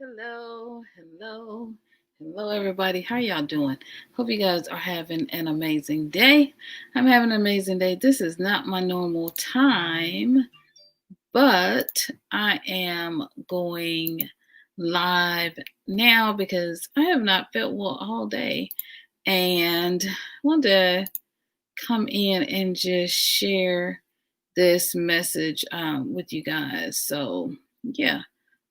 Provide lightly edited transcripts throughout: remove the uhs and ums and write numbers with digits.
Hello, everybody. How y'all doing? Hope you guys are having an amazing day. I'm having an amazing day. This is not my normal time, but I am going live now because I have not felt well all day, and I wanted to come in and just share this message with you guys. So, yeah.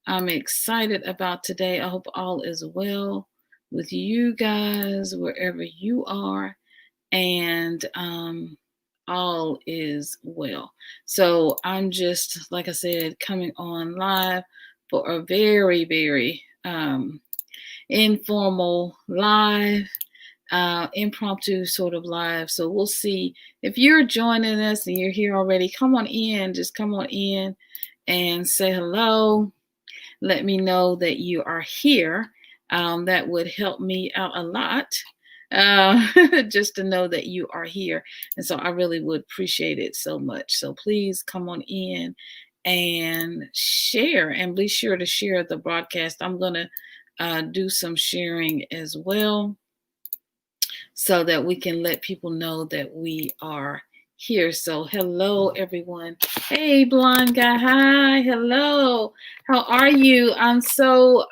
I'm excited about today. I hope all is well with you guys wherever you are, and all is well. So I'm just, like I said, coming on live for a very, very informal live, impromptu sort of live. So we'll see if you're joining us and you're here already. Come on in, just come on in and say hello. Let me know that you are here. That would help me out a lot, just to know that you are here. And so I really would appreciate it so much. So please come on in and share, and be sure to share the broadcast. I'm going to do some sharing as well so that we can let people know that we are here. So hello, everyone. Hey, blonde guy. Hi. Hello. How are you? I'm so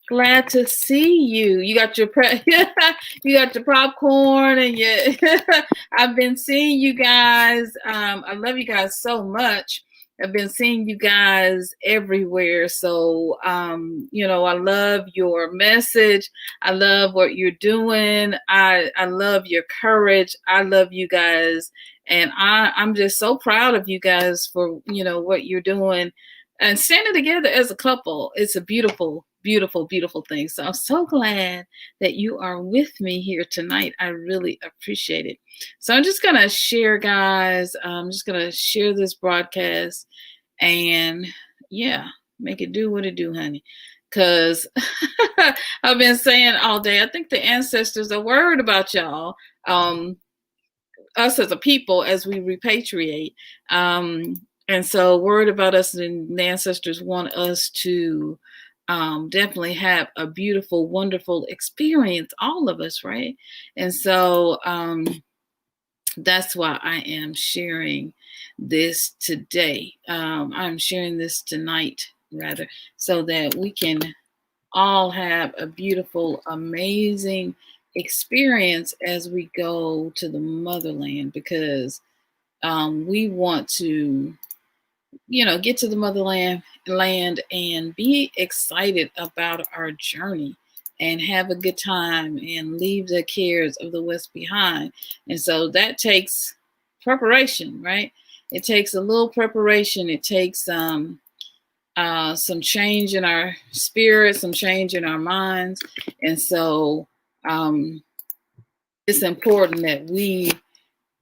glad to see you. You got your you got your popcorn and your I've been seeing you guys. I love you guys so much. I've been seeing you guys everywhere. So, I love your message. I love what you're doing. I love your courage. I love you guys. And I'm just so proud of you guys for, what you're doing and standing together as a couple. It's a beautiful, beautiful, beautiful thing. So I'm so glad that you are with me here tonight. I really appreciate it. So I'm just going to share, guys. I'm just going to share this broadcast and make it do what it do, honey. Because I've been saying all day, I think the ancestors are worried about y'all, us as a people, as we repatriate. And so worried about us, and the ancestors want us to definitely have a beautiful, wonderful experience, all of us, right? And so that's why I am sharing this today. I'm sharing this tonight, rather, so that we can all have a beautiful, amazing experience as we go to the motherland, because we want to, get to the motherland and be excited about our journey and have a good time and leave the cares of the West behind. And so that takes preparation, right? It takes a little preparation. It takes some change in our spirit, some change in our minds. And so it's important that we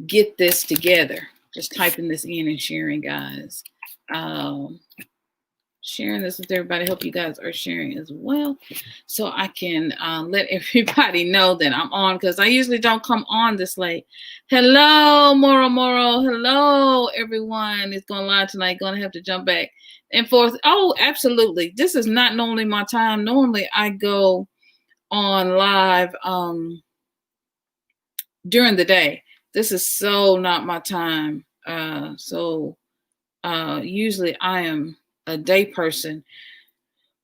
get this together. Just typing this in and sharing, guys. Sharing this with everybody. Hope you guys are sharing as well, so I can let everybody know that I'm on, because I usually don't come on this late. Hello, Moro. Hello, everyone. It's going live tonight. Going to have to jump back and forth. Oh, absolutely. This is not normally my time. Normally I go on live during the day. This is so not my time. Usually I am a day person,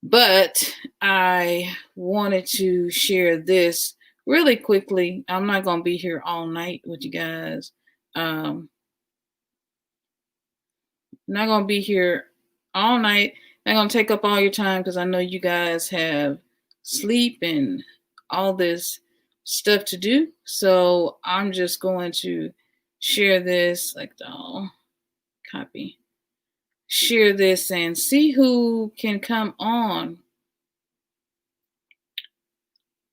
but I wanted to share this really quickly. I'm not going to be here all night with you guys. Not going to be here all night. Not going to take up all your time, because I know you guys have sleep and all this stuff to do. So I'm just going to share this, copy. Share this and see who can come on.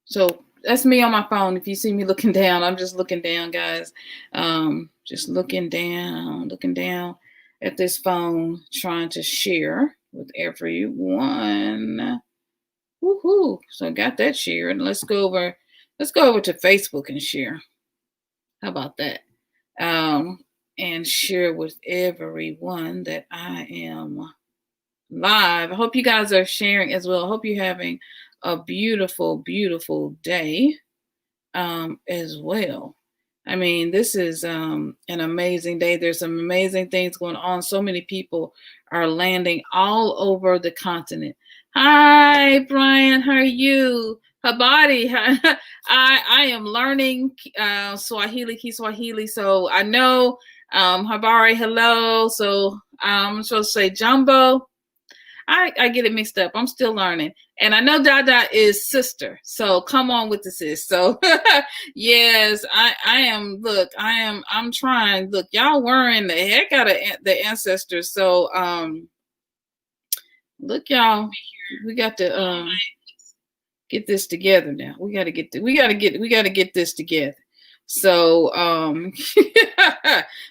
So that's me on my phone. If you see me looking down, I'm just looking down, guys. Just looking down at this phone, trying to share with everyone. Woohoo! So I got that shared. Let's go over to Facebook and share. How about that? And share with everyone that I am live. I hope you guys are sharing as well. I hope you're having a beautiful, beautiful day as well. I mean, this is an amazing day. There's some amazing things going on. So many people are landing all over the continent. Hi, Brian. How are you? Habari. I am learning Swahili, Kiswahili. So I know Habari, hello. So I'm supposed to say Jumbo. I get it mixed up. I'm still learning. And I know Dada is sister. So come on with the sis. So yes, I am. Look, I'm trying. Look, y'all worrying the heck out of the ancestors. So look, y'all, we got to get this together now. We got to get this together. So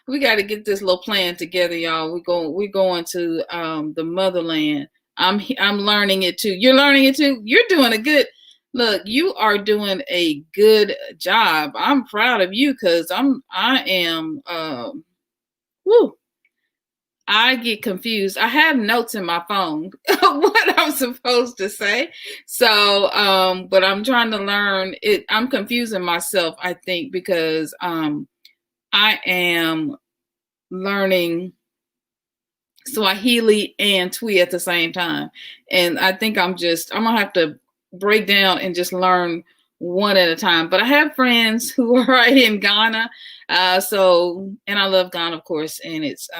we got to get this little plan together, y'all. We're going to the motherland. I'm learning it too. You're learning it too. You're doing a good. Look, you are doing a good job. I'm proud of you because I am. Woo. I get confused. I have notes in my phone what I'm supposed to say. So, but I'm trying to learn it. I'm confusing myself, I think, because I am learning Swahili and Twi at the same time. And I think I'm gonna have to break down and just learn one at a time. But I have friends who are right in Ghana. So, and I love Ghana, of course, and it's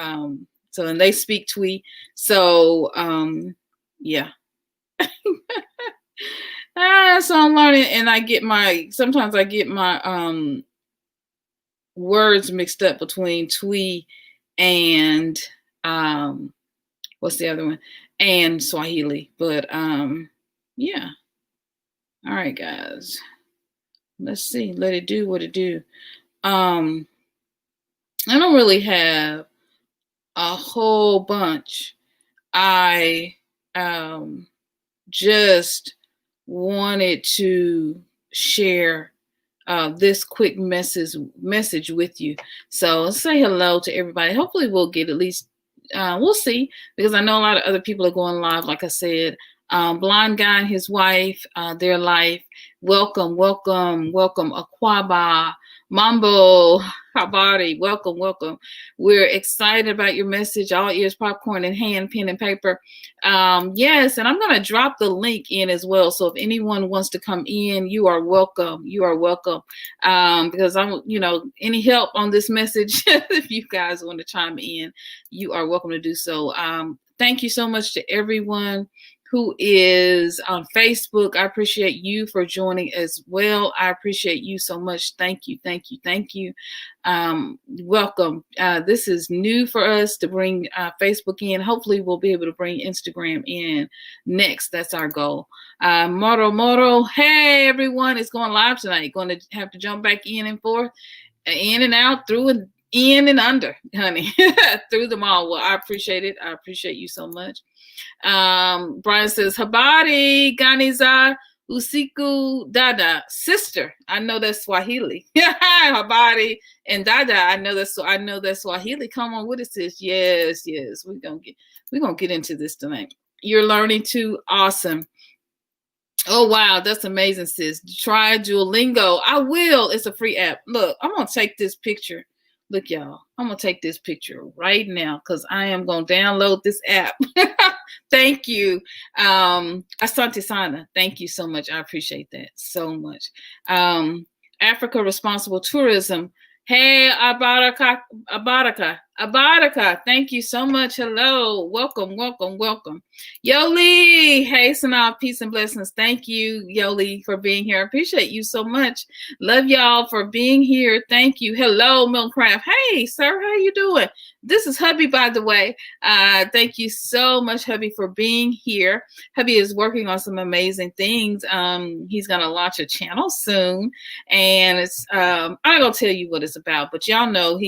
so, and they speak Twi. So, yeah. So I'm learning, and sometimes I get my words mixed up between Twi and what's the other one? And Swahili. But yeah. All right, guys. Let's see. Let it do what it do. I don't really have a whole bunch. I just wanted to share this quick message with you. So let's say hello to everybody. Hopefully we'll get at least, we'll see, because I know a lot of other people are going live, like I said. Blind guy and his wife, their life. Welcome, welcome, welcome. Aquaba, Mambo, Habari, welcome, welcome. We're excited about your message. All ears, popcorn in hand, pen and paper. Yes, and I'm going to drop the link in as well. So if anyone wants to come in, you are welcome. You are welcome. Because I'm, any help on this message, if you guys want to chime in, you are welcome to do so. Thank you so much to everyone who is on Facebook. I appreciate you for joining as well. I appreciate you so much. Thank you, thank you, thank you. Welcome. This is new for us to bring Facebook in. Hopefully we'll be able to bring Instagram in next. That's our goal. Moro, hey everyone, it's going live tonight. Going to have to jump back in and forth, in and out, through and in and under, honey, through them all. Well, I appreciate it. I appreciate you so much. Brian says, Habari, Ganiza, Usiku, Dada, sister. I know that's Swahili. Habari and Dada. I know that's Swahili. Come on, what is this? Yes. We're gonna get into this tonight. You're learning too. Awesome. Oh wow, that's amazing, sis. Try Duolingo. I will. It's a free app. Look, I'm gonna take this picture. Look, y'all, I'm gonna take this picture right now because I am gonna download this app. Thank you. Asante Sana. Thank you so much. I appreciate that so much. Africa Responsible Tourism. Hey, Abaraka. Thank you so much. Hello. Welcome. Yoli. Hey, Sanaa. Peace and blessings. Thank you, Yoli, for being here. I appreciate you so much. Love y'all for being here. Thank you. Hello, Milcraft. Hey, sir. How you doing? This is Hubby, by the way. Thank you so much, Hubby, for being here. Hubby is working on some amazing things. He's going to launch a channel soon. And it's I'm not going to tell you what it's about, but y'all know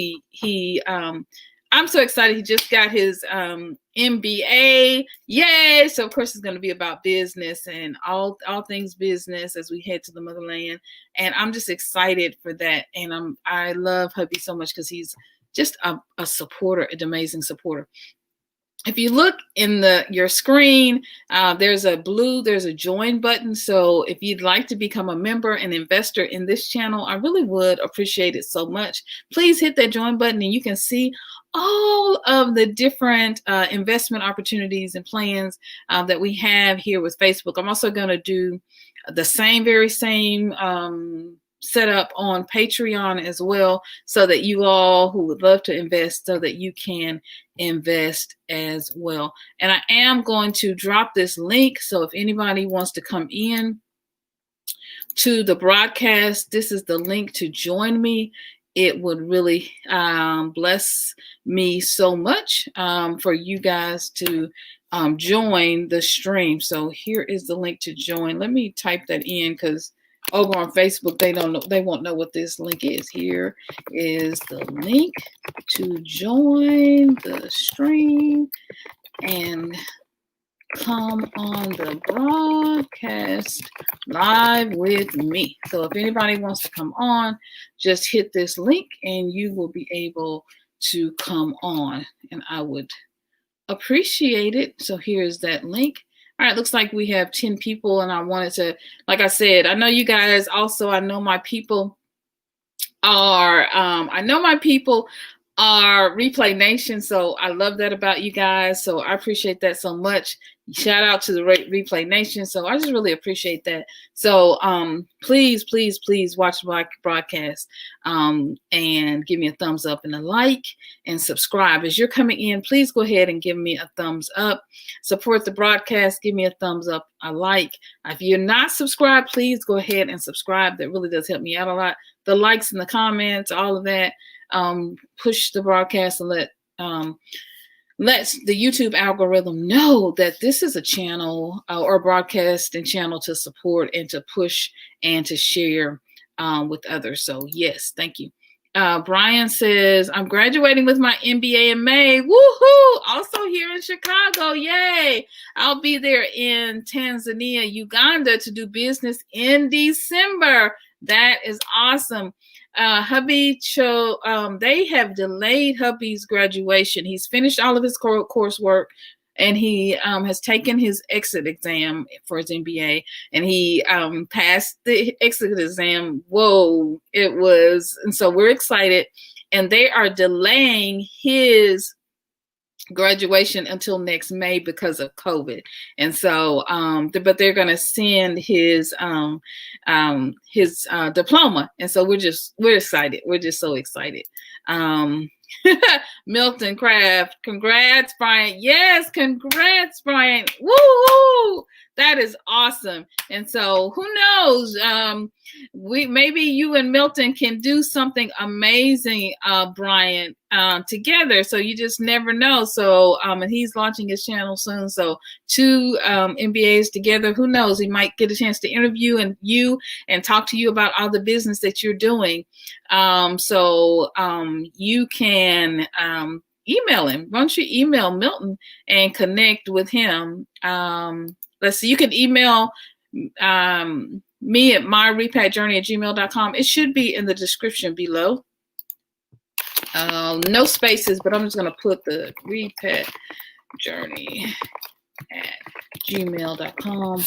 I'm so excited. He just got his MBA. Yay! So of course it's going to be about business and all things business as we head to the motherland. And I'm just excited for that. And I love Hubby so much because he's just a supporter, an amazing supporter. if you look in your screen, there's a join button. So if you'd like to become a member and investor in this channel, I really would appreciate it so much. Please hit that join button and you can see all of the different investment opportunities and plans that we have here with Facebook. I'm also going to do the very same set up on Patreon as well, so that you all who would love to invest, so that you can invest as well. And I am going to drop this link, so if anybody wants to come in to the broadcast, this is the link to join me. It would really bless me so much for you guys to join the stream. So here is the link to join. Let me type that in, because over on Facebook, they won't know what this link is. Here is the link to join the stream and come on the broadcast live with me. So if anybody wants to come on, just hit this link and you will be able to come on, and I would appreciate it. So here's that link. All right, looks like we have 10 people, and I wanted to, like I said, I know you guys also, I know my people are Replay Nation, so I love that about you guys. So I appreciate that so much. Shout out to the Replay Nation. So I just really appreciate that. So please, please, please watch the broadcast and give me a thumbs up and a like and subscribe. As you're coming in, please go ahead and give me a thumbs up. Support the broadcast. Give me a thumbs up, a like. If you're not subscribed, please go ahead and subscribe. That really does help me out a lot. The likes and the comments, all of that. Push the broadcast and let the YouTube algorithm know that this is a channel or broadcasting channel to support and to push and to share with others. So yes, thank you. Brian says, I'm graduating with my MBA in May. Woohoo! Also here in Chicago. Yay! I'll be there in Tanzania, Uganda to do business in December. That is awesome. Hubby they have delayed hubby's graduation. He's finished all of his coursework, and he has taken his exit exam for his MBA, and he passed the exit exam. Whoa, and so we're excited, and they are delaying his graduation until next May because of COVID. And so but they're going to send his diploma, and so we're excited. We're just so excited. Milton Craft, congrats, Brian. Yes, congrats, Brian. Woo! That is awesome. And so who knows, maybe you and Milton can do something amazing, Brian, together. So you just never know. So and he's launching his channel soon. So two MBAs together, who knows, he might get a chance to interview and talk to you about all the business that you're doing. You can email him. Why don't you email Milton and connect with him? Let's see, you can email me at MyRepatJourney@gmail.com. It should be in the description below. No spaces, but I'm just going to put the RepatJourney@gmail.com.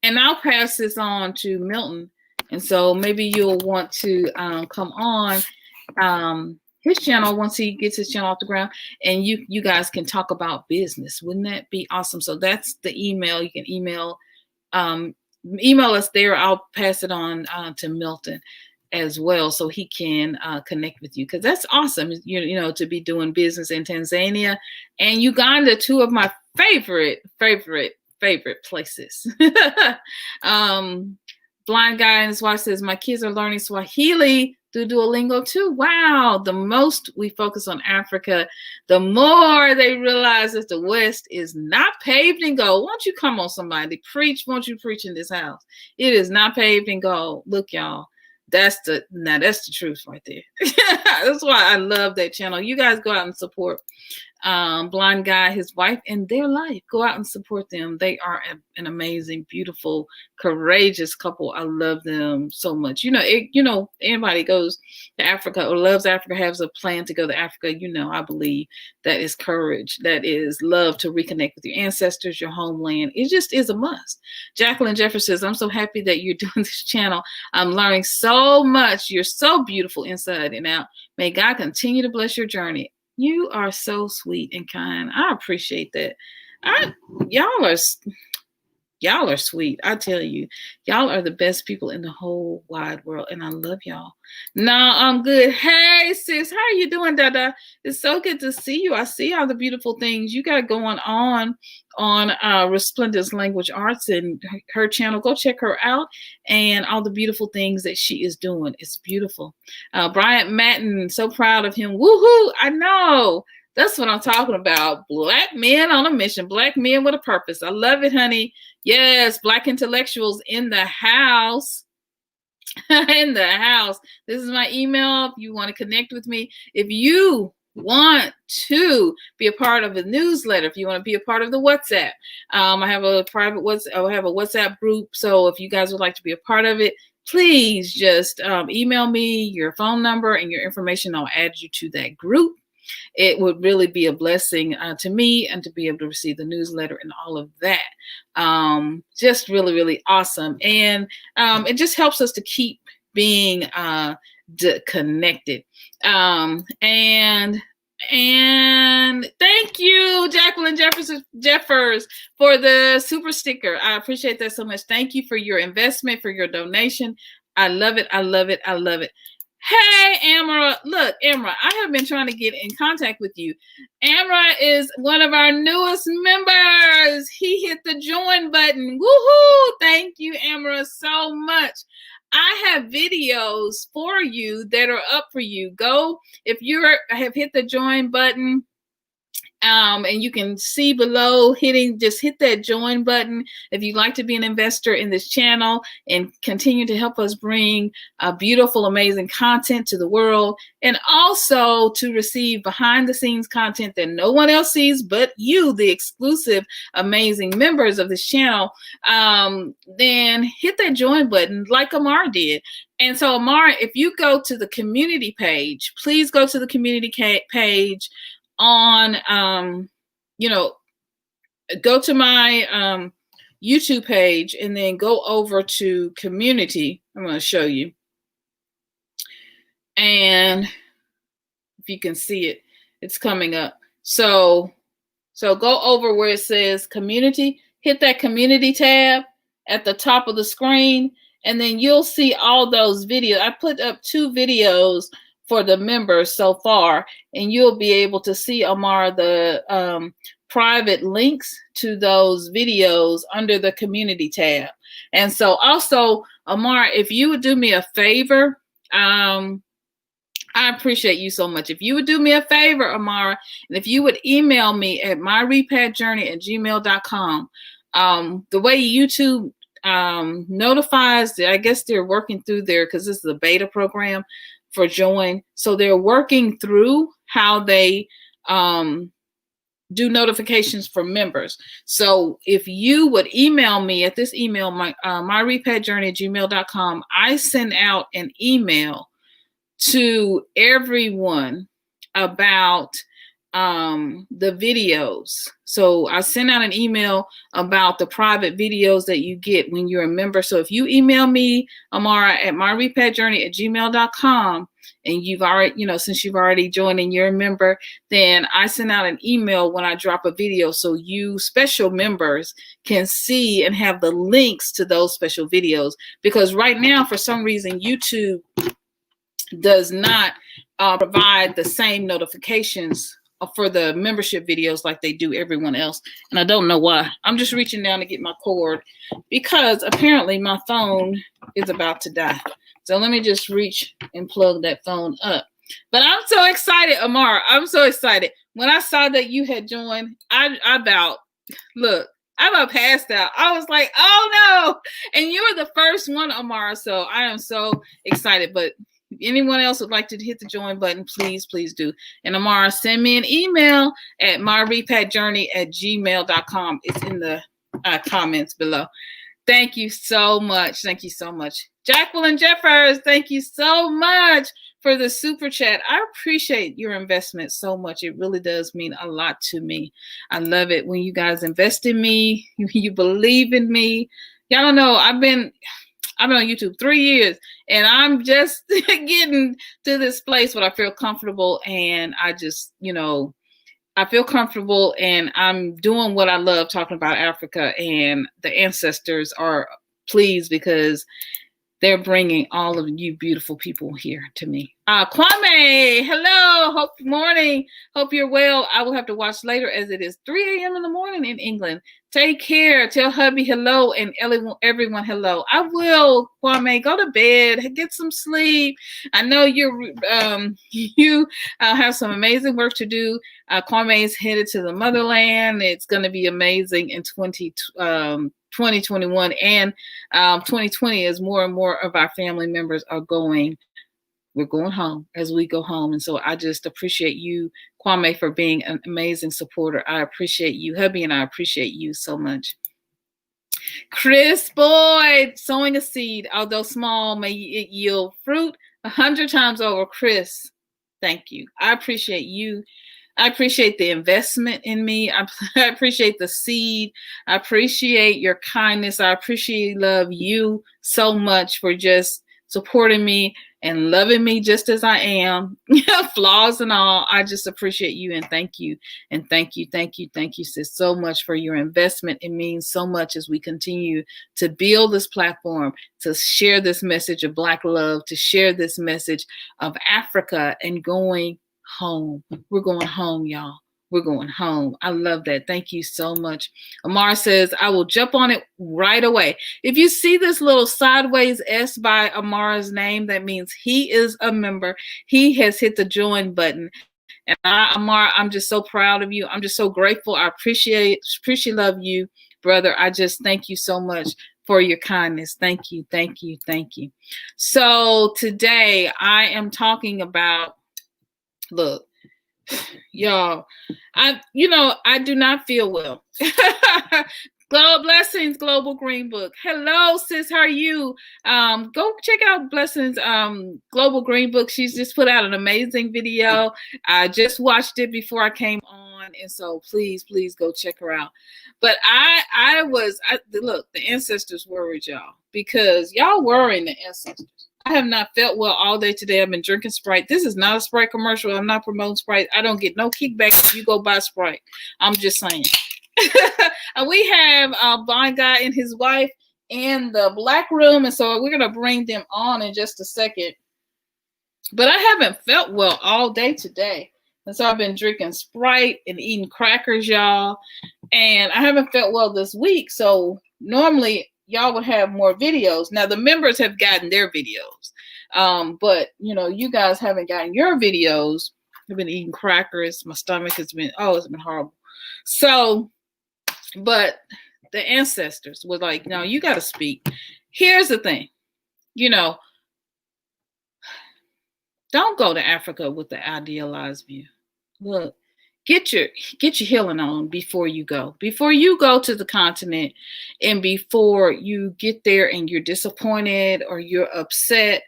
And I'll pass this on to Milton. And so maybe you'll want to come on his channel once he gets his channel off the ground, and you guys can talk about business. Wouldn't that be awesome? So that's the email. You can email us there. I'll pass it on to Milton as well, so he can connect with you, because that's awesome. You know, to be doing business in Tanzania and Uganda, two of my favorite places. Blind guy and his wife says, my kids are learning Swahili through Duolingo too. Wow. The most we focus on Africa, the more they realize that the West is not paved in gold. Won't you come on, somebody? Preach. Won't you preach in this house? It is not paved in gold. Look, y'all. That's the truth right there. That's why I love that channel. You guys go out and support blind guy, his wife, and their life. Go out and support them. They are an amazing, beautiful, courageous couple. I love them so much. Anybody goes to Africa or loves Africa, has a plan to go to Africa, I believe that is courage. That is love to reconnect with your ancestors, your homeland. It just is a must. Jacqueline Jeffers says, I'm so happy that you're doing this channel. I'm learning so much. You're so beautiful inside and out. May God continue to bless your journey. You are so sweet and kind. I appreciate that. Y'all are sweet. I tell you, y'all are the best people in the whole wide world, and I love y'all. No, I'm good. Hey, sis, how are you doing, Dada? It's so good to see you. I see all the beautiful things you got going on Resplendence Language Arts and her channel. Go check her out and all the beautiful things that she is doing. It's beautiful. Bryant Matten, so proud of him. Woohoo! I know. That's what I'm talking about. Black men on a mission. Black men with a purpose. I love it, honey. Yes, Black intellectuals in the house. In the house. This is my email if you want to connect with me. If you want to be a part of a newsletter, if you want to be a part of the WhatsApp, I have a private WhatsApp. I have a WhatsApp group. So if you guys would like to be a part of it, please just email me your phone number and your information. I'll add you to that group. It would really be a blessing to me and to be able to receive the newsletter and all of that. Just really, really awesome. And it just helps us to keep being connected. And thank you, Jacqueline Jeffers, for the super sticker. I appreciate that so much. Thank you for your investment, for your donation. I love it. I love it. I love it. Hey, Amara. Look, Amara, I have been trying to get in contact with you. Amara is one of our newest members. He hit the join button. Woohoo! Thank you, Amara, so much. I have videos for you that are up for you. Go, if you have hit the join button, and you can see below, just hit that join button if you'd like to be an investor in this channel and continue to help us bring beautiful, amazing content to the world, and also to receive behind the scenes content that no one else sees but you, the exclusive, amazing members of this channel. Then hit that join button like Amar did. And so, Amar, if you go to the community page, please go to the community page on, go to my YouTube page and then go over to community. I'm going to show you. And if you can see it, it's coming up. So go over where it says community, hit that community tab at the top of the screen, and then you'll see all those videos. I put up 2 videos for the members so far, and you'll be able to see, Amar, the private links to those videos under the community tab. And so also, Amar, if you would do me a favor, I appreciate you so much. If you would do me a favor, Amara, and if you would email me at MyRepatJourney@gmail.com, the way YouTube notifies, I guess they're working through there because this is a beta program for Join. So they're working through how they do notifications for members. So if you would email me at this email, MyRepatJourney@gmail.com, I send out an email to everyone about the videos. So I sent out an email about the private videos that you get when you're a member. So if you email me, Amara, at MyRepatJourney@gmail.com, and you've already, since you've already joined and you're a member, then I send out an email when I drop a video so you special members can see and have the links to those special videos. Because right now, for some reason, YouTube does not provide the same notifications for the membership videos like they do everyone else. And I don't know why. I'm just reaching down to get my cord because apparently my phone is about to die. So let me just reach and plug that phone up. But I'm so excited, Amara. I'm so excited. When I saw that you had joined, I about passed out. I was like, oh no. And you were the first one, Amara. So I am so excited. But anyone else would like to hit the join button, please, please do. And Amara, send me an email at MyRepatJourney@gmail.com. It's in the comments below. Thank you so much. Thank you so much. Jacqueline Jeffers, thank you so much for the super chat. I appreciate your investment so much. It really does mean a lot to me. I love it when you guys invest in me. You believe in me. Y'all don't know, I've been on YouTube 3 years, and I'm just getting to this place where I feel comfortable, and I just, I feel comfortable, and I'm doing what I love, talking about Africa, and the ancestors are pleased because they're bringing all of you beautiful people here to me. Kwame, hello. Hope morning. Hope you're well. I will have to watch later as it is 3 a.m. in the morning in England. Take care. Tell hubby hello and everyone hello. I will, Kwame. Go to bed. Get some sleep. I know you have some amazing work to do. Kwame is headed to the motherland. It's going to be amazing in 2021 and 2020 as more and more of our family members are going. We're going home as we go home. And so I just appreciate you, Kwame, for being an amazing supporter. I appreciate you. Hubby and I appreciate you so much. Chris Boyd, sowing a seed, although small, may it yield fruit 100 times over. Chris, thank you. I appreciate you. I appreciate the investment in me. I appreciate the seed. I appreciate your kindness. I love you so much for just supporting me and loving me just as I am, flaws and all. I just appreciate you and thank you. And thank you, sis, so much for your investment. It means so much as we continue to build this platform, to share this message of Black love, to share this message of Africa and going home. We're going home, y'all. We're going home. I love that. Thank you so much. Amar says, I will jump on it right away. If you see this little sideways S by Amar's name, that means he is a member. He has hit the join button. And Amar, I'm just so proud of you. I'm just so grateful. I appreciate love you, brother. I just thank you so much for your kindness. Thank you. So today I am talking about, look, y'all, I do not feel well. Blessings, Global Green Book. Hello, sis. How are you? Go check out Blessings Global Green Book. She's just put out an amazing video. I just watched it before I came on, and so please go check her out. But look, the ancestors worried y'all because y'all worrying the ancestors. I have not felt well all day today. I've been drinking Sprite. This is not a Sprite commercial. I'm not promoting Sprite. I don't get no kickback if you go buy Sprite. I'm just saying. And we have Blind Guy and his wife in the Black room. And so we're going to bring them on in just a second. But I haven't felt well all day today. And so I've been drinking Sprite and eating crackers, y'all. And I haven't felt well this week. So normally y'all would have more videos. Now the members have gotten their videos. But you guys haven't gotten your videos. I've been eating crackers. My stomach has been, it's been horrible. So, but the ancestors were like, no, you got to speak. Here's the thing, don't go to Africa with the idealized view. Look, get your healing on before you go. Before you go to the continent and before you get there and you're disappointed or you're upset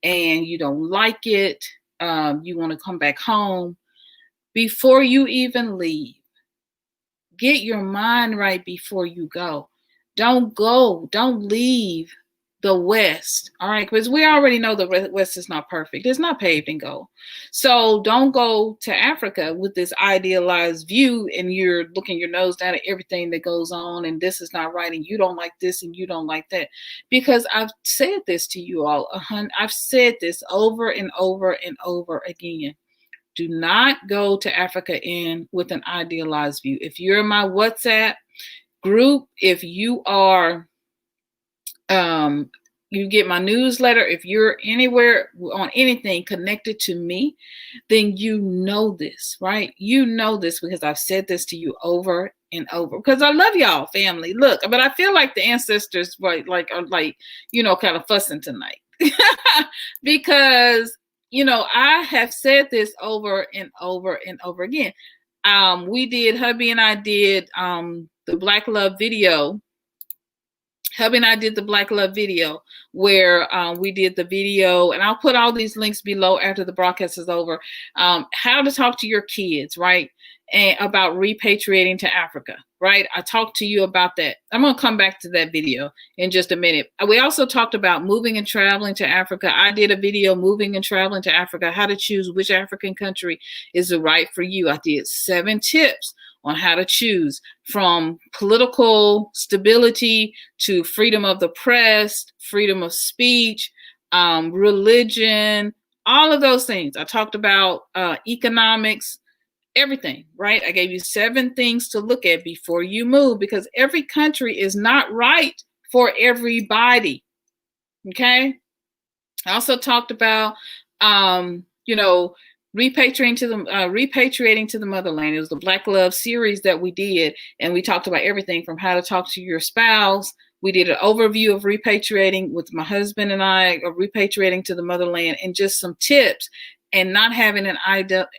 and you don't like it, you want to come back home. Before you even leave, get your mind right before you go. Don't leave the West, all right? Because we already know the West is not perfect. It's not paved in gold. So don't go to Africa with this idealized view and you're looking your nose down at everything that goes on and this is not right and you don't like this and you don't like that. Because I've said this to you all. I've said this over and over and over again. Do not go to Africa with an idealized view. If you're in my WhatsApp group, if you are you get my newsletter, if you're anywhere on anything connected to me, then you know this, right? You know this because I've said this to you over and over because I love y'all, family. Look, but I feel like the ancestors are kind of fussing tonight because you know, I have said this over and over and over again. Hubby and I did the Black Love video. Hubby and I did the Black Love video where we did the video, and I'll put all these links below after the broadcast is over. How to talk to your kids, right? And about repatriating to Africa, right? I talked to you about that. I'm going to come back to that video in just a minute. We also talked about moving and traveling to Africa. I did a video, moving and traveling to Africa, how to choose which African country is the right for you. I did 7 tips on how to choose, from political stability to freedom of the press, freedom of speech, religion, all of those things. I talked about economics, everything, right? I gave you 7 things to look at before you move, because every country is not right for everybody. Okay. I also talked about, you know, repatriating to the motherland. It was the Black Love series that we did, and we talked about everything from how to talk to your spouse. We did an overview of repatriating with my husband and I, of repatriating to the motherland, and just some tips. And not having an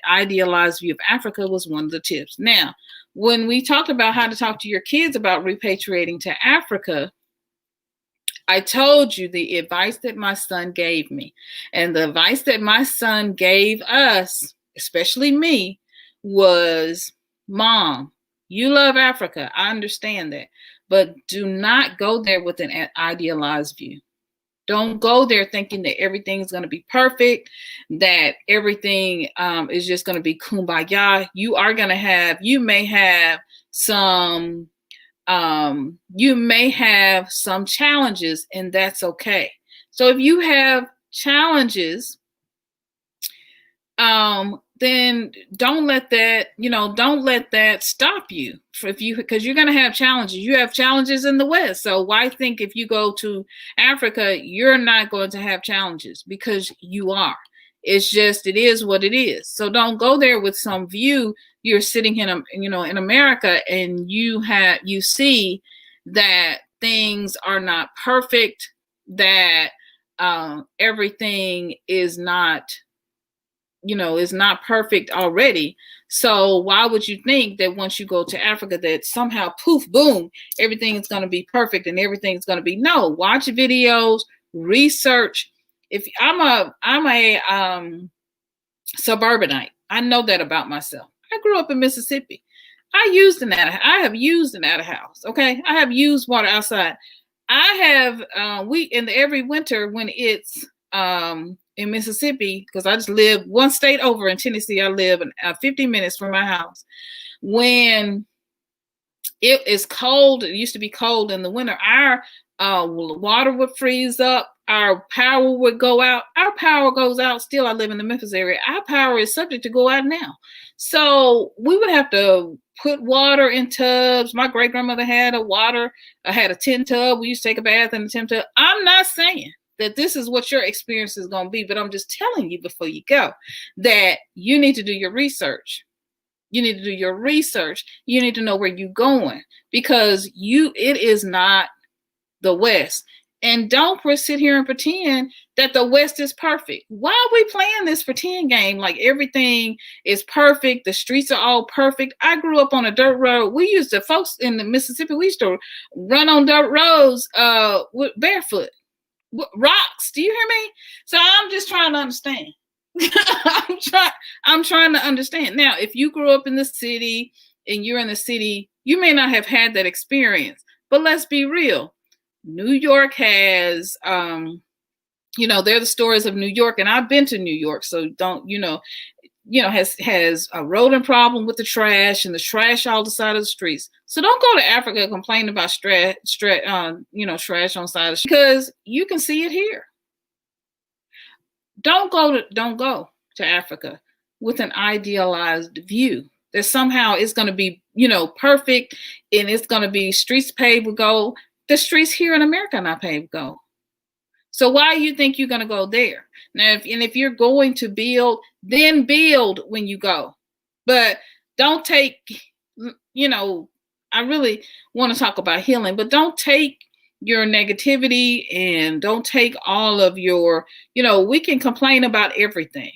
idealized view of Africa was one of the tips. Now, when we talked about how to talk to your kids about repatriating to Africa, I told you the advice that my son gave me. And the advice that my son gave us, especially me, was, Mom, you love Africa. I understand that. But do not go there with an idealized view. Don't go there thinking that everything's going to be perfect, that everything is just going to be kumbaya. You may have some challenges, and that's okay. So if you have challenges, then don't let that stop you. Because you're going to have challenges. You have challenges in the West. So why think if you go to Africa, you're not going to have challenges? Because you are. It's just, it is what it is. So don't go there with some view. You're sitting in America, and you see that things are not perfect, that everything is not perfect already. So why would you think that once you go to Africa that somehow, poof, boom, everything is going to be perfect and everything's going to be? No. Watch videos, research. If I'm a suburbanite, I know that about myself. I grew up in Mississippi. I have used an out-of-house. Okay, I have used water outside. I have every winter when it's in Mississippi, because I just live one state over in Tennessee. I live 50 minutes from my house. When it is cold, it used to be cold in the winter, our water would freeze up, our power would go out. Our power goes out still. I live in the Memphis area. Our power is subject to go out now. So we would have to put water in tubs. My great grandmother had a tin tub. We used to take a bath in the tin tub. I'm not saying that this is what your experience is going to be, but I'm just telling you before you go that you need to do your research. You need to do your research. You need to know where you're going, because it is not the West. And don't sit here and pretend that the West is perfect. Why are we playing this pretend game like everything is perfect? The streets are all perfect. I grew up on a dirt road. Folks in the Mississippi, we used to run on dirt roads barefoot. Rocks. Do you hear me? So I'm just trying to understand. I'm trying to understand. Now, if you grew up in the city and you're in the city, you may not have had that experience. But let's be real. New York has, they're the stories of New York, and I've been to New York, so has a rodent problem with the trash, and the trash all the side of the streets. So don't go to Africa complaining about trash on the side of the street, because you can see it here. Don't go to Africa with an idealized view that somehow it's going to be, perfect, and it's going to be streets paved with gold. The streets here in America are not paved with gold. So why you think you're going to go there? Now, if you're going to build, then build when you go. But don't take, I really want to talk about healing, but don't take your negativity and don't take all of your, we can complain about everything,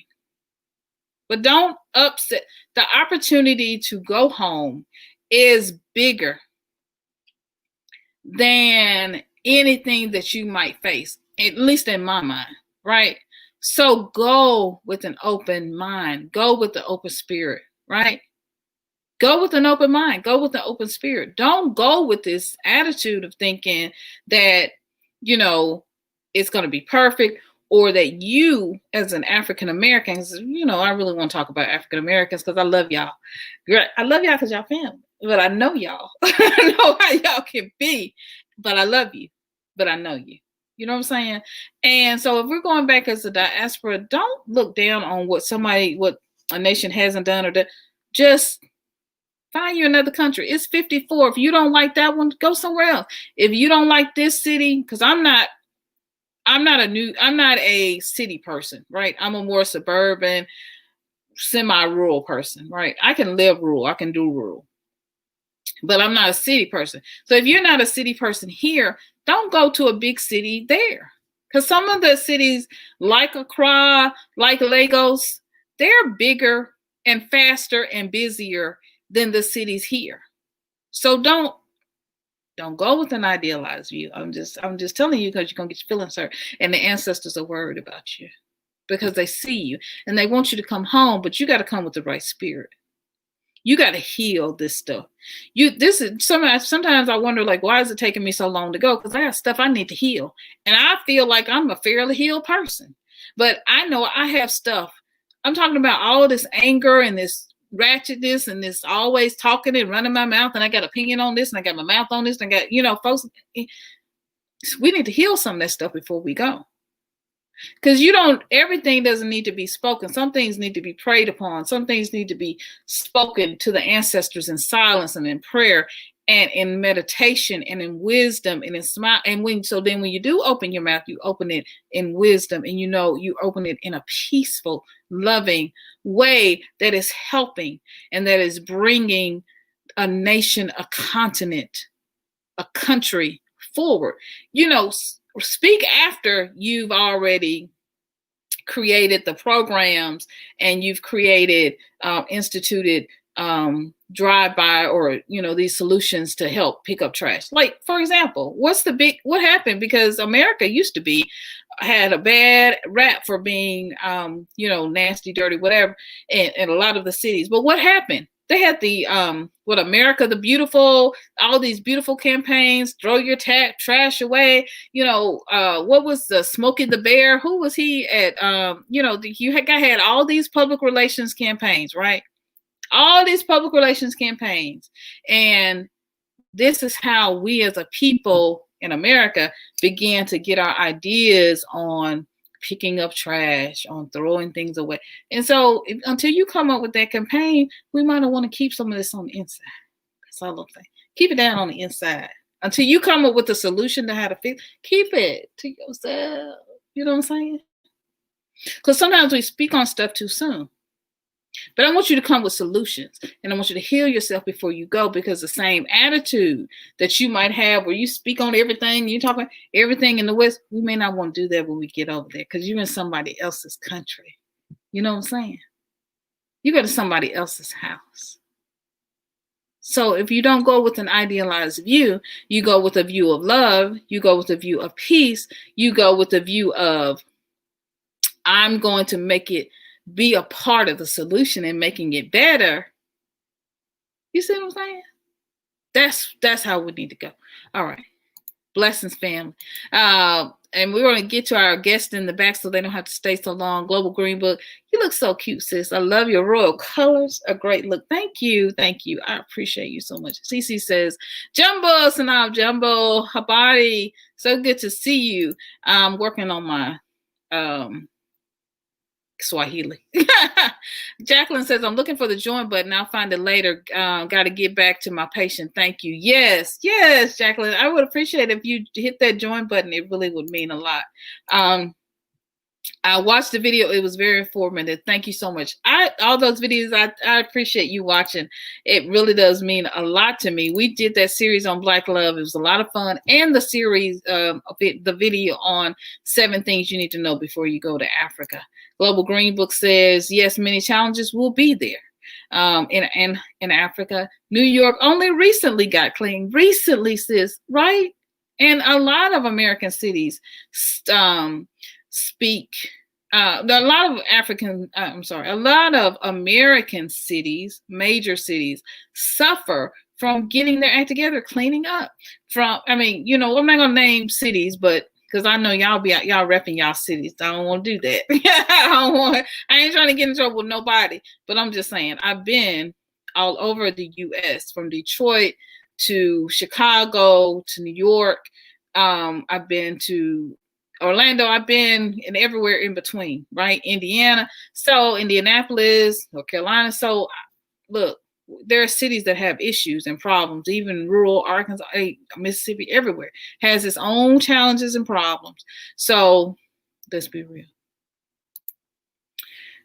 but don't upset. The opportunity to go home is bigger than anything that you might face, at least in my mind, right? So go with an open mind, go with the open spirit, right? Go with an open mind, go with an open spirit. Don't go with this attitude of thinking that, it's going to be perfect, or that you as an African American, I really want to talk about African Americans because I love y'all. I love y'all because y'all family, but I know y'all. I know how y'all can be, but I love you, but I know you. You know what I'm saying? And so if we're going back as a diaspora, don't look down on what a nation hasn't done, or just find you another country. It's 54. If you don't like that one, go somewhere else. If you don't like this city, because I'm not a city person, right? I'm a more suburban, semi-rural person, right? I can live rural, I can do rural, but I'm not a city person. So if you're not a city person here, don't go to a big city there. Because some of the cities like Accra, like Lagos, they're bigger and faster and busier than the cities here. So don't go with an idealized view. I'm just telling you, because you're gonna get your feelings hurt. And the ancestors are worried about you because they see you and they want you to come home, but you got to come with the right spirit. You got to heal this stuff. Sometimes I wonder, like, why is it taking me so long to go? Because I got stuff I need to heal. And I feel like I'm a fairly healed person. But I know I have stuff. I'm talking about all this anger and this ratchetness and this always talking and running my mouth, and I got opinion on this and I got my mouth on this and I got, folks, we need to heal some of that stuff before we go. Because everything doesn't need to be spoken. Some things need to be prayed upon. Some things need to be spoken to the ancestors in silence and in prayer and in meditation and in wisdom and in smile. And when you do open your mouth, you open it in wisdom, and you open it in a peaceful, loving way that is helping and that is bringing a nation, a continent, a country forward. Speak after you've already created the programs and you've instituted drive-by or these solutions to help pick up trash. Like, for example, what happened? Because America had a bad rap for being nasty, dirty, whatever, in a lot of the cities. But what happened? They had the America the Beautiful, all these beautiful campaigns, throw your trash away. What was the Smokey the Bear? Who was he at? You had all these public relations campaigns, right? All these public relations campaigns. And this is how we as a people in America began to get our ideas on picking up trash, on throwing things away. And so until you come up with that campaign, we might want to keep some of this on the inside. That's all I'm saying. Keep it down on the inside. Until you come up with a solution to how to fix, keep it to yourself. You know what I'm saying? Because sometimes we speak on stuff too soon. But I want you to come with solutions, and I want you to heal yourself before you go, because the same attitude that you might have where you speak on everything, you talk about everything in the West, we may not want to do that when we get over there, because you're in somebody else's country. You know what I'm saying? You go to somebody else's house. So if you don't go with an idealized view, you go with a view of love, you go with a view of peace, you go with a view of, I'm going to make it be a part of the solution and making it better. You see what I'm saying? That's how we need to go. All right. Blessings, family. And we're going to get to our guest in the back so they don't have to stay so long. Global Green Book. You look so cute, sis. I love your royal colors. A great look. Thank you. Thank you. I appreciate you so much. Cece says, Jumbo, Sanab, Jumbo, Habari. So good to see you. I'm working on my Swahili. Jacqueline says, I'm looking for the join button. I'll find it later. Got to get back to my patient. Thank you. Yes, Jacqueline. I would appreciate if you hit that join button. It really would mean a lot. I watched the video. It was very informative. Thank you so much. All those videos, I appreciate you watching. It really does mean a lot to me. We did that series on Black love. It was a lot of fun. And the series, the video on 7 things you need to know before you go to Africa. Global Green Book says, yes, many challenges will be there. In Africa. New York only recently got clean. Recently, sis, right? And a lot of American cities speak. A lot of American cities, major cities, suffer from getting their act together, cleaning up. I'm not gonna name cities, but because I know y'all repping y'all cities. I don't want to do that. I ain't trying to get in trouble with nobody, but I'm just saying I've been all over the U.S. from Detroit to Chicago to New York. I've been to Orlando. I've been in everywhere in between, right? Indiana, so Indianapolis, North Carolina. So look, there are cities that have issues and problems, even rural Arkansas, Mississippi, everywhere has its own challenges and problems. So let's be real.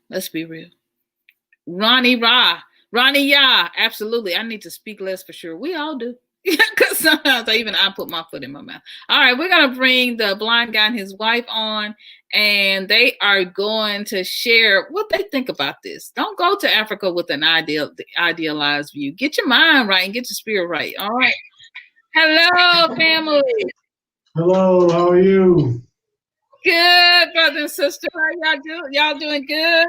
Let's be real. Ronnie Ya, absolutely. I need to speak less for sure. We all do. Because sometimes I put my foot in my mouth. All right, we're going to bring the blind guy and his wife on, and they are going to share what they think about this. Don't go to Africa with an idealized view. Get your mind right and get your spirit right. All right. Hello, family. Hello, how are you? Good, brother and sister. How y'all doing? Y'all doing good?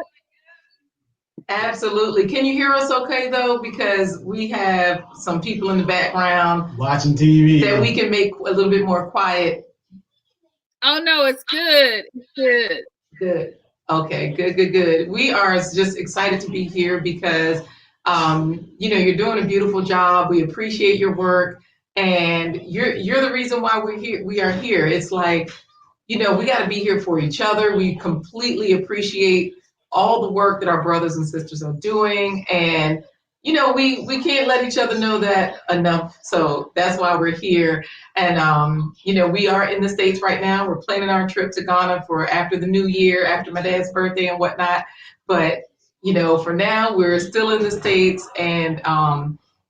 Absolutely. Can you hear us okay, though? Because we have some people in the background watching TV that we can make a little bit more quiet. Oh, no, it's good. It's good. Good. Okay, good. We are just excited to be here because, you're doing a beautiful job. We appreciate your work, and you're the reason why we're here. We are here. It's like, we got to be here for each other. We completely appreciate all the work that our brothers and sisters are doing. And, we can't let each other know that enough. So that's why we're here. And, we are in the States right now. We're planning our trip to Ghana for after the new year, after my dad's birthday and whatnot. But, for now, we're still in the States. And,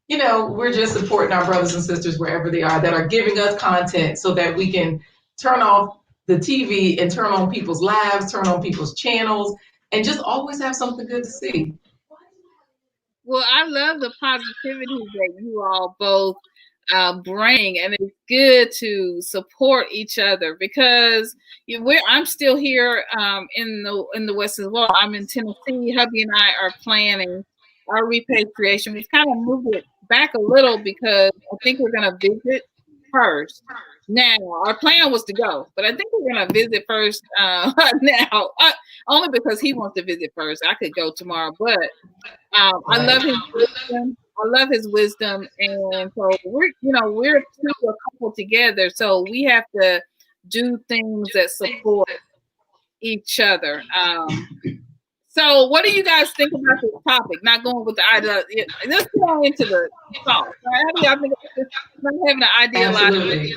we're just supporting our brothers and sisters wherever they are that are giving us content so that we can turn off the TV and turn on people's lives, turn on people's channels, and just always have something good to see. Well, I love the positivity that you all both bring, and it's good to support each other because I'm still here in the West as well. I'm in Tennessee. Hubby and I are planning our repatriation. We've kind of moved it back a little because I think we're going to visit first. Now, our plan was to go, but I think we're going to visit first now, only because he wants to visit first. I could go tomorrow, but I love his wisdom. I love his wisdom, and so we're a couple together, so we have to do things that support each other. So, what do you guys think about this topic? Not going with the idea. Let's go into the thoughts. Right? How do y'all think about this? Not having an idealized.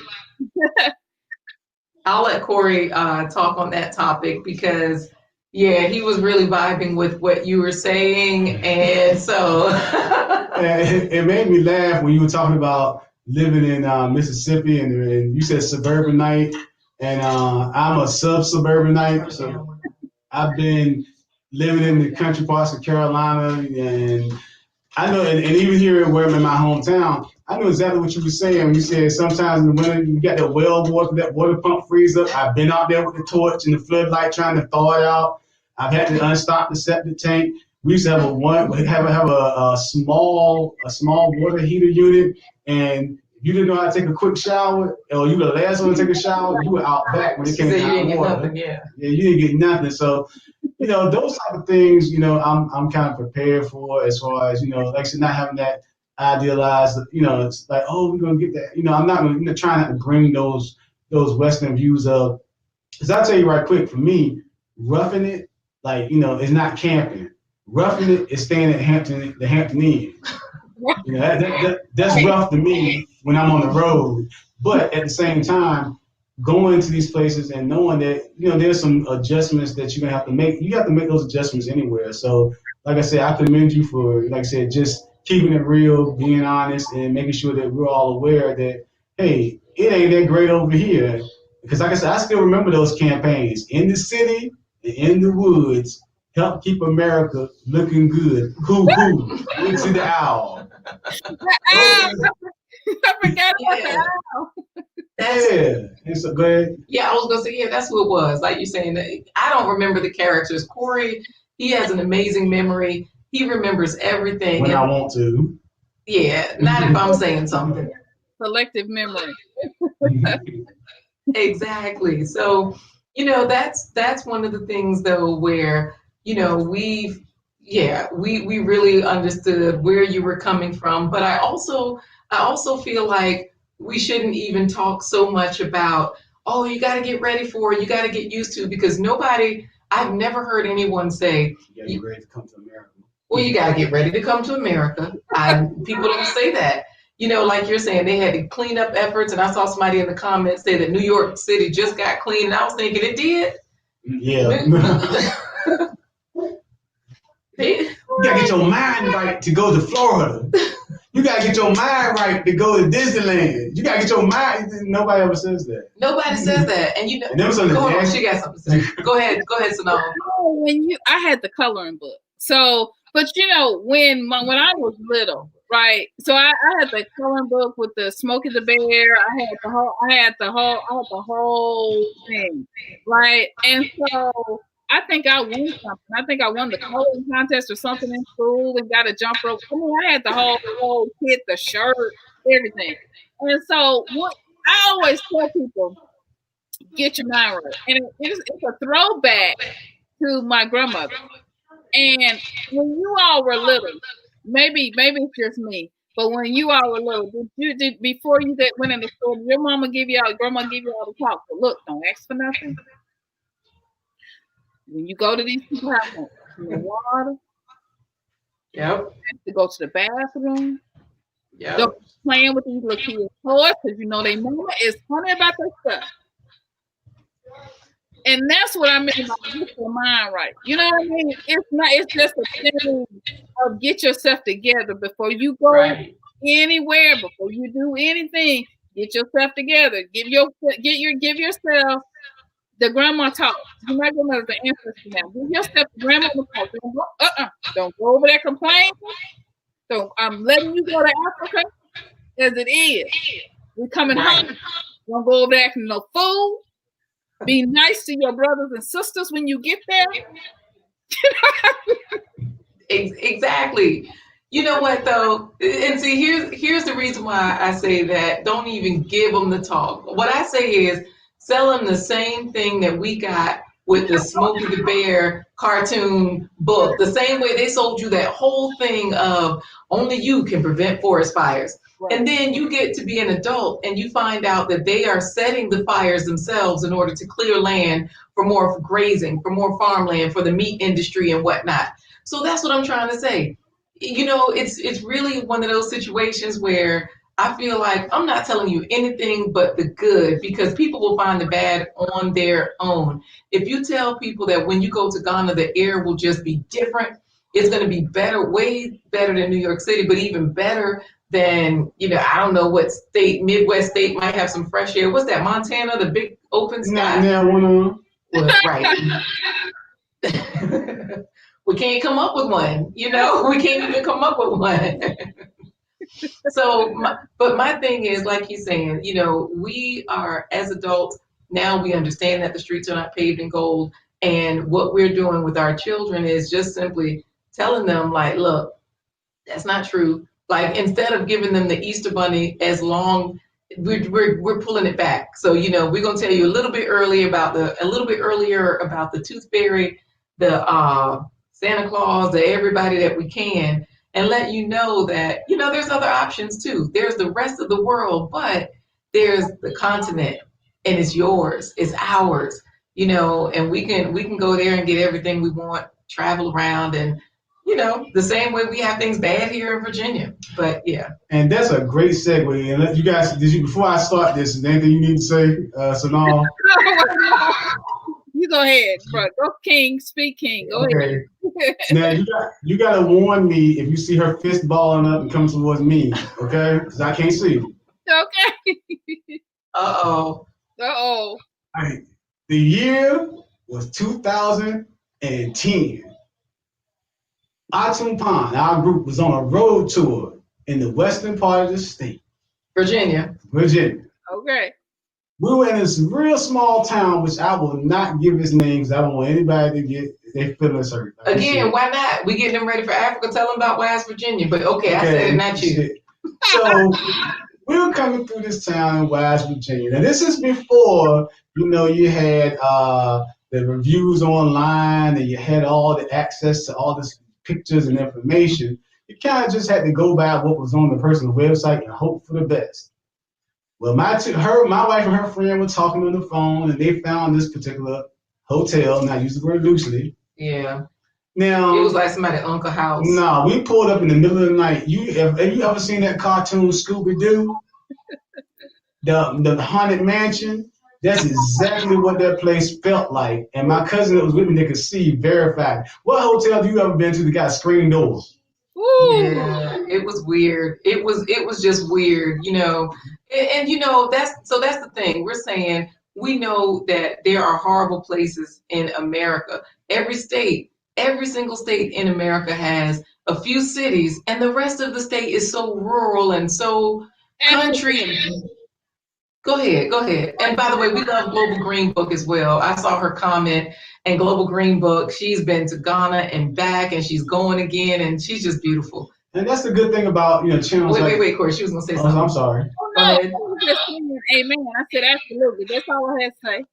I'll let Corey talk on that topic because, he was really vibing with what you were saying, and so it made me laugh when you were talking about living in Mississippi, and you said suburbanite, and I'm a suburbanite, so I've been living in the country parts of Carolina, and I know, and even here where I'm in my hometown, I know exactly what you were saying when you said sometimes in the winter you got that well water, that water pump freeze up. I've been out there with the torch and the floodlight trying to thaw it out. I've had to unstop the septic tank. We used to have a small water heater unit, and if you didn't know how to take a quick shower, or you were the last one to take a shower, you were out back when it came to hot water. Nothing, yeah, you didn't get nothing. So, those type of things, I'm kind of prepared for as far as, like I said, not having that idealized, it's like, oh, we're gonna get that. I'm not gonna try not to bring those Western views of, because I'll tell you right quick, for me, roughing it, like, is not camping. Roughing it is staying at the Hampton Inn. That's rough to me when I'm on the road. But at the same time, going to these places and knowing that, there's some adjustments that you're going to have to make. You have to make those adjustments anywhere. So, like I said, I commend you for, like I said, just keeping it real, being honest, and making sure that we're all aware that, hey, it ain't that great over here. Because, like I said, I still remember those campaigns in the city and in the woods. Help keep America looking good. Hoo hoo. Into the owl. I forgot about the owl. So go ahead. Yeah, I was gonna say, yeah, that's who it was. Like you're saying, I don't remember the characters. Corey, he has an amazing memory. He remembers everything. When I want to. Yeah, not if I'm saying something. Selective memory. Exactly. So, that's one of the things though where, we really understood where you were coming from. But I also feel like we shouldn't even talk so much about, oh, you got to get ready for it, you got to get used to, because I've never heard anyone say, you got to get ready to come to America. Well, you got to get ready to come to America. People don't say that. Like you're saying, they had to clean up efforts, and I saw somebody in the comments say that New York City just got clean, and I was thinking it did. Yeah. You gotta get your mind right to go to Florida. You gotta get your mind right to go to Disneyland. You gotta get your mind. Nobody ever says that. Nobody says that, and go on, she got something to say. Go ahead, SYNOLVE. I had the coloring book, so but when I was little, right? So I had the coloring book with the Smokey the Bear. I had the whole thing, right? And so I think I won something. I think I won the coloring contest or something in school and got a jump rope. I mean, I had the whole kit, the shirt, everything. And so I always tell people, get your mind right. And it's a throwback to my grandmother. And when you all were little, maybe it's just me, but when you all were little, did before you went in the store, did your grandma give you all the talk? But look, don't ask for nothing. When you go to these people houses, the water. Yep. To go to the bathroom. Yep. Don't be playing with these little kids' toys because they mama is funny about their stuff. And that's what I mean by get your mind right. You know what I mean? It's just a thing of get yourself together before you go anywhere, before you do anything. Get yourself together. Give yourself the grandma talk. You're not gonna have the ancestors now. Give yourself the grandma talk. Don't go over there complaining. I'm letting you go to Africa as it is. We're coming home. Don't go over there acting no fool. Be nice to your brothers and sisters when you get there. Exactly. You know what though? And see, here's the reason why I say that. Don't even give them the talk. What I say is sell them the same thing that we got with the Smokey the Bear cartoon book. The same way they sold you that whole thing of only you can prevent forest fires. Right. And then you get to be an adult and you find out that they are setting the fires themselves in order to clear land for more grazing, for more farmland, for the meat industry and whatnot. So that's what I'm trying to say. It's really one of those situations where I feel like I'm not telling you anything but the good, because people will find the bad on their own. If you tell people that when you go to Ghana, the air will just be different, it's going to be better, way better than New York City, but even better than, I don't know what state, Midwest state might have some fresh air. What's that, Montana, the big open sky? Right. We can't come up with one, we can't even come up with one. So, but my thing is, like he's saying, we are, as adults, now we understand that the streets are not paved in gold. And what we're doing with our children is just simply telling them, like, look, that's not true. Like, instead of giving them the Easter Bunny as long, we're pulling it back. So, we're going to tell you a little bit earlier about the Tooth Fairy, the Santa Claus, the everybody that we can. And let you know that, there's other options too. There's the rest of the world, but there's the continent, and it's yours, it's ours, and we can go there and get everything we want, travel around, and you know, the same way we have things bad here in Virginia. But yeah. And that's a great segue. And let you guys, before I start this, is there anything you need to say, Sanal? You go ahead, bro. Go King, speak King. Go ahead. Now you gotta warn me if you see her fist balling up and coming towards me, okay? Because I can't see. Okay. Uh-oh. Uh-oh. Right. The year was 2010. Atum Pond, our group was on a road tour in the western part of the state. Virginia. Okay. We were in this real small town, which I will not give its name because I don't want anybody to get their feelings hurt. Again, why not? We getting them ready for Africa. Tell them about West Virginia. But okay, I said it, not you. So we were coming through this town in West Virginia. And this is before, you had the reviews online and you had all the access to all this pictures and information. You kind of just had to go by what was on the person's website and hope for the best. Well, my wife and her friend were talking on the phone, and they found this particular hotel, and I use the word loosely. Yeah. Now, it was like somebody's uncle house. No, we pulled up in the middle of the night. Have you ever seen that cartoon Scooby-Doo? The Haunted Mansion? That's exactly what that place felt like. And my cousin that was with me, they could see, verified. What hotel have you ever been to that got screen doors? Yeah, it was weird. It was just weird, and that's the thing. We're saying we know that there are horrible places in America. Every single state in America has a few cities, and the rest of the state is so rural and so country. Go ahead. And by the way, we love Global Green Book as well. I saw her comment, and Global Green Book, she's been to Ghana and back, and she's going again, and she's just beautiful. And that's the good thing about, channels. Wait, Corey, she was going to say something. I'm sorry. Oh, no, I was just saying amen. I said absolutely. That's all I had to say.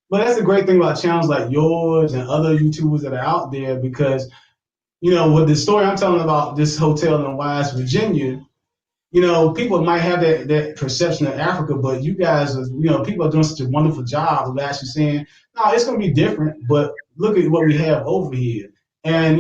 But that's the great thing about channels like yours and other YouTubers that are out there because, with the story I'm telling about this hotel in West Virginia, people might have that perception of Africa, but you guys are, people are doing such a wonderful job of actually saying, no, it's going to be different, but look at what we have over here. And,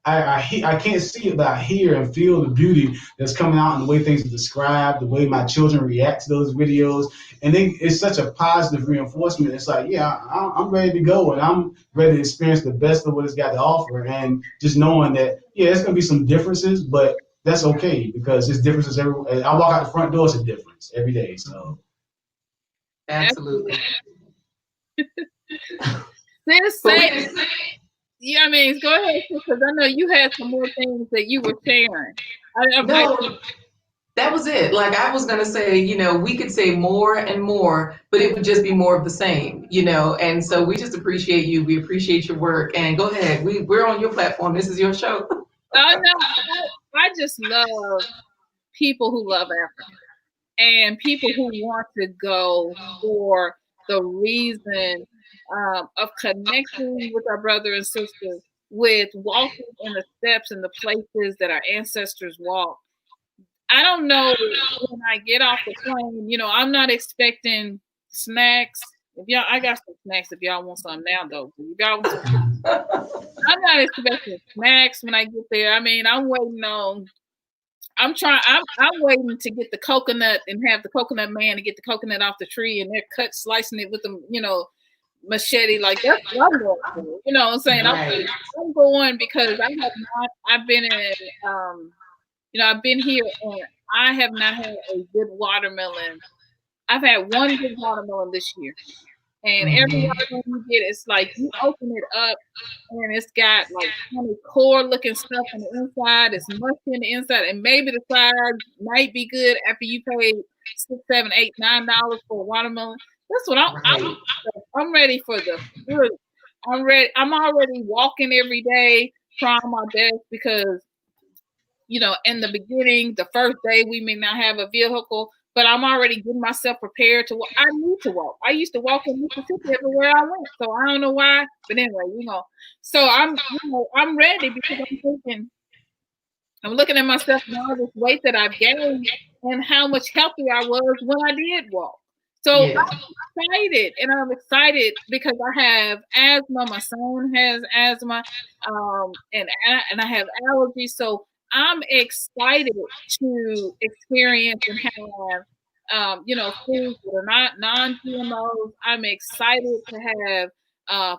I can't see it, but I hear and feel the beauty that's coming out in the way things are described, the way my children react to those videos. And it's such a positive reinforcement. It's like, yeah, I'm ready to go and I'm ready to experience the best of what it's got to offer. And just knowing that, yeah, there's going to be some differences, but that's okay because there's differences everywhere. I walk out the front door, it's a difference every day. So, absolutely. Yeah, I mean, go ahead because I know you had some more things that you were sharing. That was it. Like I was gonna say, we could say more and more, but it would just be more of the same, And so we just appreciate you. We appreciate your work. And go ahead. We're on your platform. This is your show. I just love people who love Africa and people who want to go for the reason of connecting with our brothers and sisters, with walking in the steps and the places that our ancestors walked. I don't know when I get off the plane, I'm not expecting snacks. I got some snacks if y'all want some now though. If y'all want some, I'm not expecting snacks when I get there. I mean, I'm waiting to get the coconut and have the coconut man to get the coconut off the tree and they're slicing it with them, machete. Like that's what I'm going for. You know what I'm saying? Right. I'm going because I've been here and I have not had a good watermelon. I've had one good watermelon this year. And every watermelon you get, it's like you open it up and it's got like kind of core looking stuff on the inside. It's mushy in the inside, and maybe the sides might be good after you pay $6, $7, $8, $9 for a watermelon. That's what I'm ready for the fruit. I'm ready. I'm already walking every day, trying my best because, in the beginning, the first day, we may not have a vehicle, but I'm already getting myself prepared to walk. I need to walk. I used to walk in Mississippi everywhere I went, so I don't know why. But anyway, So I'm ready because I'm looking at myself and all this weight that I've gained and how much healthier I was when I did walk. So Yeah. excited, and I'm excited because I have asthma. My son has asthma, and I have allergies. So I'm excited to experience and have, foods that are not non-GMOs. I'm excited to have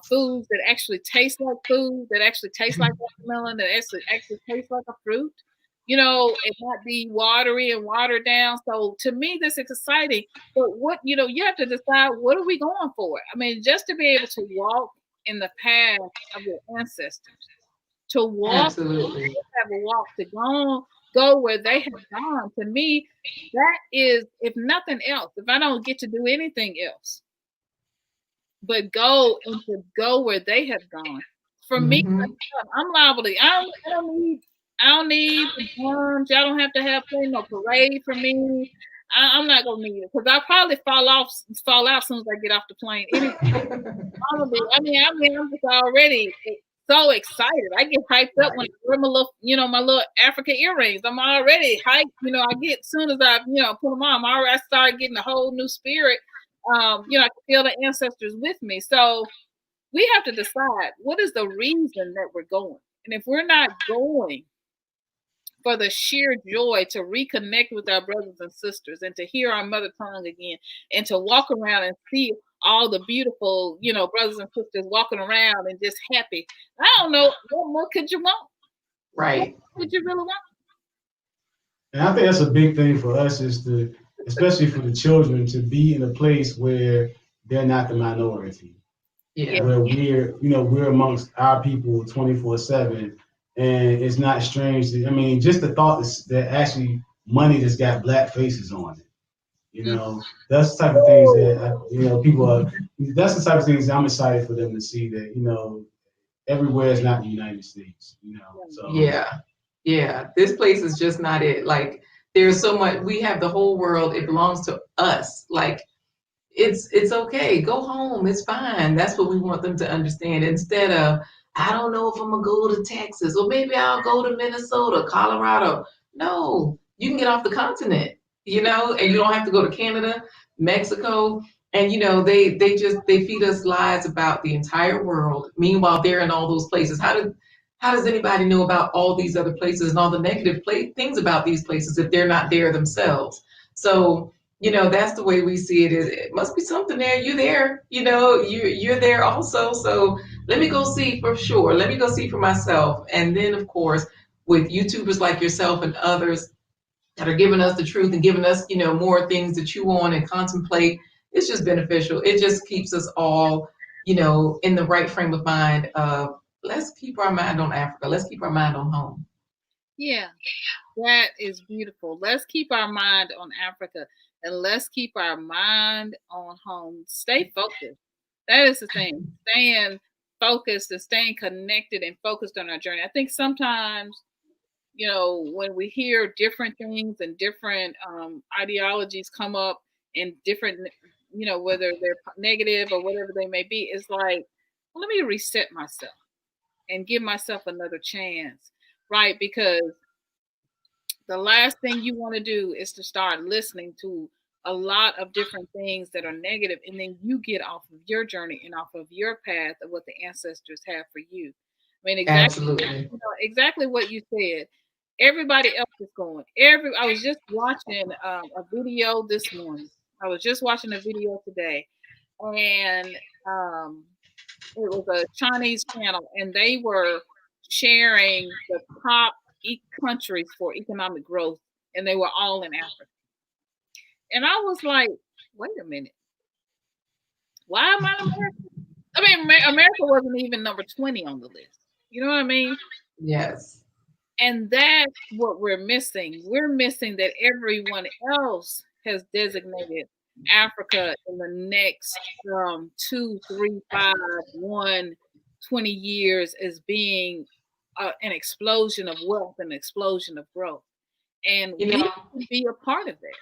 foods that actually taste like food, that actually taste like watermelon, that actually taste like a fruit. It might be watery and watered down. So to me, this is exciting. But you have to decide, what are we going for? I mean, just to be able to walk in the path of your ancestors, to walk, Absolutely. have a walk, to go where they have gone. To me, that is, if nothing else, if I don't get to do anything else, but go where they have gone. For me, Mm-hmm. I'm liable to. I don't need the bunch. I don't have to have no parade for me. I'm not gonna need it because I'll probably fall out as soon as I get off the plane. Anyway, probably. I'm just already so excited. I get hyped up when I wear my little African earrings. I'm already hyped. I get as soon as I put them on. I start getting a whole new spirit. I can feel the ancestors with me. So we have to decide, what is the reason that we're going, and if we're not going for the sheer joy to reconnect with our brothers and sisters and to hear our mother tongue again and to walk around and see all the beautiful, brothers and sisters walking around and just happy. I don't know, what more could you want? Right. What could you really want? And I think that's a big thing for us, is to, especially for the children, to be in a place where they're not the minority. Yeah. Where we're amongst our people 24/7, and it's not strange. Just the thought that actually money that's got black faces on it. That's the type of things that people are. That's the type of things I'm excited for them to see, that everywhere is not the United States. So Yeah. This place is just not it. Like, there's so much. We have the whole world. It belongs to us. Like, it's okay. Go home. It's fine. That's what we want them to understand. Instead of, I don't know if I'm gonna go to Texas, or maybe I'll go to Minnesota, Colorado. No, you can get off the continent, and you don't have to go to Canada, Mexico. And they feed us lies about the entire world. Meanwhile, they're in all those places. How does anybody know about all these other places and all the negative things about these places if they're not there themselves? So that's the way we see it. Is it must be something there. You there, you're there also. So let me go see for sure. Let me go see for myself. And then, of course, with YouTubers like yourself and others that are giving us the truth and giving us, more things to chew on and contemplate, it's just beneficial. It just keeps us all, in the right frame of mind of, let's keep our mind on Africa. Let's keep our mind on home. Yeah, that is beautiful. Let's keep our mind on Africa, and let's keep our mind on home. Stay focused. That is the thing. Staying focused and staying connected and focused on our journey. I think sometimes, when we hear different things and different ideologies come up in different, whether they're negative or whatever they may be, it's like, well, let me reset myself and give myself another chance, right? Because the last thing you want to do is to start listening to a lot of different things that are negative, and then you get off of your journey and off of your path of what the ancestors have for you. I mean, Absolutely. exactly what you said. Everybody else is going. I was just watching a video this morning. I was just watching a video today, and it was a Chinese channel, and they were sharing the top countries for economic growth, and they were all in Africa. And I was like, wait a minute, why am I in America? I mean, America wasn't even number 20 on the list. You know what I mean? Yes. And that's what we're missing. We're missing that everyone else has designated Africa in the next 2, 3, 5, 1, 20 years as being an explosion of wealth, an explosion of growth. And we can be a part of that.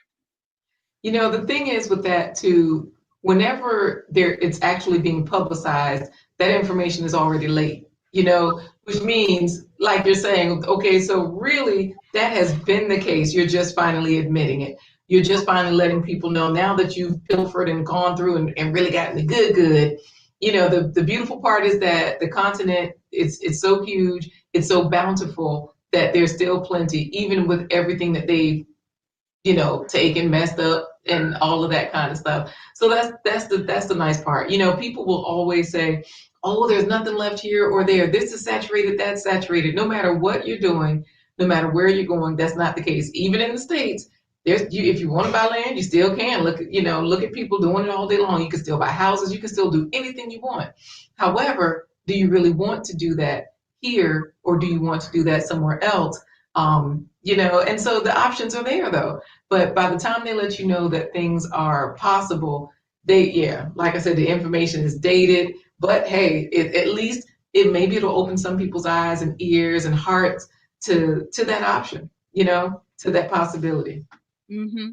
The thing is with that too, whenever it's actually being publicized, that information is already late, which means, like you're saying, okay, so really that has been the case. You're just finally admitting it. You're just finally letting people know now that you've pilfered and gone through and really gotten the good. You know, the beautiful part is that the continent it's so huge, it's so bountiful that there's still plenty, even with everything that they've, you know, taken, messed up, and all of that kind of stuff. So that's the nice part. You know, people will always say, "Oh, there's nothing left here or there. This is saturated, that's saturated." No matter what you're doing, no matter where you're going, that's not the case. Even in the States, if you want to buy land, you still can. Look at people doing it all day long. You can still buy houses. You can still do anything you want. However, do you really want to do that here, or do you want to do that somewhere else? You know, and so the options are there though. But by the time they let you know that things are possible, like I said, the information is dated. But hey, at least maybe it'll open some people's eyes and ears and hearts to that option, you know, to that possibility. Mm-hmm.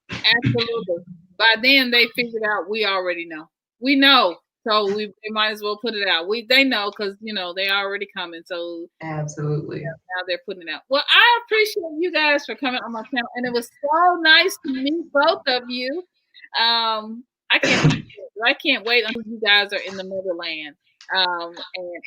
Absolutely. By then they figured out we already know. We know. So they might as well put it out. They know because, you know, they already coming. So absolutely. Now they're putting it out. Well, I appreciate you guys for coming on my channel, and it was so nice to meet both of you. I can't wait until you guys are in the motherland. And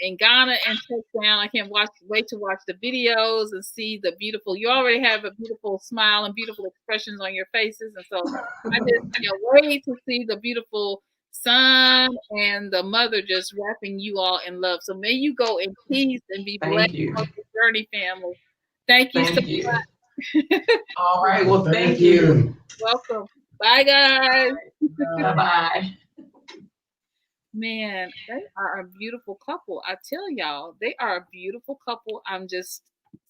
in Ghana and touchdown. I can't wait to watch the videos and see the beautiful. You already have a beautiful smile and beautiful expressions on your faces, and so I just can't wait to see the beautiful son and the mother just wrapping you all in love. So may you go in peace and be blessed on your journey, family. Thank you so much. All right. Well, thank you. Welcome. Bye, guys. Bye-bye. Man, they are a beautiful couple. I tell y'all, they are a beautiful couple. I'm just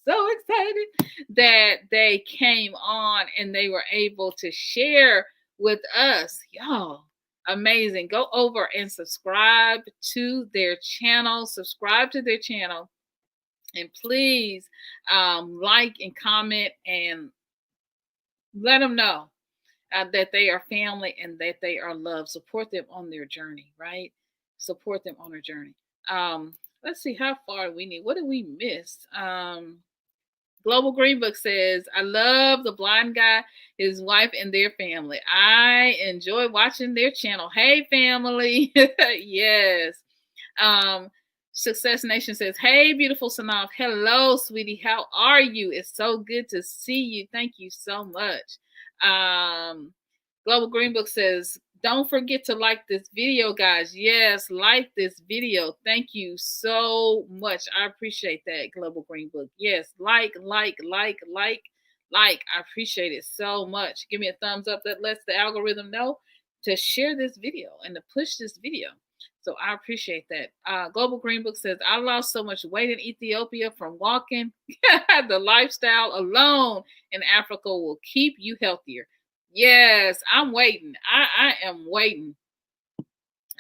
so excited that they came on and they were able to share with us. Y'all, amazing. Go over and subscribe to their channel. And please like and comment and let them know that they are family and that they are loved. Support them on their journey, right? Support them on their journey. Let's see how far we need. What did we miss? Global Green Book says, I love the blind guy, his wife, and their family. I enjoy watching their channel. Hey, family. Yes. Success Nation says, hey, beautiful SYNOLVE. Hello, sweetie. How are you? It's so good to see you. Thank you so much. Global Green Book says, don't forget to like this video, guys. Yes, like this video. Thank you so much. I appreciate that, Global Green Book. Yes, like. I appreciate it so much. Give me a thumbs up. That lets the algorithm know to share this video and to push this video. So I appreciate that. Global Green Book says, I lost so much weight in Ethiopia from walking. The lifestyle alone in Africa will keep you healthier. Yes, I'm waiting. I am waiting.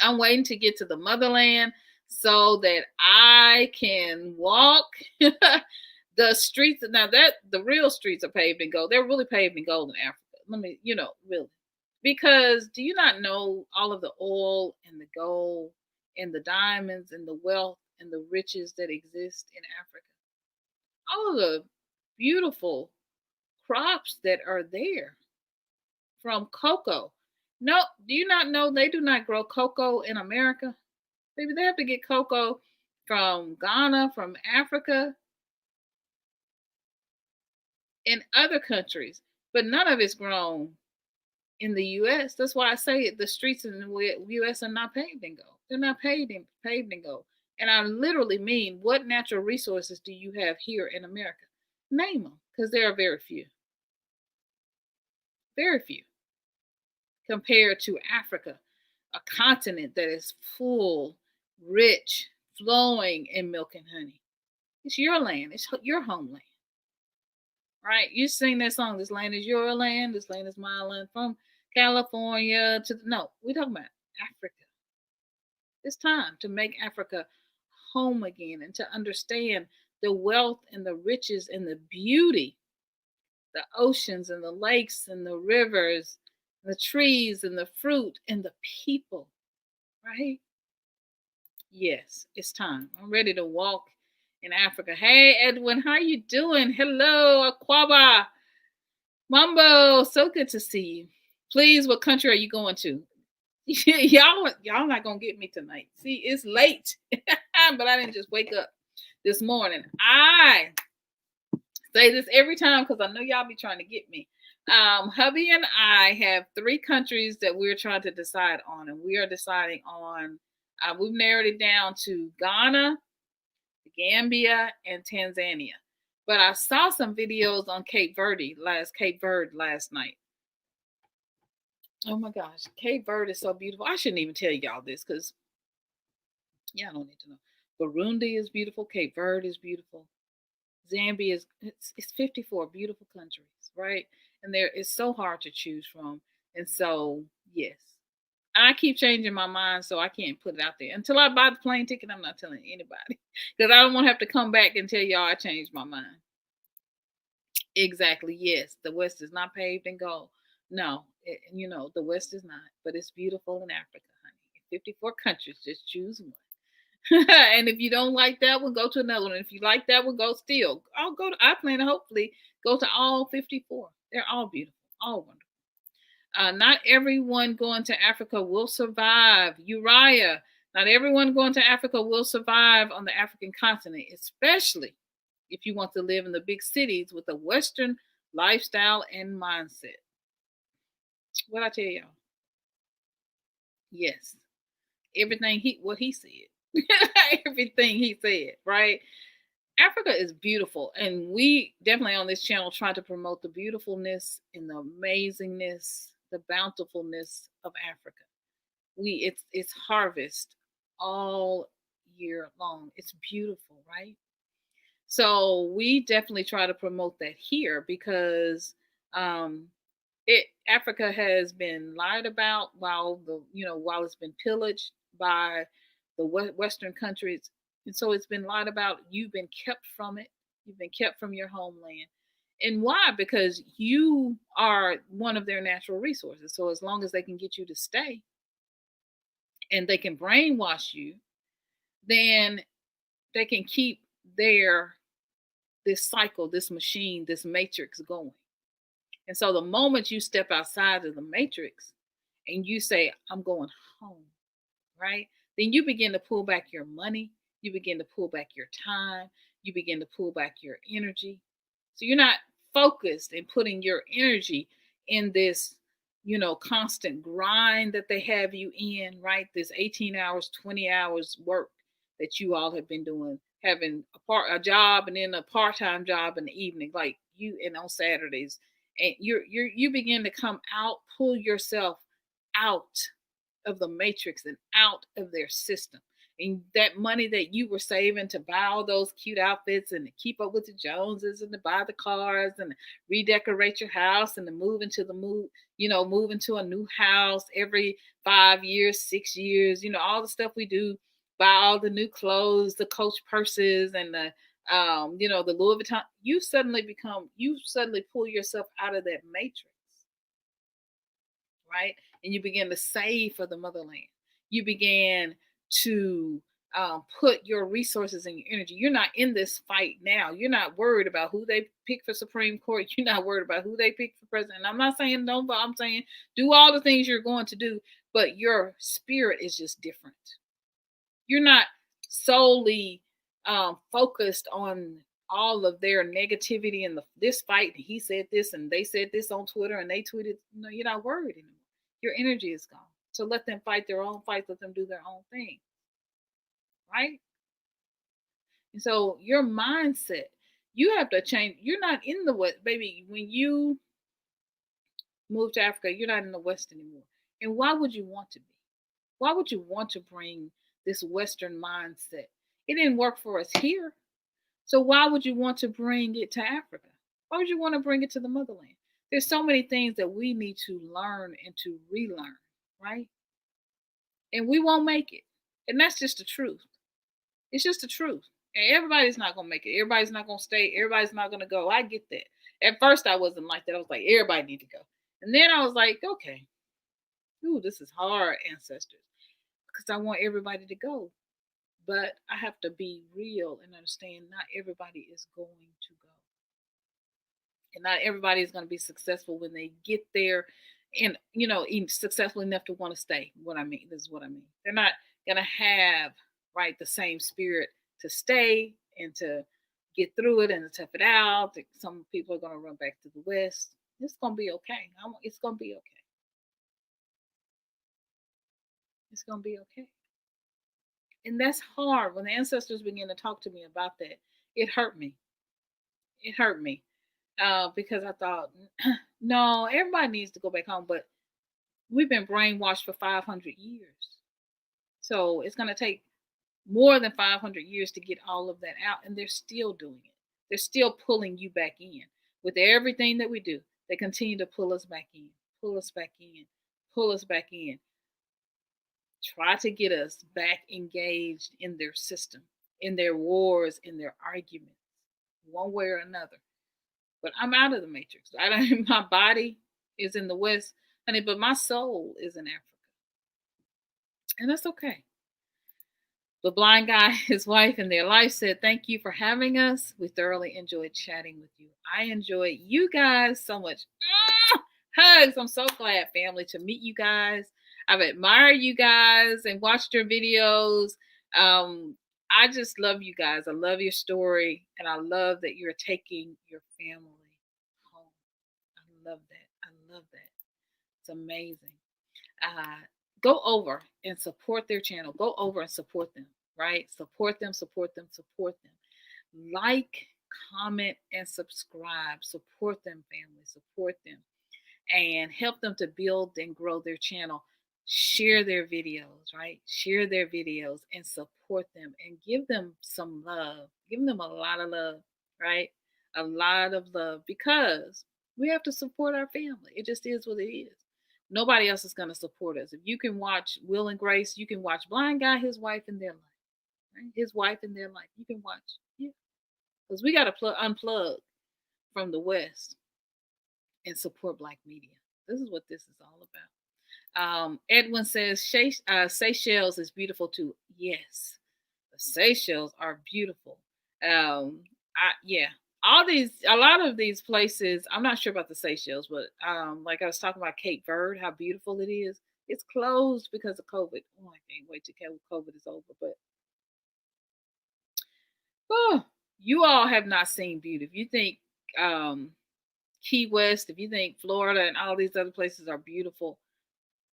I'm waiting to get to the motherland so that I can walk the streets. Now that the real streets are paved in gold. They're really paved in gold in Africa. Really. Because do you not know all of the oil and the gold and the diamonds and the wealth and the riches that exist in Africa? All of the beautiful crops that are there. From cocoa. No, do you not know they do not grow cocoa in America? Maybe they have to get cocoa from Ghana, from Africa, in other countries, but none of it's grown in the U.S. That's why I say the streets in the U.S. are not paved in gold. They're not paved in gold. And I literally mean, what natural resources do you have here in America? Name them, because there are very few. Very few. Compared to Africa, a continent that is full, rich, flowing in milk and honey. It's your land. It's your homeland. Right? You sing that song, this land is your land, this land is my land, from California to no, we're talking about Africa. It's time to make Africa home again and to understand the wealth and the riches and the beauty, the oceans and the lakes and the rivers, the trees and the fruit and the people, right? Yes, it's time. I'm ready to walk in Africa. Hey, Edwin, how you doing? Hello, Aquaba. Mambo, so good to see you. Please, what country are you going to? y'all not gonna get me tonight. See, it's late, but I didn't just wake up this morning. I say this every time because I know y'all be trying to get me. Hubby and I have 3 countries that we're trying to decide on, and we are deciding on. We've narrowed it down to Ghana, Gambia, and Tanzania. But I saw some videos on Cape Verde last night. Oh my gosh, Cape Verde is so beautiful. I shouldn't even tell y'all this because y'all don't need to know. Burundi is beautiful. Cape Verde is beautiful. Zambia is it's 54 beautiful countries, right? And there it's so hard to choose from. And so yes, I keep changing my mind, so I can't put it out there until I buy the plane ticket. I'm not telling anybody because I don't want to have to come back and tell y'all I changed my mind. Exactly. Yes, the West is not paved in gold. No, the West is not, but it's beautiful in Africa, honey. 54 countries, just choose one. And if you don't like that one, go to another one. If you like that one, go still. I plan to hopefully go to all 54. They're all beautiful, all wonderful. Not everyone going to Africa will survive. Uriah, not everyone going to Africa will survive on the African continent, especially if you want to live in the big cities with a Western lifestyle and mindset. What I tell y'all? Yes, everything what he said. Everything he said, right? Africa is beautiful, and we definitely on this channel try to promote the beautifulness and the amazingness, the bountifulness of Africa. It's harvest all year long. It's beautiful, right? So we definitely try to promote that here because Africa has been lied about while it's been pillaged by the Western countries, and so it's been lied about. You've been kept from it. You've been kept from your homeland, and why? Because you are one of their natural resources. So as long as they can get you to stay, and they can brainwash you, then they can keep this cycle, this machine, this matrix going. And so the moment you step outside of the matrix and you say, I'm going home, right? Then you begin to pull back your money. You begin to pull back your time. You begin to pull back your energy. So you're not focused and putting your energy in this, constant grind that they have you in, right? This 18 hours, 20 hours work that you all have been doing, having a job and then a part-time job in the evening, like and on Saturdays. And you begin to come out, pull yourself out of the matrix and out of their system. And that money that you were saving to buy all those cute outfits and to keep up with the Joneses and to buy the cars and redecorate your house and to move into a new house every 5 years, 6 years, all the stuff we do, buy all the new clothes, the Coach purses and the Louis Vuitton. You suddenly pull yourself out of that matrix, right? And you begin to save for the motherland. You began to put your resources and your energy. You're not in this fight now. You're not worried about who they pick for Supreme Court. You're not worried about who they pick for president. And I'm not saying no, but I'm saying do all the things you're going to do, but your spirit is just different. You're not solely focused on all of their negativity and this fight. He said this and they said this on Twitter and they tweeted. No, you're not worried anymore. Your energy is gone. So let them fight their own fights. Let them do their own thing. Right? And so your mindset, you have to change. You're not in the West, baby. When you move to Africa, you're not in the West anymore. And why would you want to be? Why would you want to bring this Western mindset? It didn't work for us here. So why would you want to bring it to Africa? Why would you want to bring it to the motherland? There's so many things that we need to learn and to relearn, right? And we won't make it. And that's just the truth. It's just the truth. And everybody's not going to make it. Everybody's not going to stay. Everybody's not going to go. I get that. At first, I wasn't like that. I was like, everybody need to go. And then I was like, okay. Ooh, this is hard, ancestors. Because I want everybody to go. But I have to be real and understand not everybody is going to go. And not everybody is going to be successful when they get there and, successful enough to want to stay. This is what I mean. They're not going to have, right, the same spirit to stay and to get through it and to tough it out. Some people are going to run back to the West. It's going to be okay. It's going to be okay. It's going to be okay. And that's hard. When the ancestors began to talk to me about that, it hurt me. It hurt me because I thought, no, everybody needs to go back home. But we've been brainwashed for 500 years. So it's going to take more than 500 years to get all of that out. And they're still doing it. They're still pulling you back in. With everything that we do, they continue to pull us back in, pull us back in, pull us back in. Try to get us back engaged in their system, in their wars, in their arguments, one way or another. But I'm out of the matrix. My body is in the West, honey, but my soul is in Africa. And that's okay. The blind guy, his wife, and their life said, thank you for having us. We thoroughly enjoyed chatting with you. I enjoyed you guys so much. Hugs. I'm so glad, family, to meet you guys. I've admired you guys and watched your videos. I just love you guys. I love your story. And I love that you're taking your family home. I love that. I love that. It's amazing. Go over and support their channel. Go over and support them, right? Support them, support them, support them. Like, comment, and subscribe. Support them, family. Support them. And help them to build and grow their channel. Share their videos, right? Share their videos and support them and give them some love. Give them a lot of love, right? A lot of love, because we have to support our family. It just is what it is. Nobody else is going to support us. If you can watch Will and Grace, you can watch Blind Guy, his wife, and their life. Right? His wife and their life. You can watch. Yeah. Because we got to unplug from the West and support Black media. This is what this is all about. Edwin says, Seychelles is beautiful too. Yes, the Seychelles are beautiful. A lot of these places, I'm not sure about the Seychelles, but like I was talking about Cape Verde, how beautiful it is. It's closed because of COVID. Oh, I can't wait till COVID is over. But you all have not seen beauty. If you think Key West, if you think Florida and all these other places are beautiful,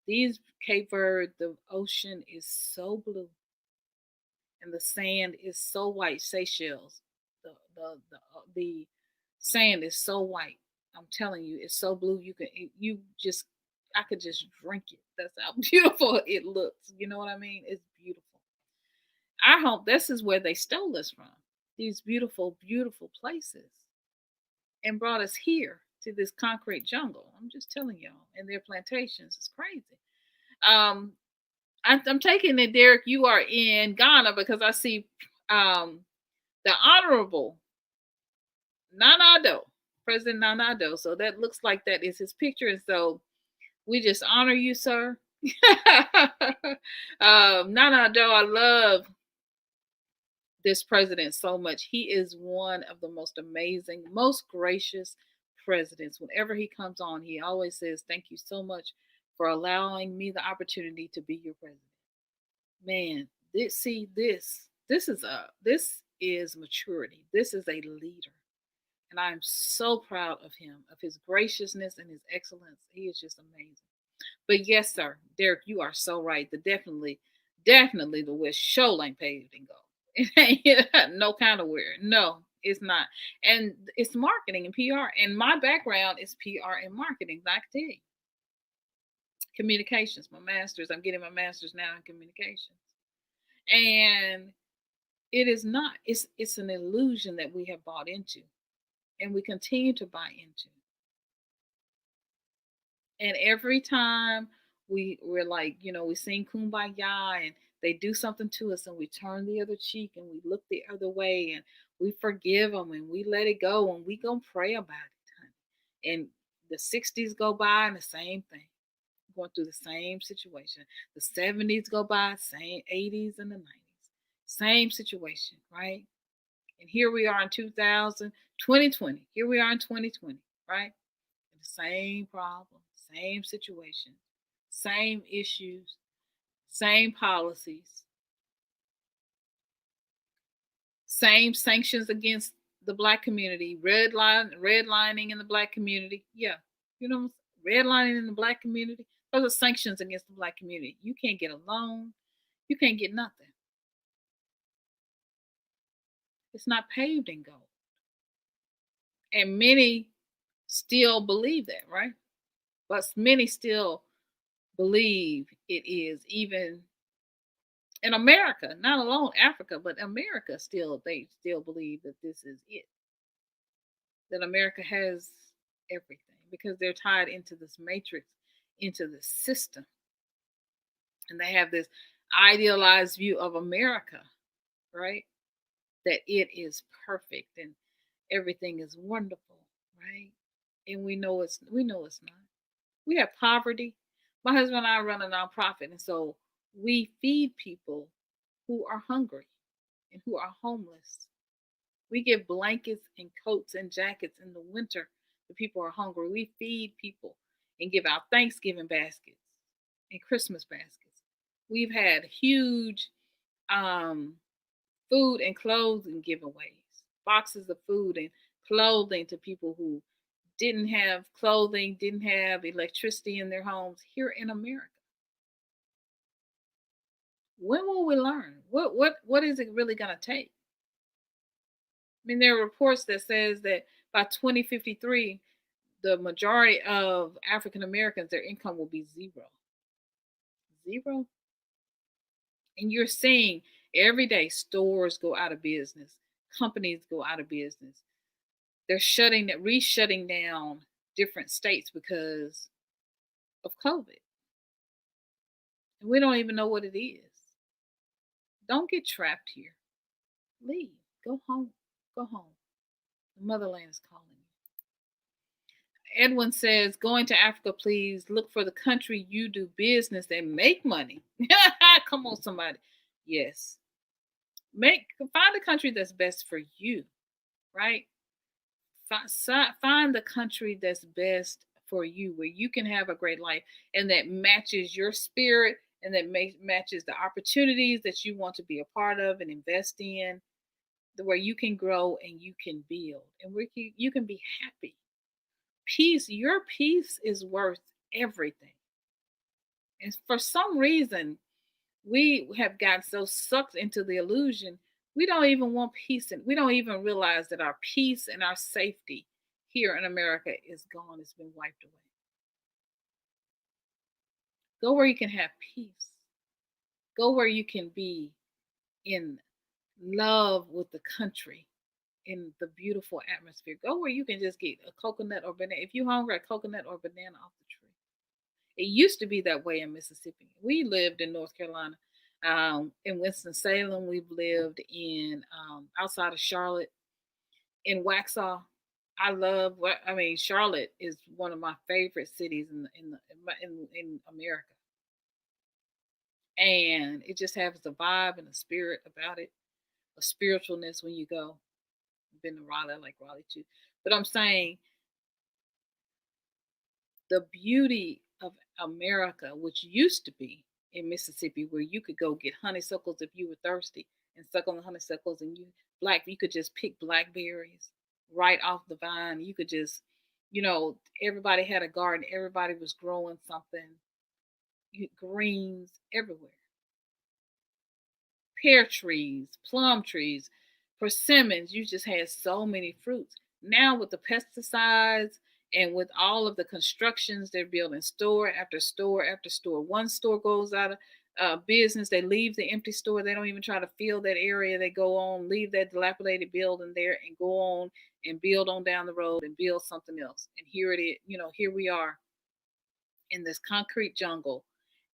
these Cape Verde, the ocean is so blue, and the sand is so white. Seychelles, the sand is so white. I'm telling you, it's so blue. I could just drink it. That's how beautiful it looks. You know what I mean? It's beautiful. I hope this is where they stole us from. These beautiful, beautiful places, and brought us here to this concrete jungle. I'm just telling y'all. And their plantations. It's crazy. I'm taking it, Derek, you are in Ghana, because I see the Honorable Nana Addo, President Nana Addo. So that looks like that is his picture. And so we just honor you, sir. Nana Addo, I love this president so much. He is one of the most amazing, most gracious presidents. Whenever he comes on, he always says, thank you so much for allowing me the opportunity to be your president. Man, this is maturity. This is a leader. And I am so proud of him, of his graciousness and his excellence. He is just amazing. But yes, sir, Derek, you are so right. Definitely the West show ain't paved in gold. It ain't no kind of wear. No, it's not. And it's marketing and PR. And my background is PR and marketing, I can tell you. Communications, my master's. I'm getting my master's now in communications. And it is not. It's an illusion that we have bought into. And we continue to buy into. And every time we're like, we sing Kumbaya and they do something to us and we turn the other cheek and we look the other way and we forgive them and we let it go and we gonna pray about it, honey. And the 60s go by and the same thing. Going through the same situation. The 70s go by, same 80s and the 90s. Same situation, right? And here we are in 2020. Here we are in 2020. right? The same problem, same situation, same issues, same policies, same sanctions against the Black community, redlining in the Black community. Yeah, you know, redlining in the Black community. Those are sanctions against the Black community. You can't get a loan. You can't get nothing. It's not paved in gold. And many still believe that, right? But many still believe it is, even in America, not alone Africa, but America still, they still believe that this is it. That America has everything because they're tied into this matrix, into this system. And they have this idealized view of America, right? That it is perfect and everything is wonderful, right? And we know it's not. We have poverty. My husband and I run a nonprofit, and so we feed people who are hungry and who are homeless. We give blankets and coats and jackets in the winter to people who are hungry. We feed people and give out Thanksgiving baskets and Christmas baskets. We've had huge food and clothing giveaways, boxes of food and clothing to people who didn't have clothing, didn't have electricity in their homes here in America. When will we learn? What is it really going to take? I mean, there are reports that says that by 2053, the majority of African Americans, their income will be zero. Zero. And you're seeing every day stores go out of business, companies go out of business. They're shutting down different states because of COVID. And we don't even know what it is. Don't get trapped here. Leave. Go home. Go home. The motherland is calling you. Edwin says, going to Africa, please look for the country you do business and make money. Come on, somebody. Yes. Find a country that's best for you, right? Find the country that's best for you, where you can have a great life and that matches your spirit and that matches the opportunities that you want to be a part of and invest in, where you can grow and you can build and where you can be happy. Peace, your peace is worth everything. And for some reason, we have gotten so sucked into the illusion, we don't even want peace, and we don't even realize that our peace and our safety here in America is gone. It's been wiped away. Go where you can have peace. Go where you can be in love with the country, in the beautiful atmosphere. Go where you can just get a coconut or banana. If you're hungry, a coconut or banana off the tree. It used to be that way in Mississippi. We lived in North Carolina, in Winston-Salem. We've lived in outside of Charlotte, in Waxhaw. Charlotte is one of my favorite cities in America, and it just has a vibe and a spirit about it, a spiritualness when you go. I've been to Raleigh, I like Raleigh too, but I'm saying the beauty of America, which used to be in Mississippi, where you could go get honeysuckles if you were thirsty and suck on the honeysuckles, and you could just pick blackberries right off the vine. You could just, everybody had a garden, everybody was growing something, greens everywhere. Pear trees, plum trees, persimmons, you just had so many fruits. Now with the pesticides and with all of the constructions, they're building store after store after store. One store goes out of business, they leave the empty store. They don't even try to fill that area. They go on, leave that dilapidated building there and go on and build on down the road and build something else. And here it is, here we are in this concrete jungle,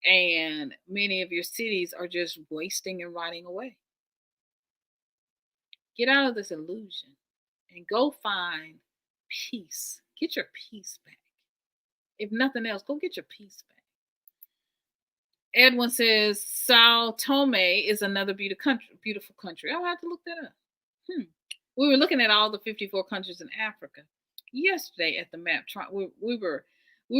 and many of your cities are just wasting and rotting away. Get out of this illusion and go find peace. Get your peace back. If nothing else, go get your peace back. Edwin says Sao Tome is another beautiful country. I'll have to look that up. We were looking at all the 54 countries in Africa. yesterday at the map. We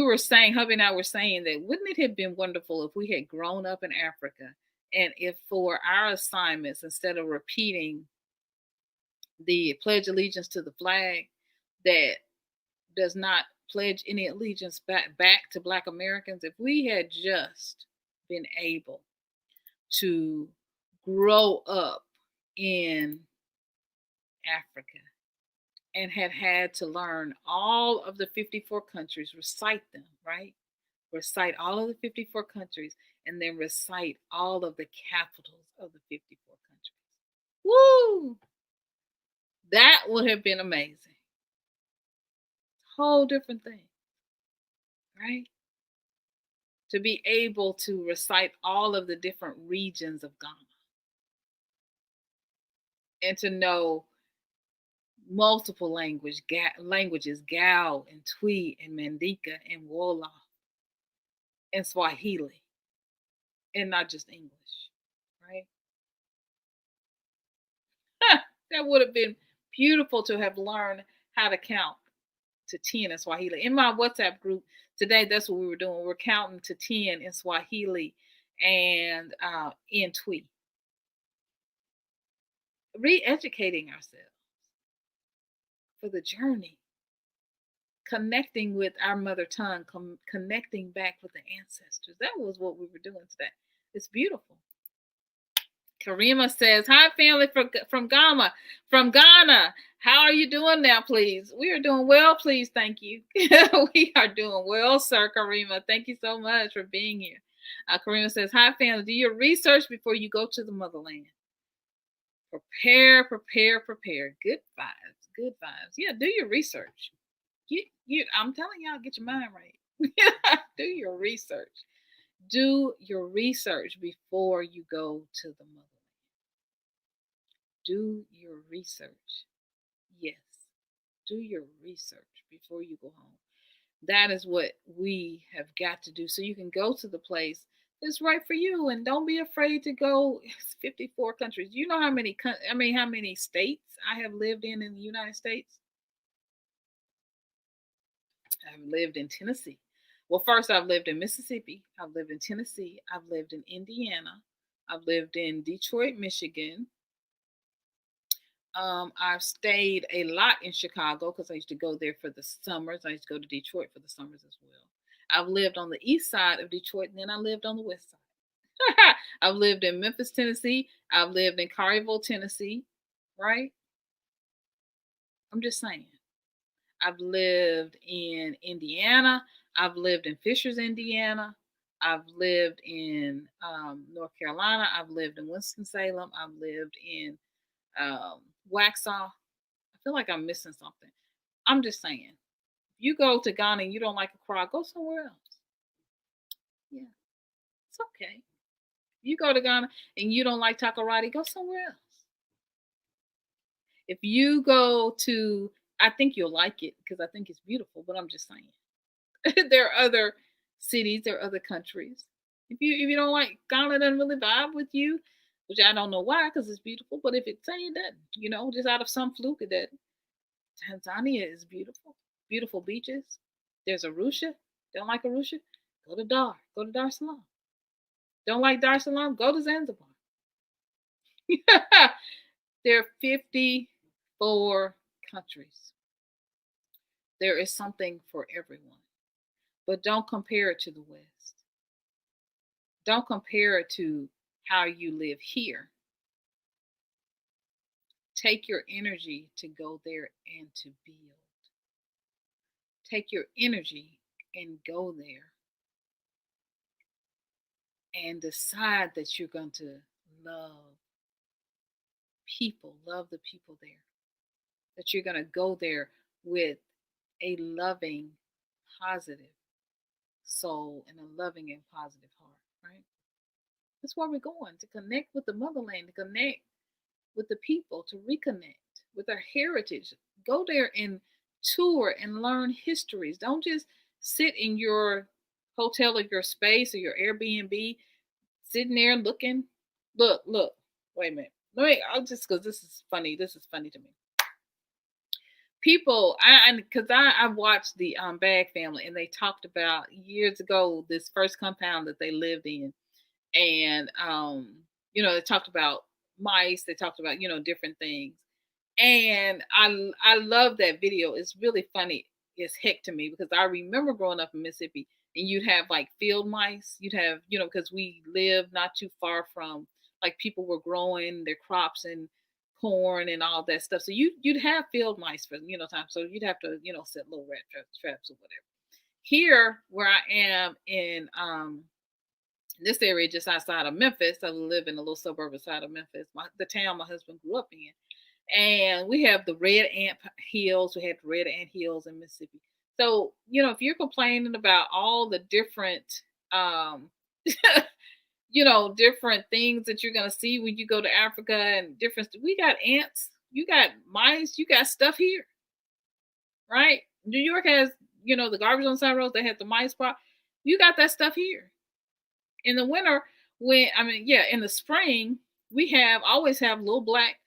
were saying, hubby and I were saying that wouldn't it have been wonderful if we had grown up in Africa, and if for our assignments, instead of repeating the pledge allegiance to the flag that does not pledge any allegiance back to Black Americans, if we had just been able to grow up in Africa and had to learn all of the 54 countries, recite them, right? Recite all of the 54 countries, and then recite all of the capitals of the 54 countries. Woo! That would have been amazing. Whole different thing, right? To be able to recite all of the different regions of Ghana and to know multiple languages, Gao and Twi and Mandika and Wolof and Swahili, and not just English, right? That would have been beautiful to have learned how to count to 10 in Swahili. In my WhatsApp group today, that's what we were doing. We're counting to 10 in Swahili and in Twi. Re-educating ourselves for the journey, connecting with our mother tongue, connecting back with the ancestors. That was what we were doing today. It's beautiful. Karima says, hi, family from Ghana. From Ghana. How are you doing now, please? We are doing well, please. Thank you. We are doing well, sir, Karima. Thank you so much for being here. Karima says, hi, family. Do your research before you go to the motherland. Prepare. Good vibes. Good vibes. Yeah, do your research. I'm telling y'all, get your mind right. Do your research. Do your research before you go to the motherland. Do your research. Yes. Do your research before you go home. That is what we have got to do, so you can go to the place that's right for you, and don't be afraid to go. It's 54 countries. You know how many states I have lived in the United States? I've lived in Tennessee. Well, first I've lived in Mississippi. I've lived in Tennessee. I've lived in Indiana. I've lived in Detroit, Michigan. I've stayed a lot in Chicago because I used to go there for the summers. I used to go to Detroit for the summers as well. I've lived on the east side of Detroit, and then I lived on the west side. I've lived in Memphis, Tennessee. I've lived in Collierville, Tennessee, right? I'm just saying. I've lived in Indiana. I've lived in Fishers, Indiana. I've lived in North Carolina. I've lived in Winston-Salem. I've lived in Waxhaw. I feel like I'm missing something. I'm just saying. If you go to Ghana and you don't like Accra, go somewhere else. Yeah, it's okay. If you go to Ghana and you don't like Takoradi, go somewhere else. If you go to, I think you'll like it because I think it's beautiful, but I'm just saying. There are other cities, there are other countries. If you don't like Ghana, doesn't really vibe with you, which I don't know why, because it's beautiful. But if it's saying that, just out of some fluke, it doesn't. Tanzania is beautiful, beautiful beaches. There's Arusha. Don't like Arusha? Go to Dar es Salaam. Don't like Dar es Salaam? Go to Zanzibar. There are 54 countries. There is something for everyone. But don't compare it to the West. Don't compare it to how you live here. Take your energy to go there and to build. Take your energy and go there. And decide that you're going to love the people there. That you're going to go there with a loving, positive soul and a loving and positive heart, right? That's why we're going, to connect with the motherland, to connect with the people, to reconnect with our heritage. Go there and tour and learn histories. Don't just sit in your hotel or your space or your Airbnb, sitting there looking. Look, wait a minute. I'll just, because this is funny to me. people, because I watched the Bag Family, and they talked about years ago this first compound that they lived in, and they talked about mice, they talked about different things, and I love that video. It's really funny as heck to me, because I remember growing up in Mississippi, and you'd have like field mice. You'd have because we lived not too far from, like, people were growing their crops and corn and all that stuff. So you'd have field mice for time. So you'd have to set little rat traps or whatever. Here where I am in this area just outside of Memphis, I live in a little suburb outside of Memphis, the town my husband grew up in. And we have the red ant hills. We had the red ant hills in Mississippi. So, if you're complaining about all the different, different things that you're going to see when you go to Africa, and we got ants, you got mice, you got stuff here, right? New York has, the garbage on the side roads. They have the mice spot. You got that stuff here. In the winter, in the spring, we always have little black,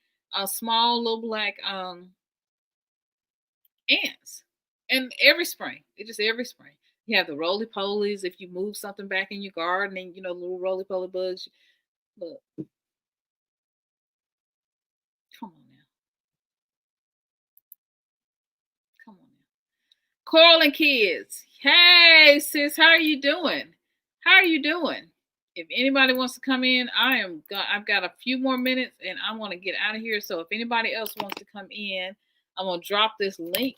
small little black ants. And every spring, every spring. You have the roly-polies. If you move something back in your garden, and little roly-poly bugs. Look. Come on now. Come on now. Coral and kids. Hey, sis, how are you doing? How are you doing? If anybody wants to come in, I've got a few more minutes, and I want to get out of here. So if anybody else wants to come in, I'm going to drop this link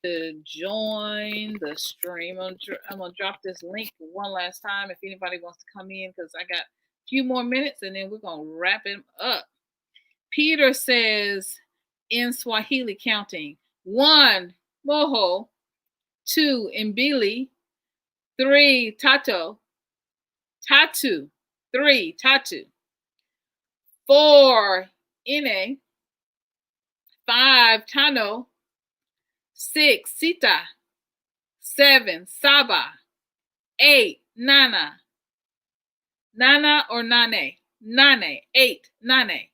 to join the stream. I'm going to drop this link one last time if anybody wants to come in, because I got a few more minutes, and then we're going to wrap it up. Peter says in Swahili counting: 1, moho; 2, mbili; 3, tato; tatu; 3, tatu; 4, ine; 5, tano; 6, sita; 7, saba; 8, nana. Nana or nane? Nane. 8, nane.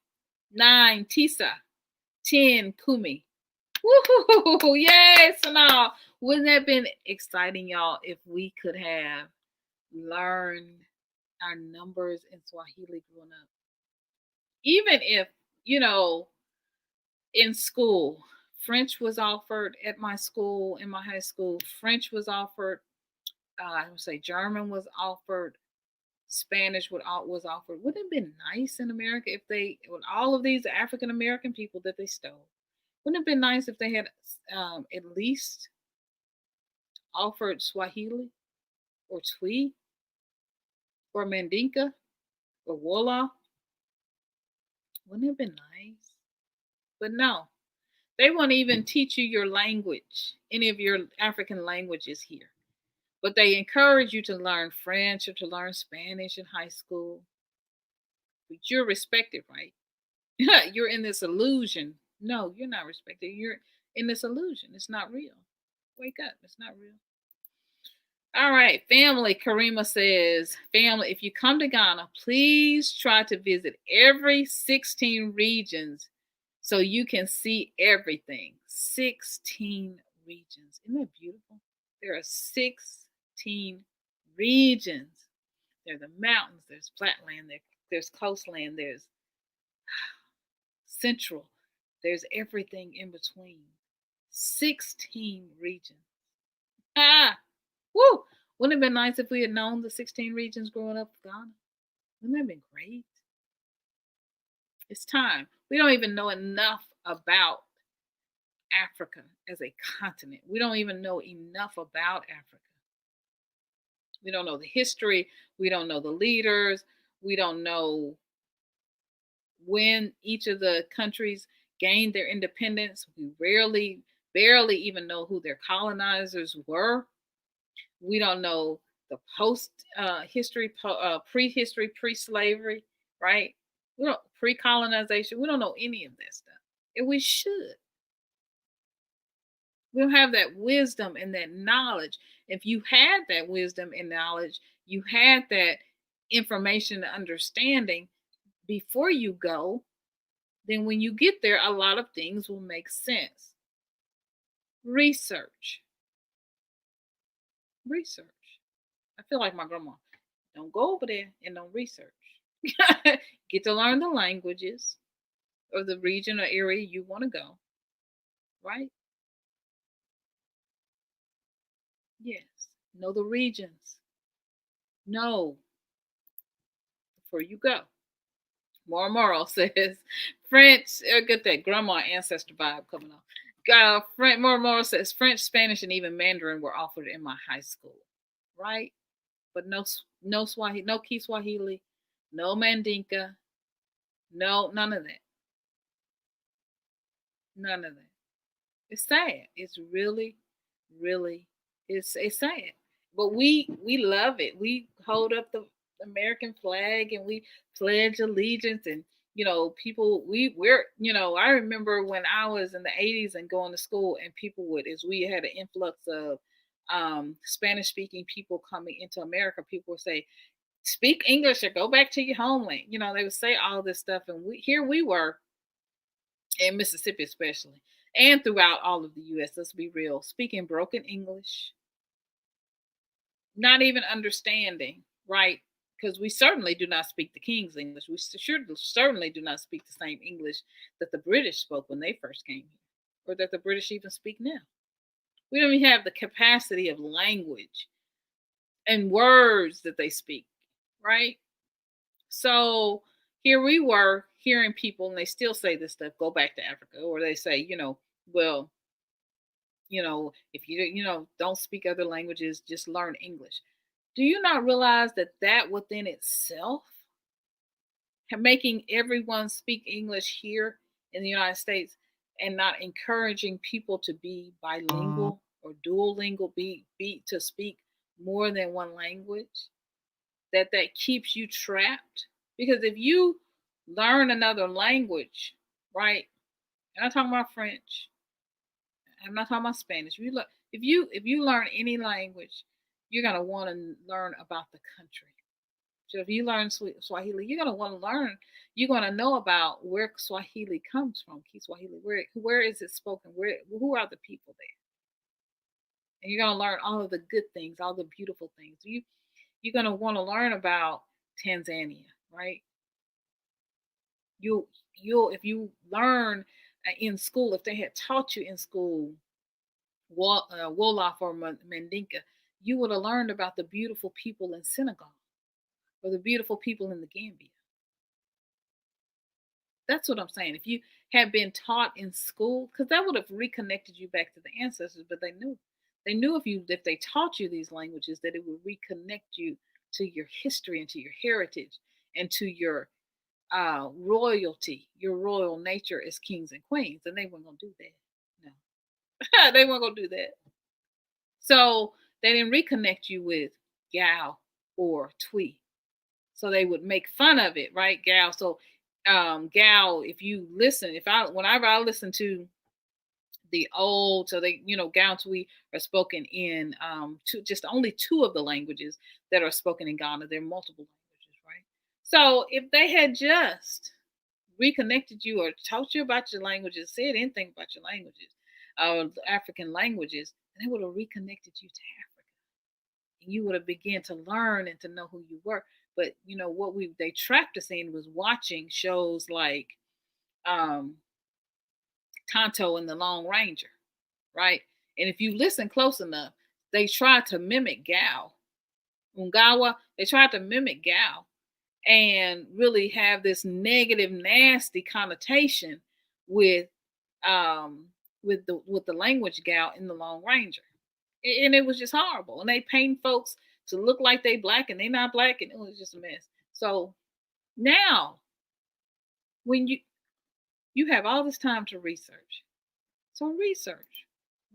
9, tisa. 10, kumi. Woohoo! Yay, Sanal. Wouldn't that have been exciting, y'all, if we could have learned our numbers in Swahili growing up? Even if, in school, French was offered at my school, in my high school. French was offered. I would say German was offered. Spanish was offered. Wouldn't it have been nice in America if with all of these African American people that they stole, wouldn't it have been nice if they had at least offered Swahili or Twi or Mandinka or Wola? Wouldn't it have been nice? But no, they won't even teach you your language, any of your African languages here. But they encourage you to learn French or to learn Spanish in high school. But you're respected, right? You're in this illusion. No, you're not respected. You're in this illusion. It's not real. Wake up. It's not real. All right, family. Karima says, family, if you come to Ghana, please try to visit every 16 regions so you can see everything. 16 regions. Isn't that beautiful? There are 16 regions. There are the mountains, there's flatland, there's coastland, there's central, there's everything in between. 16 regions. Woo! Wouldn't it have been nice if we had known the 16 regions growing up in Ghana? Wouldn't that have been great? It's time. We don't even know enough about Africa as a continent. We don't even know enough about Africa. We don't know the history. We don't know the leaders. We don't know when each of the countries gained their independence. We barely even know who their colonizers were. We don't know the post-history, prehistory, pre-slavery, right? We don't pre-colonization. We don't know any of that stuff. And we should. We don't have that wisdom and that knowledge. If you had that wisdom and knowledge, you had that information and understanding before you go, then when you get there, a lot of things will make sense. Research. Research. I feel like my grandma. Don't go over there and don't research. Get to learn the languages of the region or area you want to go, right? Yes. Know the regions. Know before you go. Moral says French. Get that grandma ancestor vibe coming on. Moral says French, Spanish, and even Mandarin were offered in my high school, right? But no Swahili, no Kiswahili, no Mandinka, no none of that, none of that. It's sad. It's really, really, it's sad. But we love it. We hold up the American flag and we pledge allegiance and people I remember when I was in the 80s and going to school and people would as we had an influx of Spanish speaking people coming into America, people would say, speak English or go back to your homeland. They would say all this stuff and here we were in Mississippi especially and throughout all of the US, let's be real, speaking broken English, not even understanding, right? Because we certainly do not speak the King's English. We certainly do not speak the same English that the British spoke when they first came here, or that the British even speak now. We don't even have the capacity of language and words that they speak, right? So here we were hearing people, and they still say this stuff, go back to Africa, or they say, well, if you don't speak other languages, just learn English. Do you not realize that within itself, making everyone speak English here in the United States and not encouraging people to be bilingual or dual lingual, be to speak more than one language, that keeps you trapped? Because if you learn another language, right? And I'm talking about French. I'm not talking about Spanish. If you learn any language, you're gonna want to learn about the country. So if you learn Swahili, you're gonna want to learn. You're gonna know about where Swahili comes from. Kiswahili. Where is it spoken? Who are the people there? And you're gonna learn all of the good things, all the beautiful things. You're gonna want to learn about Tanzania, right? You'll if you learn in school, if they had taught you in school Wolof or Mandinka, you would have learned about the beautiful people in Senegal or the beautiful people in the Gambia. That's what I'm saying. If you had been taught in school, because that would have reconnected you back to the ancestors, but they knew. They knew if they taught you these languages, that it would reconnect you to your history and to your heritage and to your royalty, your royal nature as kings and queens. And they weren't gonna do that. No. They weren't gonna do that. So they didn't reconnect you with Gal or Twee. So they would make fun of it, right? Gal. So Gal, if you listen, whenever I listen to the old, so they, Gal and Twee are spoken in just only two of the languages that are spoken in Ghana. There are multiple languages, right? So if they had just reconnected you or taught you about your languages, said anything about your languages, African languages, they would have reconnected you to Africa. And you would have begun to learn and to know who you were. But what they trapped us in was watching shows like Tonto and the Lone Ranger, right? And if you listen close enough, they tried to mimic Gal. Ungawa, they tried to mimic Gal and really have this negative, nasty connotation with the language Gal in the Lone Ranger. And it was just horrible. And they paint folks to look like they black and they not black, and it was just a mess. So now when you have all this time to research. So research,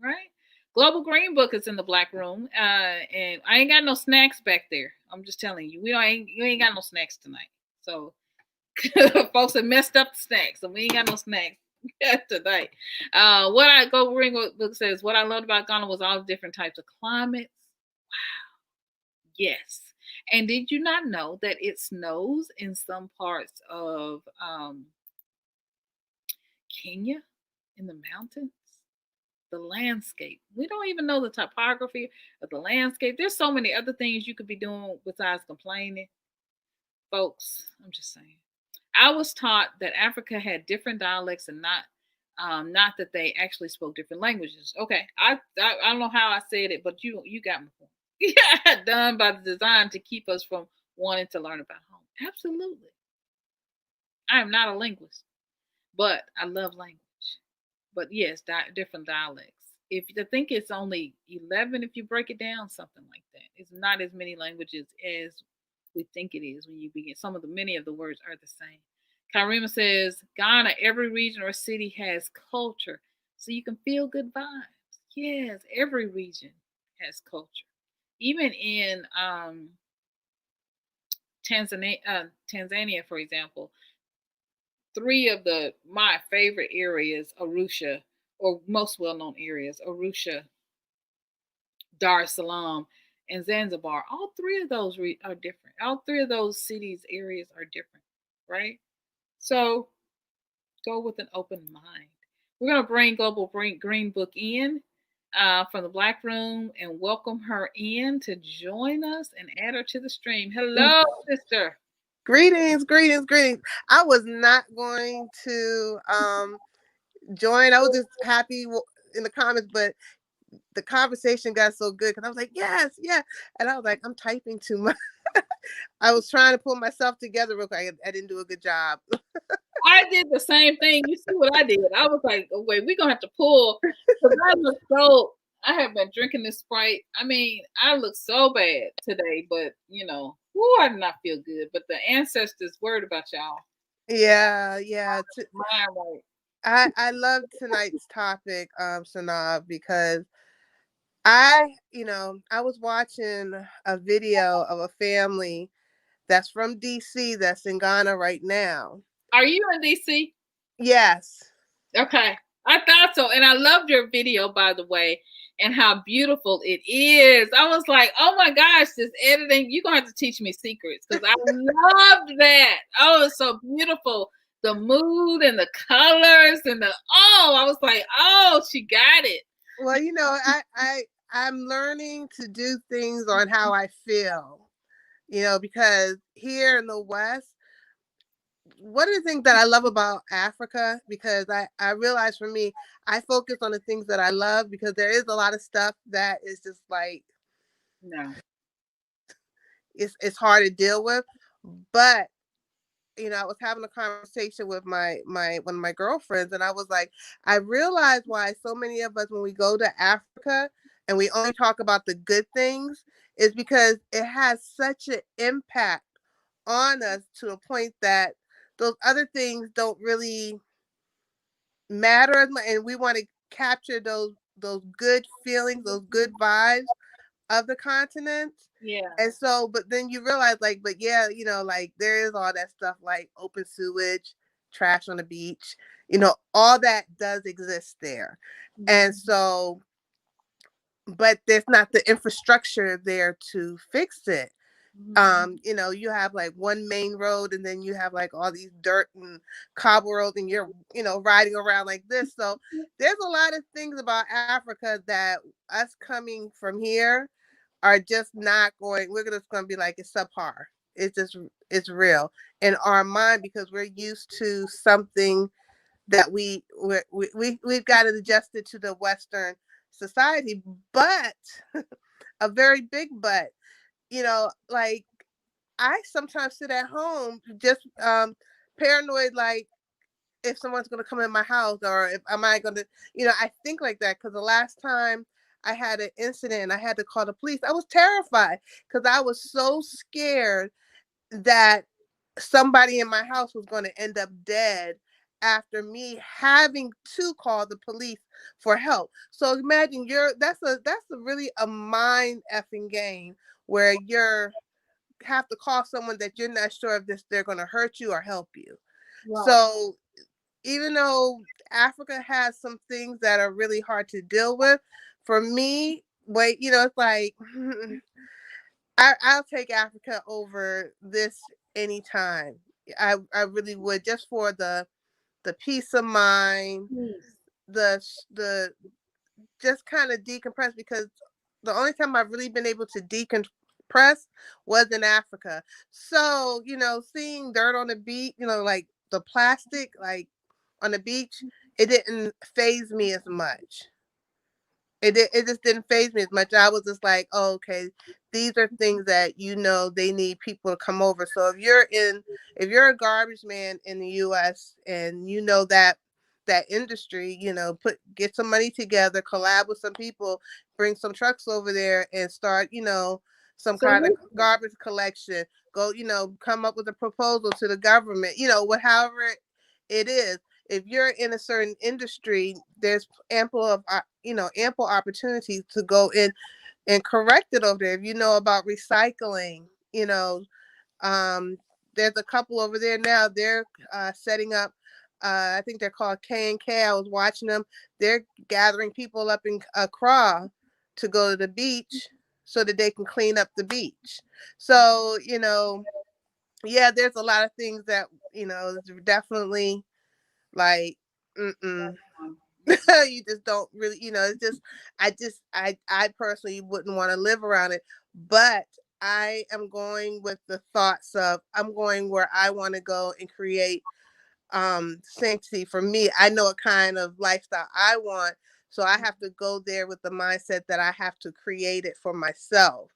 right? Global Green Book is in the Black Room, and I ain't got no snacks back there. I'm just telling you, you ain't got no snacks tonight. So folks have messed up the snacks, so we ain't got no snacks tonight. Global Green Book says what I loved about Ghana was all the different types of climates. Wow, yes. And did you not know that it snows in some parts of Kenya in the mountains? the landscape. We don't even know the topography of the landscape. There's so many other things you could be doing besides complaining. Folks, I'm just saying. I was taught that Africa had different dialects and not that they actually spoke different languages. Okay, I don't know how I said it, but you got my point. Yeah, done by the design to keep us from wanting to learn about home. Absolutely. I am not a linguist, but I love language. But yes, different dialects. If I think it's only 11 if you break it down, something like that. It's not as many languages as we think it is when you begin. Many of the words are the same. Karima says, Ghana, every region or city has culture, so you can feel good vibes. Yes, every region has culture. Even in Tanzania, for example, three of my favorite areas, Arusha, or most well-known areas, Arusha, Dar es Salaam, and Zanzibar. All three of those are different. All three of those cities, areas are different, right? So go with an open mind. We're going to bring Global Green Book in from the Black Room and welcome her in to join us and add her to the stream. Hello, sister. Greetings. I was not going to join. I was just happy in the comments, but the conversation got so good because I was like, yes, yeah. And I was like, I'm typing too much. I was trying to pull myself together real quick. I didn't do a good job. I did the same thing. You see what I did? I was like, oh, wait, we're going to have to pull. I have been drinking this Sprite. I mean, I look so bad today, but, I did not feel good. But the ancestors worried about y'all. Yeah. Right. I love tonight's topic, SYNOLVE, because I was watching a video of a family that's from DC that's in Ghana right now. Are you in DC? Yes. Okay. I thought so. And I loved your video, by the way, and how beautiful it is. I was like, oh my gosh, this editing, you're going to have to teach me secrets because I loved that. Oh, it's so beautiful. The mood and the colors and I was like, oh, she got it. Well, I'm learning to do things on how I feel, because here in the West, one of the things that I love about Africa, because I realize for me, I focus on the things that I love because there is a lot of stuff that is just like, no, it's hard to deal with. But I was having a conversation with one of my girlfriends, and I was like, I realize why so many of us, when we go to Africa and we only talk about the good things, is because it has such an impact on us to a point that those other things don't really matter as much, and we want to capture those good feelings, those good vibes of the continent. Yeah. And so, but then you realize, like, but yeah, like there is all that stuff like open sewage, trash on the beach, all that does exist there. Mm-hmm. And so, but there's not the infrastructure there to fix it. You have like one main road, and then you have like all these dirt and cobble roads, and you're riding around like this. So there's a lot of things about Africa that us coming from here are just not going. We're just going to be like, it's subpar. It's real in our mind because we're used to something that we've got it adjusted to the Western society, but a very big but. Like I sometimes sit at home just paranoid, like if someone's going to come in my house, or if am I going to, I think like that because the last time I had an incident, I had to call the police. I was terrified because I was so scared that somebody in my house was going to end up dead after me having to call the police for help. So imagine that's a really a mind effing game where you're have to call someone that you're not sure if they're going to hurt you or help you. Wow. So even though Africa has some things that are really hard to deal with, for me, it's like I'll take Africa over this anytime. I really would, just for the peace of mind, the just kind of decompress, because the only time I've really been able to decompress was in Africa. So, seeing dirt on the beach, like the plastic, like on the beach, it didn't phase me as much. It just didn't phase me as much. I was just like, oh, okay, these are things that they need people to come over. So if you're a garbage man in the US and that industry, get some money together, collab with some people, bring some trucks over there and start, some kind of garbage collection. Go, come up with a proposal to the government, however it is. If you're in a certain industry, there's ample opportunities to go in and correct it over there. If you know about recycling, um, there's a couple over there now. They're setting up. I think they're called K&K. I was watching them. They're gathering people up in Accra to go to the beach so that they can clean up the beach. So yeah, there's a lot of things that definitely like, you just don't really, it's just, I personally wouldn't want to live around it, but I am going with the thoughts of, I'm going where I want to go and create sanctity for me. I know what kind of lifestyle I want, so I have to go there with the mindset that I have to create it for myself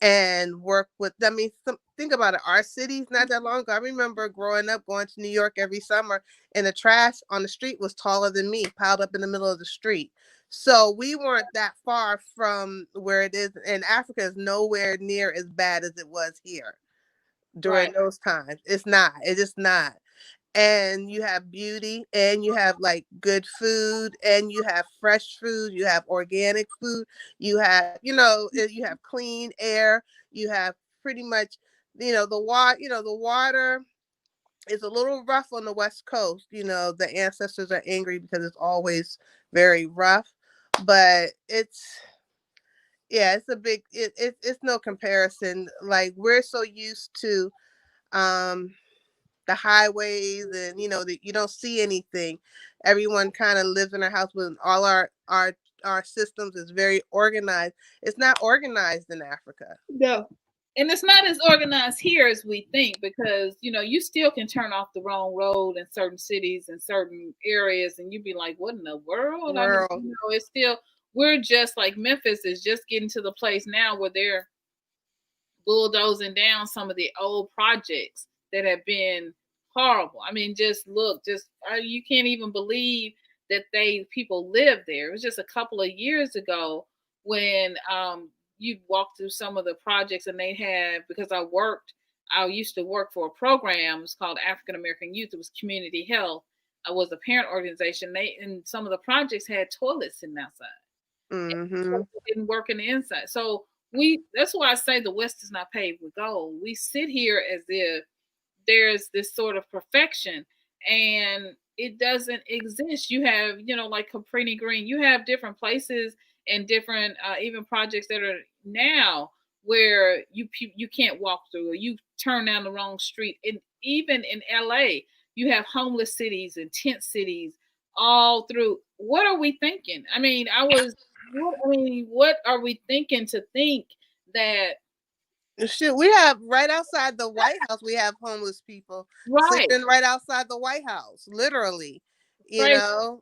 and work with. I mean, think about it. Our city's not that long ago. I remember growing up, going to New York every summer, and the trash on the street was taller than me, piled up in the middle of the street. So we weren't that far from where it is, and Africa is nowhere near as bad as it was here during those times. It's not. It's just not. And you have beauty, and you have like good food, and you have fresh food, you have organic food, you have you have clean air, you have pretty much the water is a little rough on the West Coast. The ancestors are angry because it's always very rough, but it's a big it's no comparison. Like, we're so used to the highways, and that you don't see anything. Everyone kind of lives in their house with all our systems is very organized. It's not organized in Africa. No. And it's not as organized here as we think, because you still can turn off the wrong road in certain cities and certain areas, and you'd be like, what in the world? I mean, it's still, we're just like, Memphis is just getting to the place now where they're bulldozing down some of the old projects that have been horrible. I mean, just look, you can't even believe that people live there. It was just a couple of years ago when you walk through some of the projects, and they had, because I used to work for a program. It was called African American Youth. It was community health. I was a parent organization. And some of the projects had toilets sitting outside. Mm-hmm. It didn't work in the inside. So that's why I say the West is not paved with gold. We sit here as if there's this sort of perfection, and it doesn't exist. You have, like Caprini Green, you have different places and different even projects that are now where you can't walk through, or you turn down the wrong street. And even in LA, you have homeless cities and tent cities all through. What are we thinking? I mean, what are we thinking to think that? Shit, we have right outside the White House, we have homeless people sleeping right outside the White House, literally. And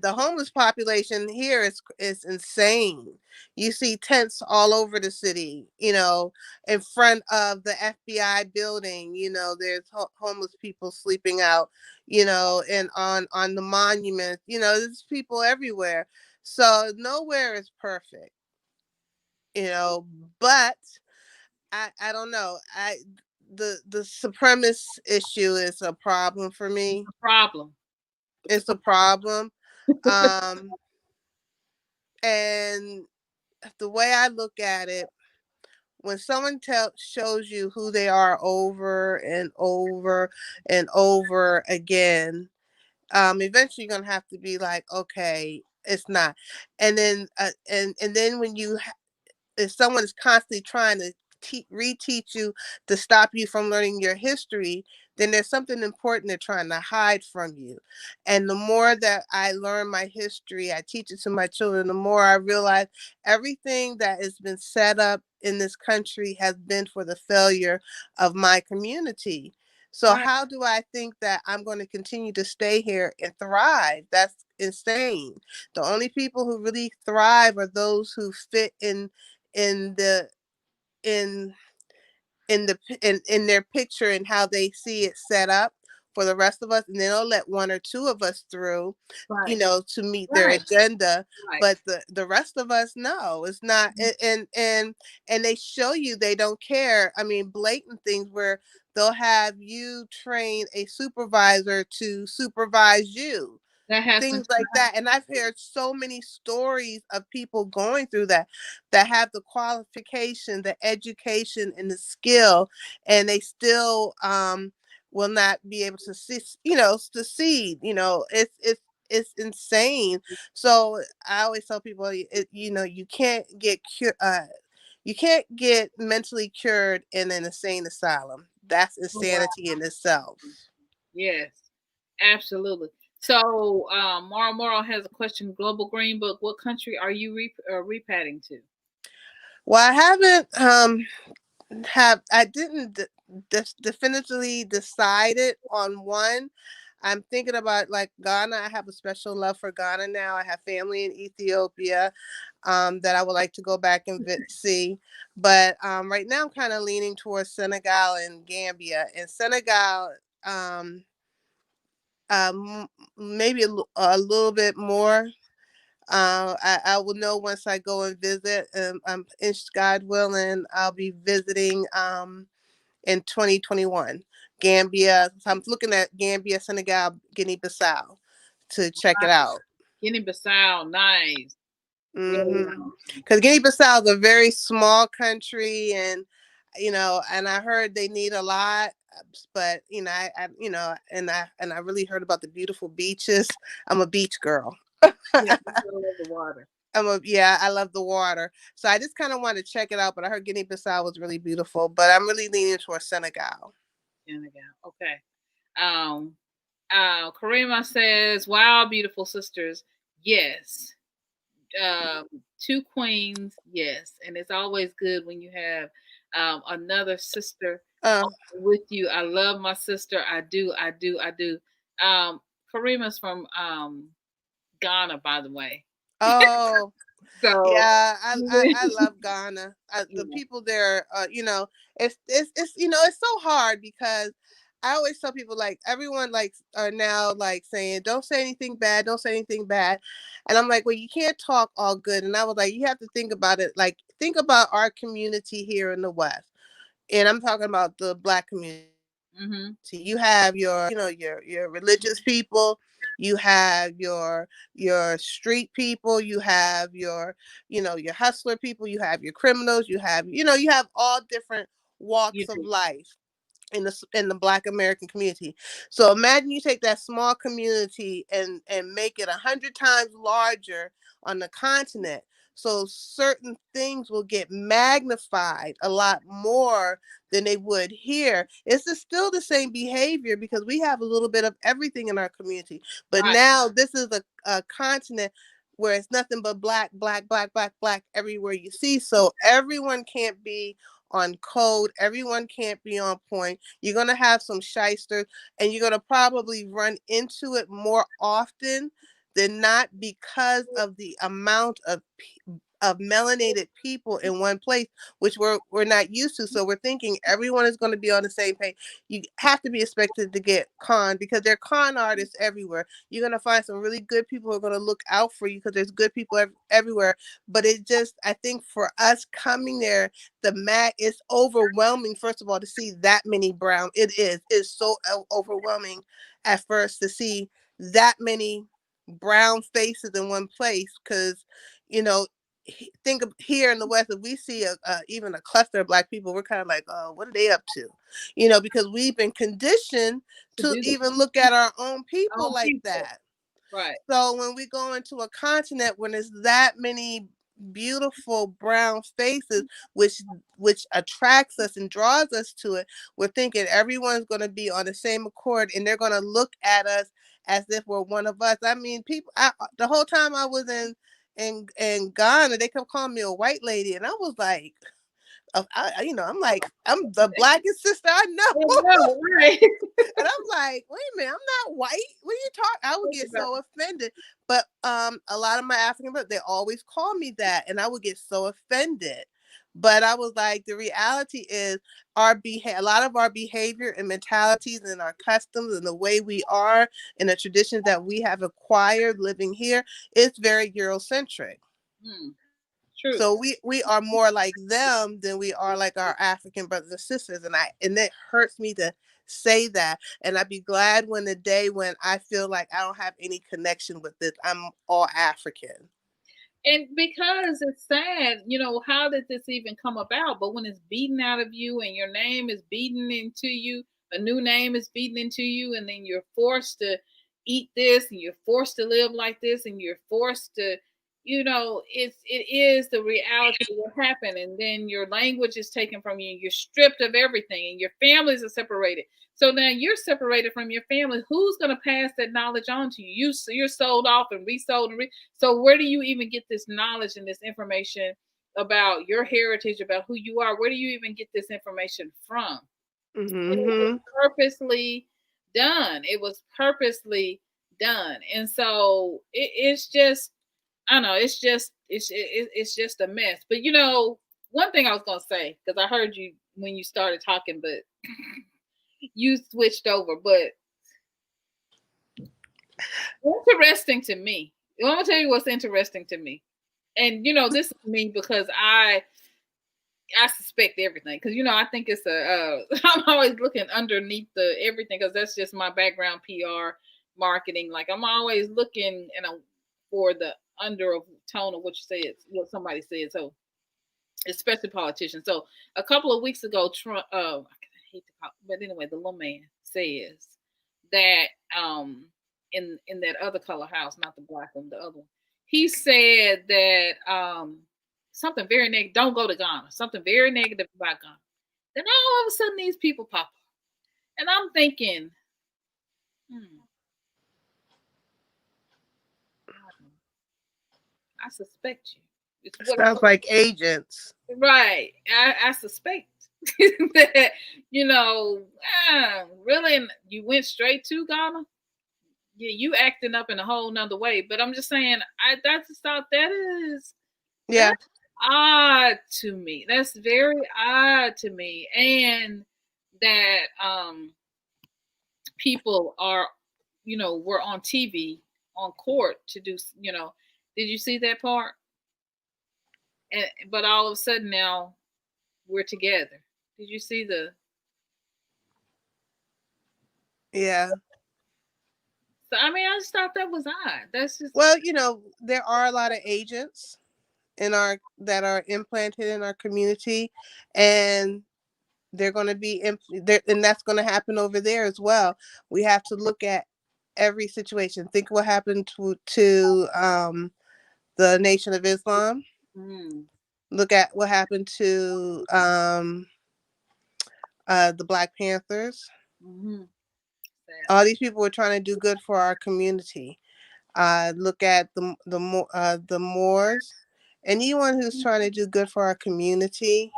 the homeless population here is insane. You see tents all over the city, in front of the FBI building. There's homeless people sleeping out, and on the monuments. There's people everywhere. So nowhere is perfect, but I don't know. The supremacist issue is a problem for me. It's a problem. And the way I look at it, when someone shows you who they are over and over and over again, eventually you're gonna have to be like, okay, it's not. And then and then when if someone is constantly trying to reteach you to stop you from learning your history, then there's something important they're trying to hide from you. And the more that I learn my history, I teach it to my children, the more I realize everything that has been set up in this country has been for the failure of my community. So Right. how do I think that I'm going to continue to stay here and thrive? That's insane. The only people who really thrive are those who fit in the in in their picture and how they see it set up for the rest of us, and then they'll let one or two of us through, Right. to meet their Right. agenda. Right. But the rest of us, no, it's not. And they show you they don't care. I mean, blatant things where they'll have you train a supervisor to supervise you, That has been things like that. And I've heard so many stories of people going through that have the qualification, the education, and the skill, and they still will not be able to see, succeed. It's insane. So I always tell people, you can't get you can't get mentally cured in an insane asylum. That's insanity in itself. Yes, absolutely. So, Mara has a question. Global Green Book. What country are you repatting to? Well, I haven't I didn't definitively decided on one. I'm thinking about like Ghana. I have a special love for Ghana now. I have family in Ethiopia that I would like to go back and see. But right now I'm kind of leaning towards Senegal and Gambia. And Senegal, um, maybe a little bit more. I will know once I go and visit. God willing, I'll be visiting in 2021. Gambia. So I'm looking at Gambia, Senegal, Guinea-Bissau to check it out. Guinea-Bissau, nice. Because Guinea-Bissau is a very small country, and and I heard they need a lot, but and I really heard about the beautiful beaches. I'm a beach girl. Yeah, I love the water. I love the water. So I just kind of wanted to check it out, but I heard Guinea-Bissau was really beautiful. But I'm really leaning towards Senegal. Okay. Karima says, "Wow, beautiful sisters. Yes. 2 queens. Yes. And it's always good when you have another sister with you. I love my sister. I do. Karima's from Ghana, by the way. Oh, So yeah, I love Ghana. The people there, it's so hard because I always tell people, like, everyone like are now like saying, don't say anything bad, don't say anything bad. And I'm like, well, you can't talk all good. And I was like, you have to think about it. Like, think about our community here in the West. And I'm talking about the Black community. So you have your religious people, you have your street people, you have your hustler people, you have your criminals, you have all different walks of life in the Black American community. So imagine you take that small community and make it 100 times larger on the continent. So certain things will get magnified a lot more than they would here. It's still the same behavior because we have a little bit of everything in our community. But now this is a continent where it's nothing but black everywhere you see. So everyone can't be on code. Everyone can't be on point. You're going to have some shysters, and you're going to probably run into it more often than not because of the amount of melanated people in one place, which we're not used to. So we're thinking everyone is going to be on the same page. You have to be expected to get conned because there are con artists everywhere. You're going to find some really good people who are going to look out for you because there's good people everywhere. But I think for us coming there, it's overwhelming, first of all, to see that many brown. It's so overwhelming at first to see that many brown faces in one place because, think of here in the West, if we see even a cluster of Black people, we're kind of like, oh, what are they up to? Because we've been conditioned to even look at our own people like that. Right. So when we go into a continent when there's that many beautiful brown faces, which attracts us and draws us to it. We're thinking everyone's going to be on the same accord, and they're going to look at us as if we're one of us. I mean, people. The whole time I was in Ghana, they kept calling me a white lady, and I was like, I'm like, I'm the blackest sister I know. Oh, right. And I'm like, wait a minute, I'm not white. What are you talking? I would get so offended. But a lot of my African brothers, they always call me that, and I would get so offended. But I was like, the reality is a lot of our behavior and mentalities and our customs and the way we are and the traditions that we have acquired living here is very Eurocentric. True. So we are more like them than we are like our African brothers and sisters. And it hurts me to say that. And I'd be glad when the day when I feel like I don't have any connection with this. I'm all African. And because it's sad, how did this even come about? But when it's beaten out of you and your name is beaten into you, a new name is beaten into you, and then you're forced to eat this and you're forced to live like this and you're forced to, it is the reality of what happened. And then your language is taken from you and you're stripped of everything and your families are separated. So now you're separated from your family. Who's going to pass that knowledge on to you? You're sold off and resold. So where do you even get this knowledge and this information about your heritage, about who you are? Where do you even get this information from? Mm-hmm. It was purposely done. It was purposely done. And so it's just, I don't know, it's just a mess. But one thing I was going to say, because I heard you when you started talking, but you switched over. But interesting to me. I'm gonna tell you what's interesting to me, and this is me because I suspect everything because I think it's I'm always looking underneath the everything because that's just my background, PR, marketing. Like I'm always looking for the undertone of what you said, what somebody said. So especially politicians. So a couple of weeks ago, Trump. I hate to call, but anyway, the little man says that in that other color house, not the black one, the other one, he said that something very negative. Don't go to Ghana. Something very negative about Ghana. Then all of a sudden, these people pop up, and I'm thinking, I suspect you. Sounds like agents. Right. I suspect that, really, you went straight to Ghana. Yeah, you acting up in a whole nother way. But I'm just saying, I just thought that is that's odd to me. That's very odd to me. And that people are, were on TV on court to do, did you see that part? But all of a sudden now we're together. Did you see the? Yeah. So I mean, I just thought that was odd. That's just there are a lot of agents that are implanted in our community, and they're going to be and that's going to happen over there as well. We have to look at every situation. Think what happened to the Nation of Islam. Look at what happened to the Black Panthers. All these people were trying to do good for our community. Look at the Moors, anyone who's trying to do good for our community.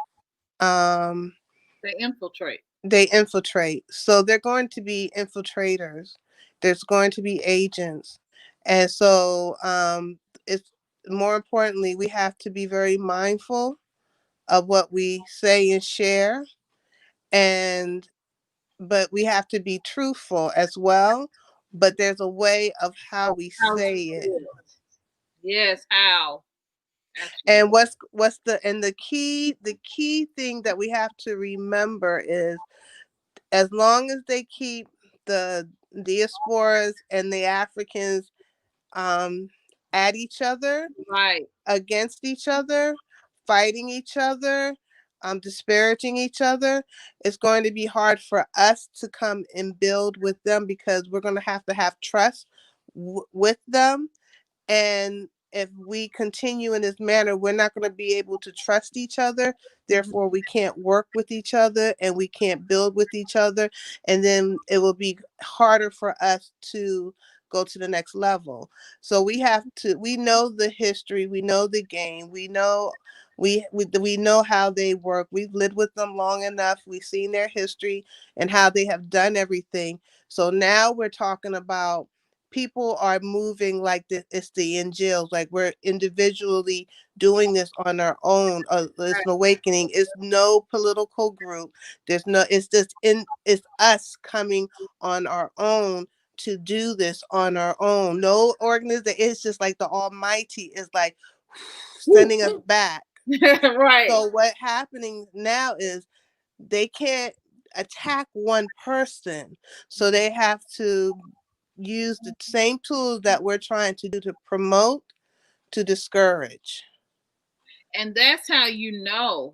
They infiltrate. So they're going to be infiltrators. There's going to be agents. And so it's more importantly, we have to be very mindful of what we say and share. But we have to be truthful as well. But there's a way of how we say it. Yes, how. Absolutely. And the key thing that we have to remember is, as long as they keep the diasporas and the Africans at each other, right, against each other, fighting each other, disparaging each other, it's going to be hard for us to come and build with them, because we're going to have trust with them. And if we continue in this manner, we're not going to be able to trust each other. Therefore, we can't work with each other and we can't build with each other. And then it will be harder for us to go to the next level. So we know the history, we know the game, we know we know how they work. We've lived with them long enough. We've seen their history and how they have done everything. So now we're talking about people are moving like this. It's the angels, like we're individually doing this on our own. It's an awakening. It's no political group. There's no. It's us coming on our own to do this on our own. No organization. It's just like the Almighty is like sending us back. Right. So what's happening now is they can't attack one person. So they have to use the same tools that we're trying to do to promote, to discourage. And that's how you know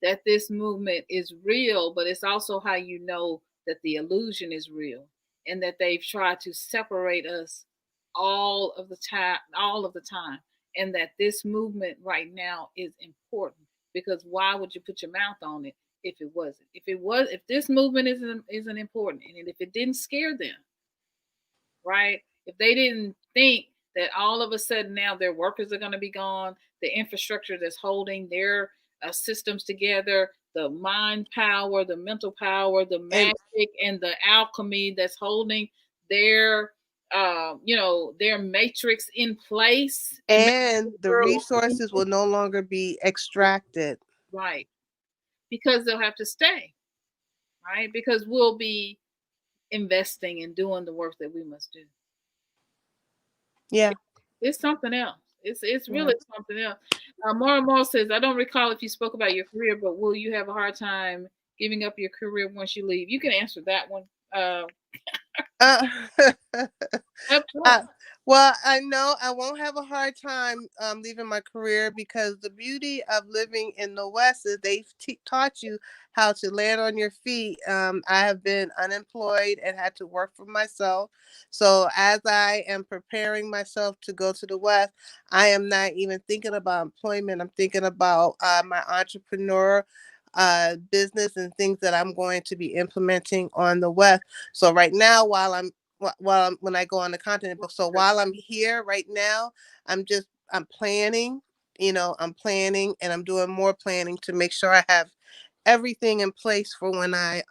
that this movement is real, but it's also how you know that the illusion is real and that they've tried to separate us all of the time, and that this movement right now is important, because why would you put your mouth on it if it wasn't? If this movement isn't important, and if it didn't scare them, right? If they didn't think that all of a sudden now their workers are going to be gone, the infrastructure that's holding their systems together, the mind power, the mental power, the magic, and the alchemy that's holding their their matrix in place, and the resources will no longer be extracted, right? Because they'll have to stay, right? Because we'll be investing and doing the work that we must do. Yeah, it's something else. It's really something else. More says, I don't recall if you spoke about your career, but will you have a hard time giving up your career once you leave? You can answer that one. Well, I know I won't have a hard time leaving my career, because the beauty of living in the West is they've taught you how to land on your feet. I have been unemployed and had to work for myself. So as I am preparing myself to go to the West, I am not even thinking about employment. I'm thinking about my entrepreneur business and things that I'm going to be implementing on the West. So right now, when I go on the continent, so while I'm here right now, I'm planning, I'm planning, and I'm doing more planning to make sure I have everything in place for when I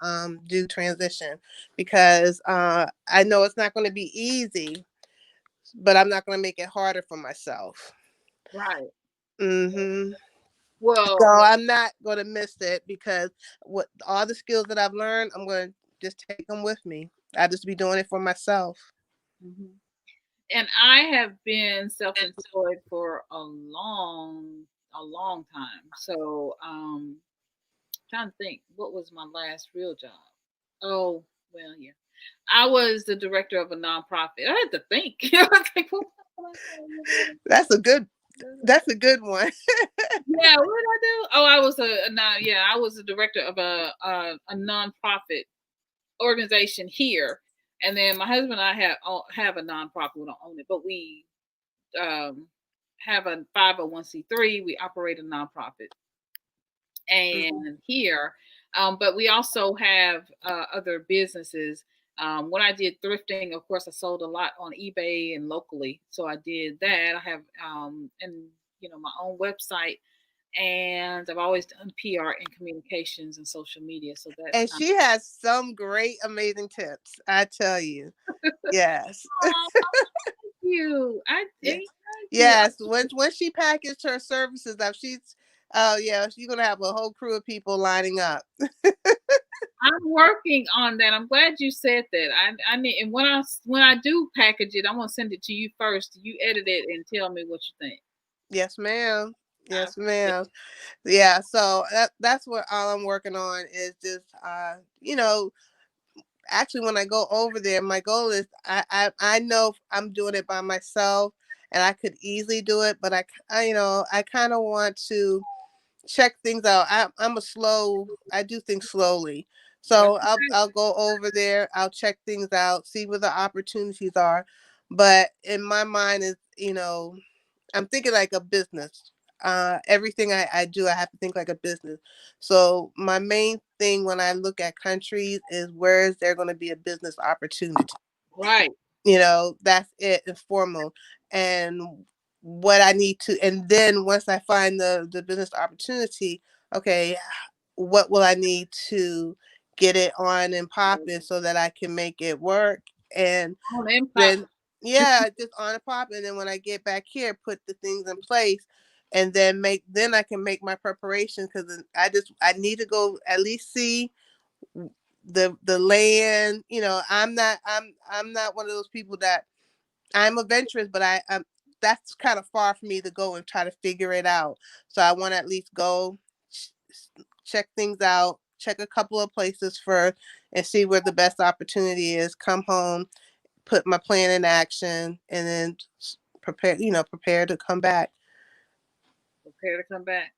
do transition, because I know it's not going to be easy, but I'm not going to make it harder for myself. Right. Mm-hmm. Well, so I'm not going to miss it, because all the skills that I've learned, I'm going to just take them with me. I just be doing it for myself. Mm-hmm. And I have been self-employed for a long time. So trying to think, what was my last real job? Oh, well, yeah. I was the director of a nonprofit. I had to think. That's a good one. Yeah, what did I do? Oh, I was I was the director of a nonprofit organization here. And then my husband and I have a nonprofit. We don't own it, but we have a 501c3. We operate a nonprofit. And here, but we also have other businesses. When I did thrifting, of course, I sold a lot on eBay and locally. So I did that. I have, my own website, and I've always done PR and communications and social media. So that. And she has some great, amazing tips, I tell you. Yes. Oh, thank you. Yes. When she packaged her services up, she's gonna have a whole crew of people lining up. I'm working on that. I'm glad you said that. I need, and when I do package it, I'm gonna send it to you first. You edit it and tell me what you think. Yes, ma'am. Yes, ma'am. Yeah. So that's what all I'm working on is just actually when I go over there, my goal is I know I'm doing it by myself and I could easily do it, but I kind of want to check things out. I do things slowly. So I'll go over there, I'll check things out, see where the opportunities are. But in my mind is, I'm thinking like a business. Everything I do, I have to think like a business. So my main thing when I look at countries is where is there going to be a business opportunity? Right. You know, that's it and foremost. And what I need to, and then once I find the business opportunity, okay, what will I need to get it on and popping so that I can make it work? And On and then, pop. yeah, just on and pop. And then when I get back here, put the things in place and then I can make my preparation, because I need to go at least see the land. You know, I'm not one of those people that, I'm adventurous, but I'm that's kind of far for me to go and try to figure it out. So I want to at least go check things out, check a couple of places first, and see where the best opportunity is. Come home, put my plan in action, and then prepare to come back. Prepare to come back.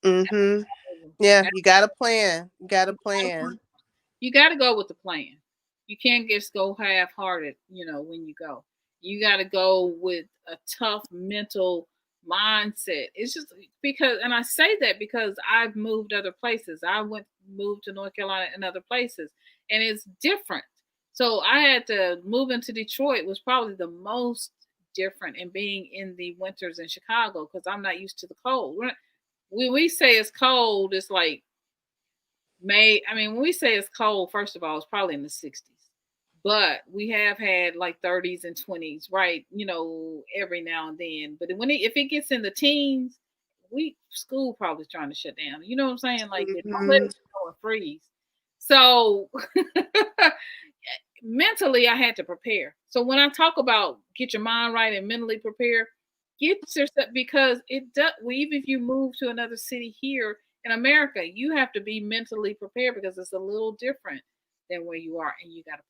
Mm-hmm. Yeah, you got a plan. You got a plan. You got to go with the plan. You can't just go half-hearted, when you go. You got to go with a tough mental mindset. It's just because, and I say that because I've moved other places. Moved to North Carolina and other places, and it's different. So I had to move into Detroit, was probably the most different, in being in the winters in Chicago, because I'm not used to the cold. When we say it's cold, it's like May. I mean, when we say it's cold, first of all, it's probably in the 60s. But we have had like 30s and 20s, right? Every now and then. But if it gets in the teens, school probably trying to shut down. You know what I'm saying? Like, don't let it snow and freeze. So mentally, I had to prepare. So when I talk about get your mind right and mentally prepare, get yourself, because it does. Even if you move to another city here in America, you have to be mentally prepared, because it's a little different than where you are, and you got to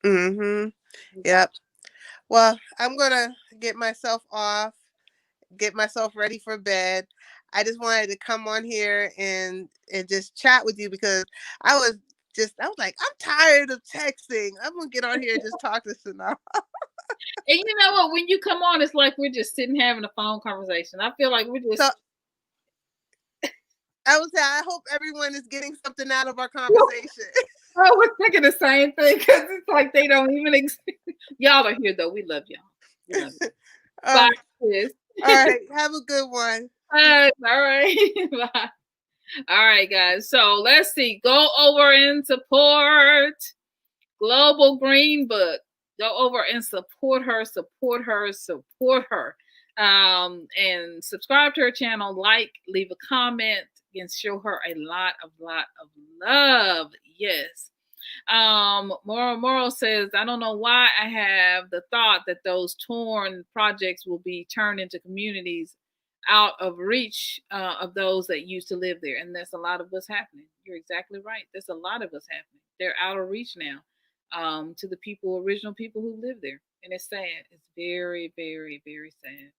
plan. Mm-hmm. Yep. Well, I'm gonna get myself off, get myself ready for bed. I just wanted to come on here and just chat with you, because I was like, I'm tired of texting. I'm gonna get on here and just talk to Synolve. And you know what? When you come on, it's like we're just sitting having a phone conversation. I feel like we're just. So, I would say I hope everyone is getting something out of our conversation. I was thinking the same thing, because it's like they don't even y'all are here though. We love y'all. We love you. Bye, sis. All right. Have a good one. All right. Bye. All right, guys. So let's see. Go over and support Global Green Book. Go over and support her, support her, support her. And subscribe to her channel, leave a comment, and show her a lot of love. Yes. Moral says, I don't know why I have the thought that those torn projects will be turned into communities out of reach of those that used to live there. And that's a lot of what's happening. You're exactly right. There's a lot of what's happening. They're out of reach now to the original people who live there. And it's sad. It's very, very, very sad.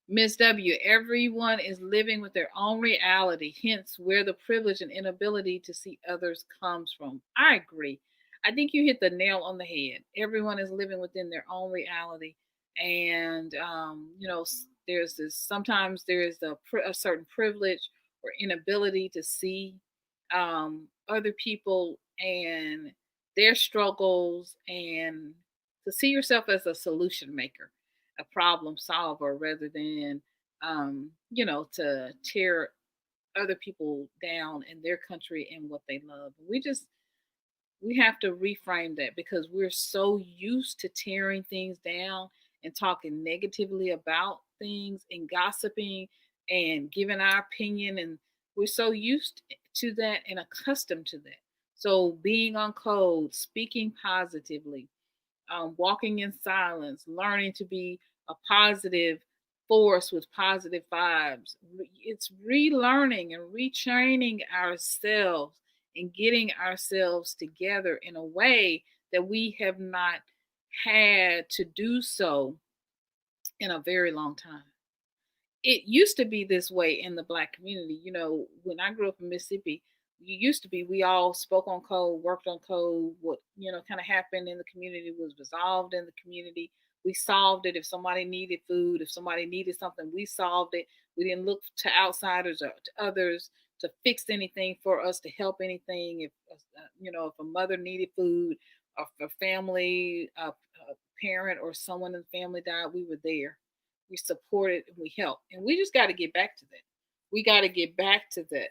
Miss W, everyone is living with their own reality, hence where the privilege and inability to see others comes from. I agree. I think you hit the nail on the head. Everyone is living within their own reality. And, sometimes there is a certain privilege or inability to see other people and their struggles, and to see yourself as a solution maker, a problem solver, rather than to tear other people down in their country and what they love. We have to reframe that, because we're so used to tearing things down and talking negatively about things and gossiping and giving our opinion, and we're so used to that and accustomed to that. So being on code, speaking positively, walking in silence, learning to be a positive force with positive vibes. It's relearning and retraining ourselves and getting ourselves together in a way that we have not had to do so in a very long time. It used to be this way in the Black community. When I grew up in Mississippi, we all spoke on code, worked on code. What kind of happened in the community was resolved in the community. We solved it. If somebody needed food, if somebody needed something, we solved it. We didn't look to outsiders or to others to fix anything for us, to help anything. If if a mother needed food, or if a family, a parent or someone in the family died, we were there. We supported and we helped. And we just got to get back to that. We got to get back to that.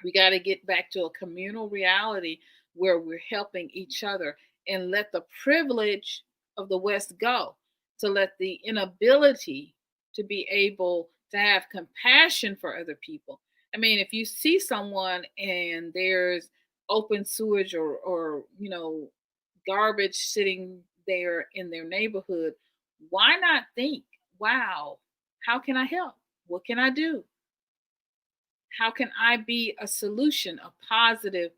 We got to get back to a communal reality where we're helping each other, and let the privilege of the West go, to let the inability to be able to have compassion for other people. I mean, if you see someone and there's open sewage or garbage sitting there in their neighborhood, why not think, wow, how can I help? What can I do? How can I be a solution, a positive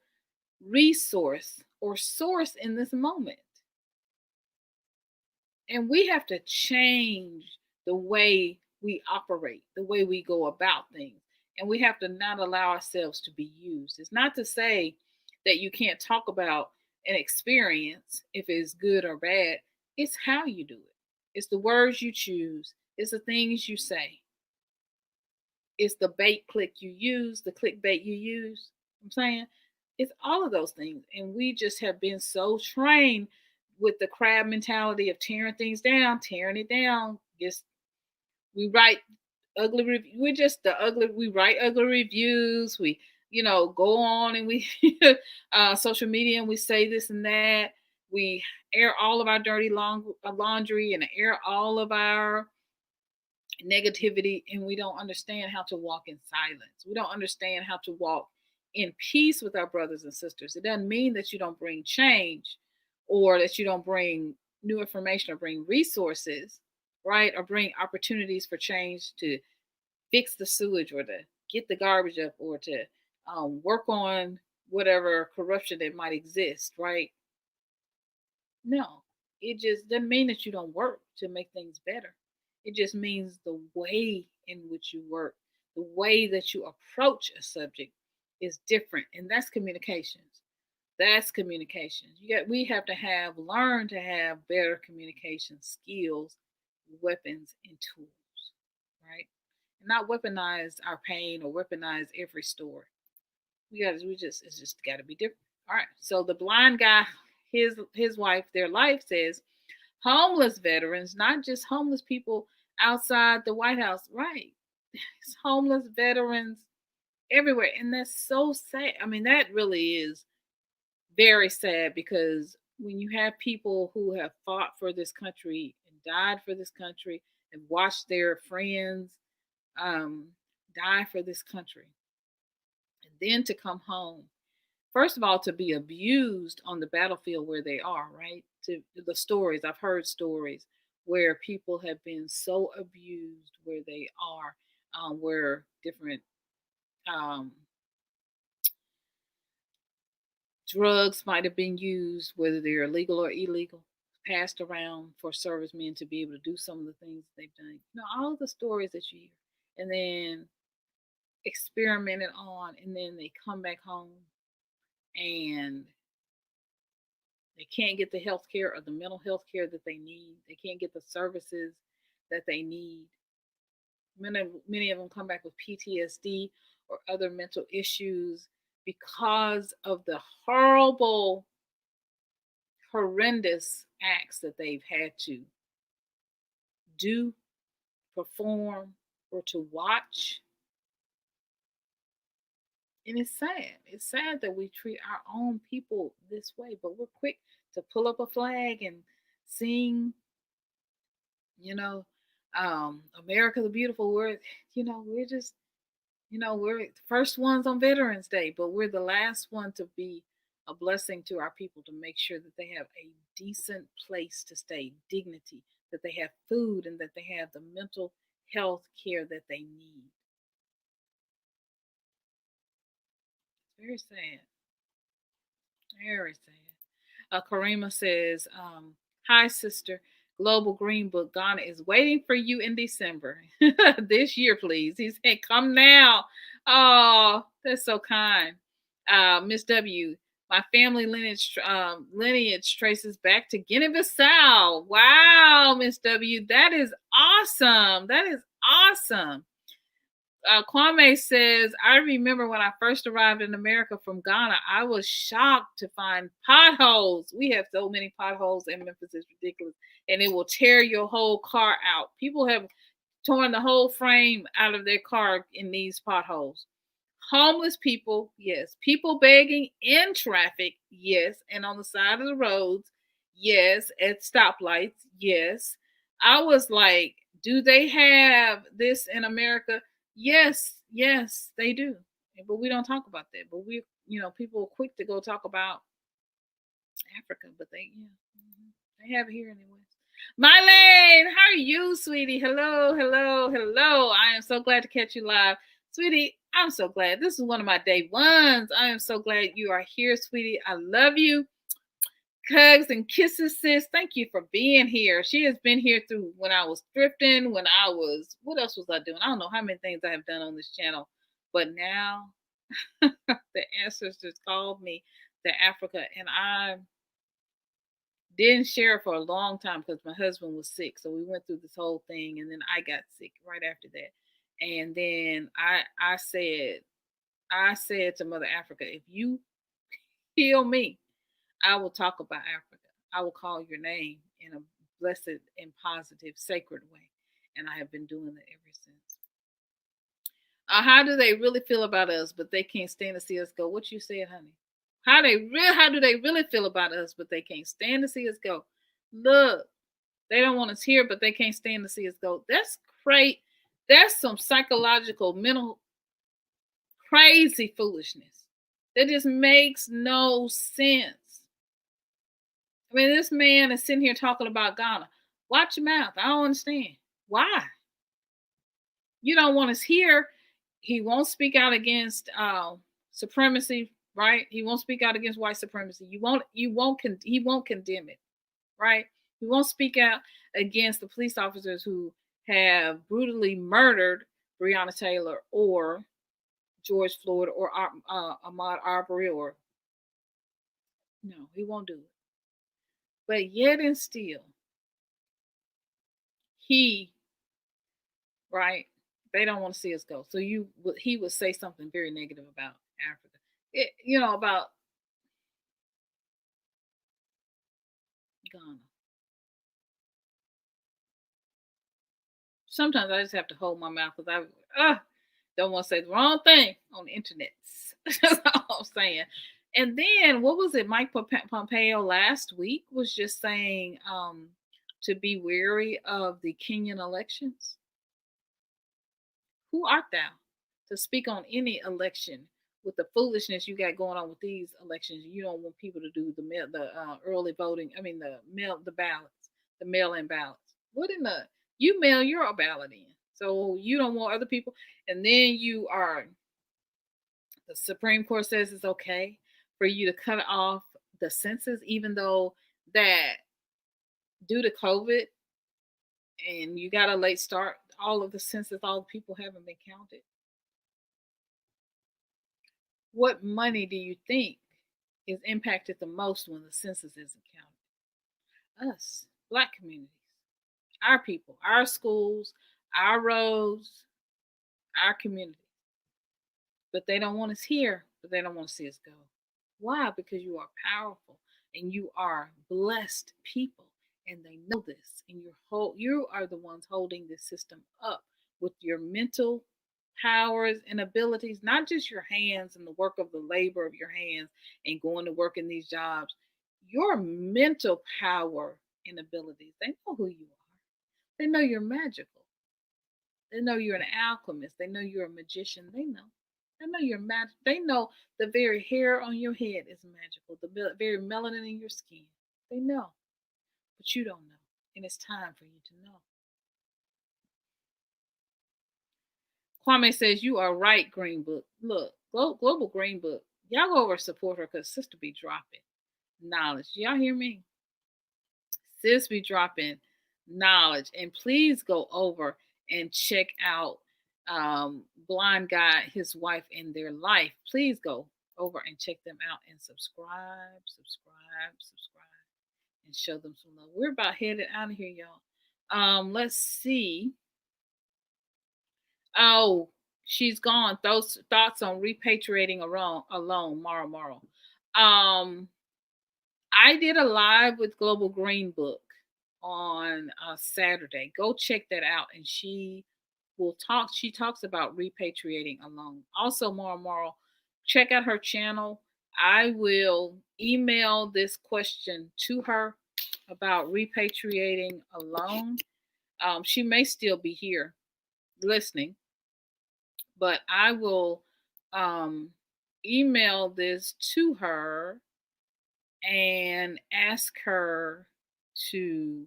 resource or source in this moment? And we have to change the way we operate, the way we go about things. And we have to not allow ourselves to be used. It's not to say that you can't talk about an experience if it's good or bad. It's how you do it. It's the words you choose. It's the things you say. It's the bait click you use, the clickbait you use. I'm saying it's all of those things. And we just have been so trained with the crab mentality of tearing things down, tearing it down. Just we write ugly. We're just the ugly. We write ugly reviews. We go on and we social media and we say this and that. We air all of our dirty laundry and air all of our negativity, and we don't understand how to walk in silence. We don't understand how to walk in peace with our brothers and sisters. It doesn't mean that you don't bring change, or that you don't bring new information or bring resources, right? Or bring opportunities for change to fix the sewage, or to get the garbage up, or to work on whatever corruption that might exist, right? No, it just doesn't mean that you don't work to make things better. It just means the way in which you work, the way that you approach a subject is different. And that's communications. That's communications. We have to learn to have better communication skills, weapons, and tools, right? And not weaponize our pain or weaponize every story. It's just got to be different. All right. So the blind guy, his wife, their life says, homeless veterans, not just homeless people outside the White House, right? It's homeless veterans everywhere. And that's so sad. I mean, that really is very sad, because when you have people who have fought for this country and died for this country and watched their friends die for this country, and then to come home, first of all, to be abused on the battlefield where they are, right? To the stories, I've heard stories where people have been so abused where they are, where different drugs might have been used, whether they're legal or illegal, passed around for servicemen to be able to do some of the things they've done. All of the stories that you hear, and then experimented on, and then they come back home and they can't get the health care or the mental health care that they need. They can't get the services that they need. Many of them come back with PTSD or other mental issues because of the horrible, horrendous acts that they've had to do, perform, or to watch. And it's sad. It's sad that we treat our own people this way, but we're quick to pull up a flag and sing, America the Beautiful. We're just, we're the first ones on Veterans Day, but we're the last one to be a blessing to our people, to make sure that they have a decent place to stay, dignity, that they have food, and that they have the mental health care that they need. Very sad. Very sad. Karima says, hi, sister. Global Green Book, Ghana is waiting for you in December. This year, please. He said, come now. Oh, that's so kind. Miss W, My family lineage traces back to Guinea-Bissau. Wow, Miss W, that is awesome. That is awesome. Kwame says, I remember when I first arrived in America from Ghana, I was shocked to find potholes. We have so many potholes in Memphis, it's ridiculous. And it will tear your whole car out. People have torn the whole frame out of their car in these potholes. Homeless people, yes. People begging in traffic, yes. And on the side of the roads, yes. At stoplights, yes. I was like, do they have this in America? Yes, they do. But we don't talk about that. But people are quick to go talk about Africa, but they have it here anyways. Mylene, how are you, sweetie? Hello. I am so glad to catch you live. Sweetie, I'm so glad. This is one of my day ones. I am so glad you are here, sweetie. I love you. Hugs and kisses, sis. Thank you for being here. She has been here through when I was thrifting, what else was I doing? I don't know how many things I have done on this channel. But now the ancestors called me to Africa, and I didn't share for a long time because my husband was sick. So we went through this whole thing, and then I got sick right after that. And then I said to Mother Africa, if you heal me, I will talk about Africa. I will call your name in a blessed and positive, sacred way. And I have been doing that ever since. How do they really feel about us, but they can't stand to see us go? What you said, honey? How do they really feel about us, but they can't stand to see us go? Look, they don't want us here, but they can't stand to see us go. That's great. That's some psychological, mental, crazy foolishness. That just makes no sense. I mean, this man is sitting here talking about Ghana. Watch your mouth. I don't understand. Why? You don't want us here. He won't speak out against supremacy, right? He won't speak out against white supremacy. He won't condemn it, right? He won't speak out against the police officers who have brutally murdered Breonna Taylor or George Floyd or Ahmaud Arbery no, he won't do it. But yet and still, right? They don't want to see us go. So he would say something very negative about Africa. About Ghana. Sometimes I just have to hold my mouth because I don't want to say the wrong thing on the internet. That's all I'm saying. And then what was it? Mike Pompeo last week was just saying to be wary of the Kenyan elections. Who art thou to speak on any election with the foolishness you got going on with these elections? You don't want people to do the early voting. I mean the ballots, the mail-in ballots. You mail your ballot in, so you don't want other people. And then the Supreme Court says it's okay for you to cut off the census, even though that due to COVID and you got a late start, all of the census, all the people haven't been counted. What money do you think is impacted the most when the census isn't counted? Us, Black communities, our people, our schools, our roads, our community. But they don't want us here, but they don't want to see us go. Why? Because you are powerful and you are blessed people, and they know this. And you are the ones holding this system up with your mental powers and abilities, not just your hands and the work of the labor of your hands and going to work in these jobs. Your mental power and abilities. They know who you are. They know you're magical. They know you're an alchemist. They know you're a magician. They know you're magic. They know the very hair on your head is magical. The very melanin in your skin. They know. But you don't know. And it's time for you to know. Kwame says, you are right, Green Book. Look, Global Green Book. Y'all go over and support her because sister be dropping knowledge. Y'all hear me? Sis be dropping knowledge. And please go over and check out Blind Guy, his wife, and their life. Please go over and check them out and subscribe, and show them some love. We're about headed out of here, y'all. Let's see. Oh, she's gone. Those thoughts on repatriating alone, Mara. I did a live with Global Green Book on Saturday. Go check that out, and she talks about repatriating alone. Also, Mara, check out her channel. I will email this question to her about repatriating alone. She may still be here listening, but I will email this to her and ask her to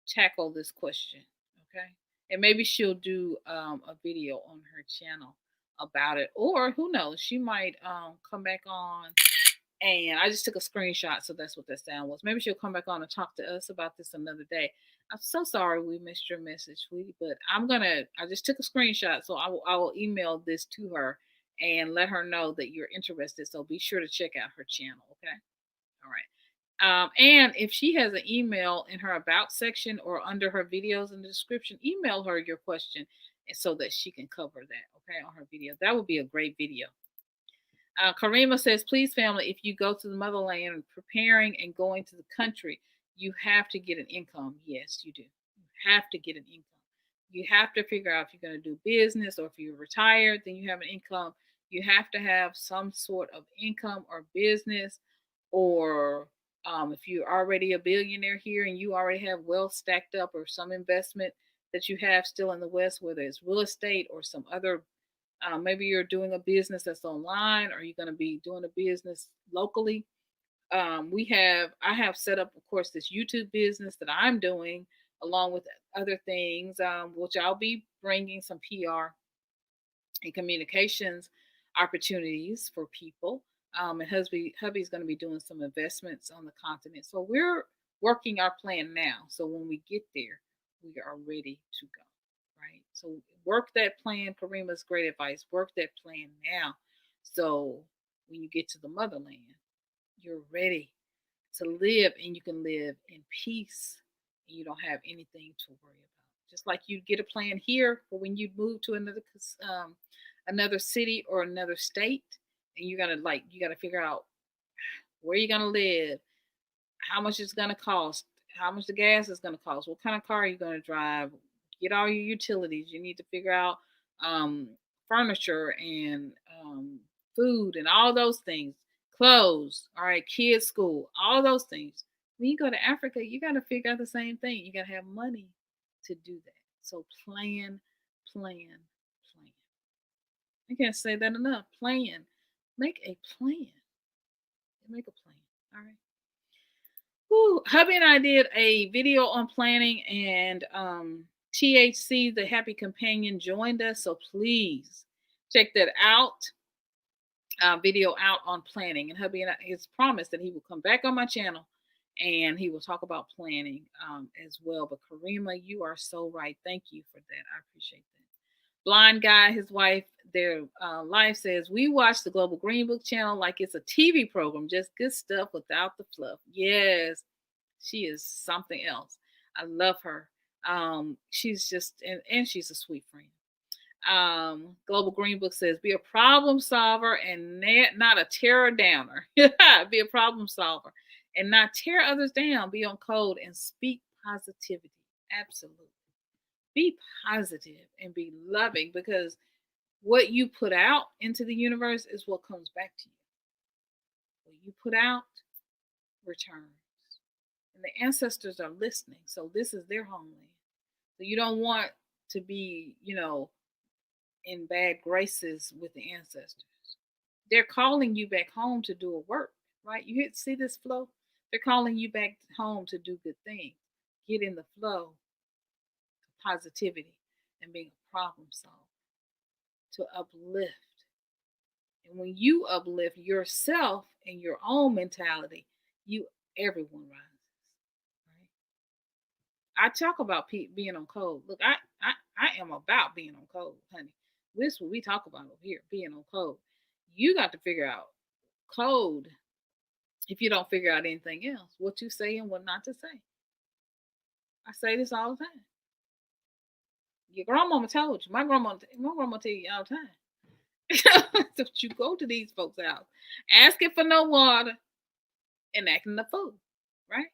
tackle this question. Okay. And maybe she'll do a video on her channel about it, or who knows, she might come back on. And I just took a screenshot, so that's what that sound was. Maybe she'll come back on and talk to us about this another day. I'm so sorry we missed your message, sweetie, but I just took a screenshot, so I will email this to her and let her know that you're interested. So be sure to check out her channel, okay? All right. And if she has an email in her about section or under her videos in the description, email her your question so that she can cover that, okay, on her video. That would be a great video. Karima says, please, family, if you go to the motherland preparing and going to the country, you have to get an income. Yes, you do. You have to get an income. You have to figure out if you're going to do business, or if you're retired, then you have an income. You have to have some sort of income or business, or if you're already a billionaire here and you already have wealth stacked up, or some investment that you have still in the West, whether it's real estate or some other, maybe you're doing a business that's online, or you're going to be doing a business locally. I have set up, of course, this YouTube business that I'm doing along with other things, which I'll be bringing some PR and communications opportunities for people. And hubby's going to be doing some investments on the continent. So we're working our plan now. So when we get there, we are ready to go. Right. So work that plan. Karima's great advice. Work that plan now. So when you get to the motherland, you're ready to live, and you can live in peace, and you don't have anything to worry about. Just like you get a plan here for when you move to another city or another state, and you gotta figure out where you're gonna live, how much it's gonna cost, how much the gas is gonna cost, what kind of car you're gonna drive, get all your utilities. You need to figure out furniture and food and all those things, clothes, all right, kids' school, all those things. When you go to Africa, you got to figure out the same thing. You got to have money to do that. So plan. I can't say that enough. Plan. Make a plan. Make a plan. All right. Woo. Hubby and I did a video on planning, and THC, the Happy Companion, joined us. So please check that out. Video out on planning, and hubby and I, his promise that he will come back on my channel and he will talk about planning as well. But Karima, you are so right. Thank you for that. I appreciate that. Blind Guy, his wife, their life says, we watch the Global Green Book channel like it's a TV program, just good stuff without the fluff. Yes, she is something else. I love her. She's just, and she's a sweet friend. Global Green Book says, be a problem solver and not a terror downer. Be a problem solver and not tear others down. Be on code and speak positivity. Absolutely. Be positive and be loving, because what you put out into the universe is what comes back to you. What you put out returns. And the ancestors are listening. So this is their homeland. So you don't want to be, in bad graces with the ancestors. They're calling you back home to do a work, right? You see this flow? They're calling you back home to do good things. Get in the flow of positivity and being a problem solver, to uplift. And when you uplift yourself and your own mentality, everyone rises. Right? I talk about being on code. Look, I am about being on code, honey. This is what we talk about over here, being on code. You got to figure out code if you don't figure out anything else, what you say and what not to say. I say this all the time. Your grandmama told you. My grandma tell you all the time. So you go to these folks' house, asking for no water and acting the fool, right?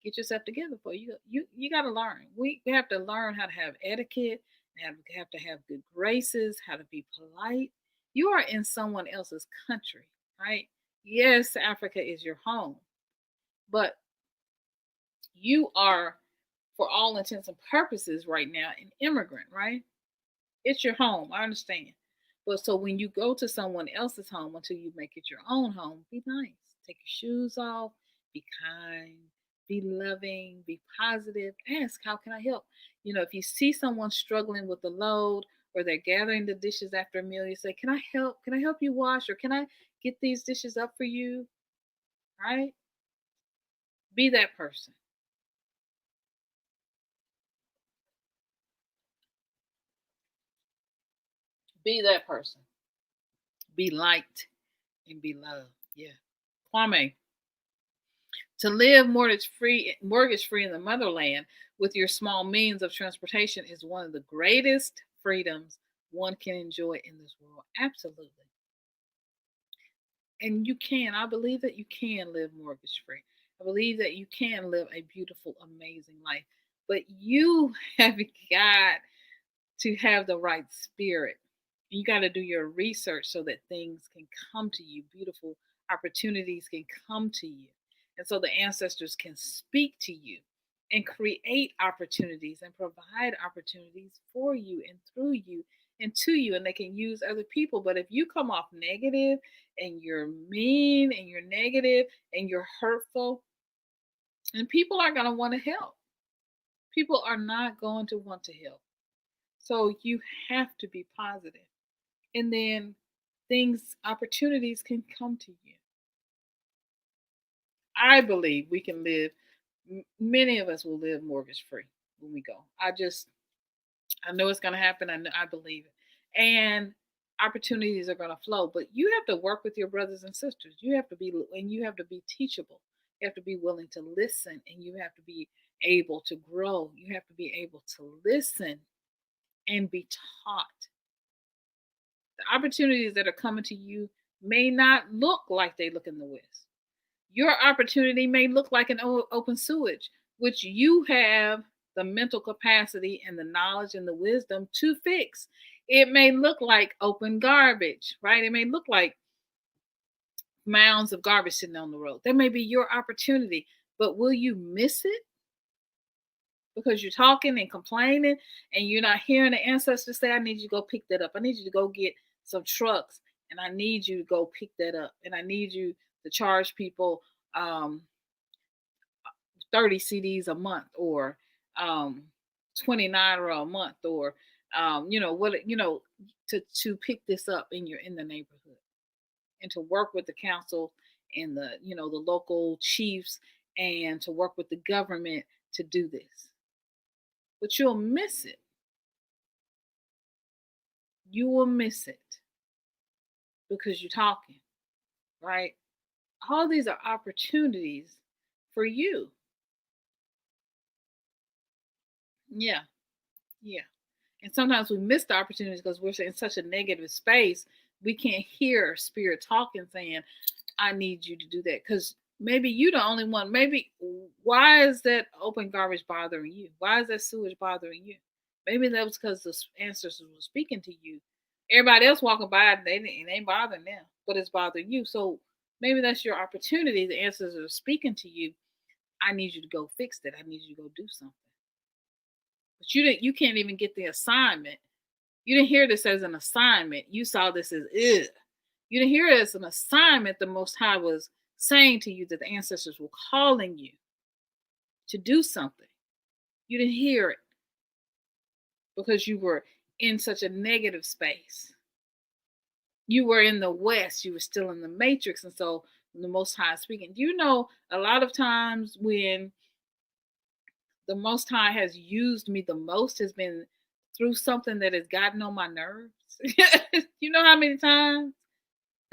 Get yourself together for you. You got to learn. We have to learn how to have etiquette, have to have good graces, how to be polite. You are in someone else's country, right? Yes, Africa is your home, but you are, for all intents and purposes right now, an immigrant, right? It's your home. I understand. But so when you go to someone else's home until you make it your own home, be nice. Take your shoes off. Be kind. Be loving. Be positive. Ask, how can I help? If you see someone struggling with the load or they're gathering the dishes after a meal, you say, can I help? Can I help you wash? Or can I get these dishes up for you? Right? Be that person. Be that person. Be liked and be loved. Yeah. Kwame. To live mortgage free in the motherland with your small means of transportation is one of the greatest freedoms one can enjoy in this world. Absolutely. And you can. I believe that you can live mortgage free. I believe that you can live a beautiful, amazing life. But you have got to have the right spirit. You got to do your research so that things can come to you. Beautiful opportunities can come to you. And so the ancestors can speak to you and create opportunities and provide opportunities for you and through you and to you. And they can use other people. But if you come off negative and you're mean and you're negative and you're hurtful, and people are going to want to help. People are not going to want to help. So you have to be positive. And then opportunities can come to you. I believe we can live, many of us will live mortgage free when we go. I know it's going to happen. I believe it. And opportunities are going to flow, but you have to work with your brothers and sisters. You have to be teachable. You have to be willing to listen, and you have to be able to grow. You have to be able to listen and be taught. The opportunities that are coming to you may not look like they look in the West. Your opportunity may look like an open sewage, which you have the mental capacity and the knowledge and the wisdom to fix. It may look like open garbage, right? It may look like mounds of garbage sitting on the road. That may be your opportunity, but will you miss it? Because you're talking and complaining and you're not hearing the ancestors say, I need you to go pick that up. I need you to go get some trucks and I need you to go pick that up. And I need you to charge people 30 CDs a month or 29 a month or to pick this up in the neighborhood and to work with the council and the local chiefs and to work with the government to do this. But you'll miss it. You will miss it because you're talking, right? All these are opportunities for you. Yeah. And sometimes we miss the opportunities because we're in such a negative space. We can't hear spirit talking, saying, I need you to do that. Because maybe you're the only one. Maybe why is that open garbage bothering you? Why is that sewage bothering you? Maybe that was because the ancestors were speaking to you. Everybody else walking by, it ain't bothering them, but it's bothering you. So maybe that's your opportunity. The ancestors are speaking to you. I need you to go fix that. I need you to go do something. But you can't even get the assignment. You didn't hear this as an assignment. You saw this as You didn't hear it as an assignment. The Most High was saying to you that the ancestors were calling you to do something. You didn't hear it because you were in such a negative space. You were in the West. You were still in the matrix. And so the Most High is speaking. You know, a lot of times when the Most High has used me the most has been through something that has gotten on my nerves. You know how many times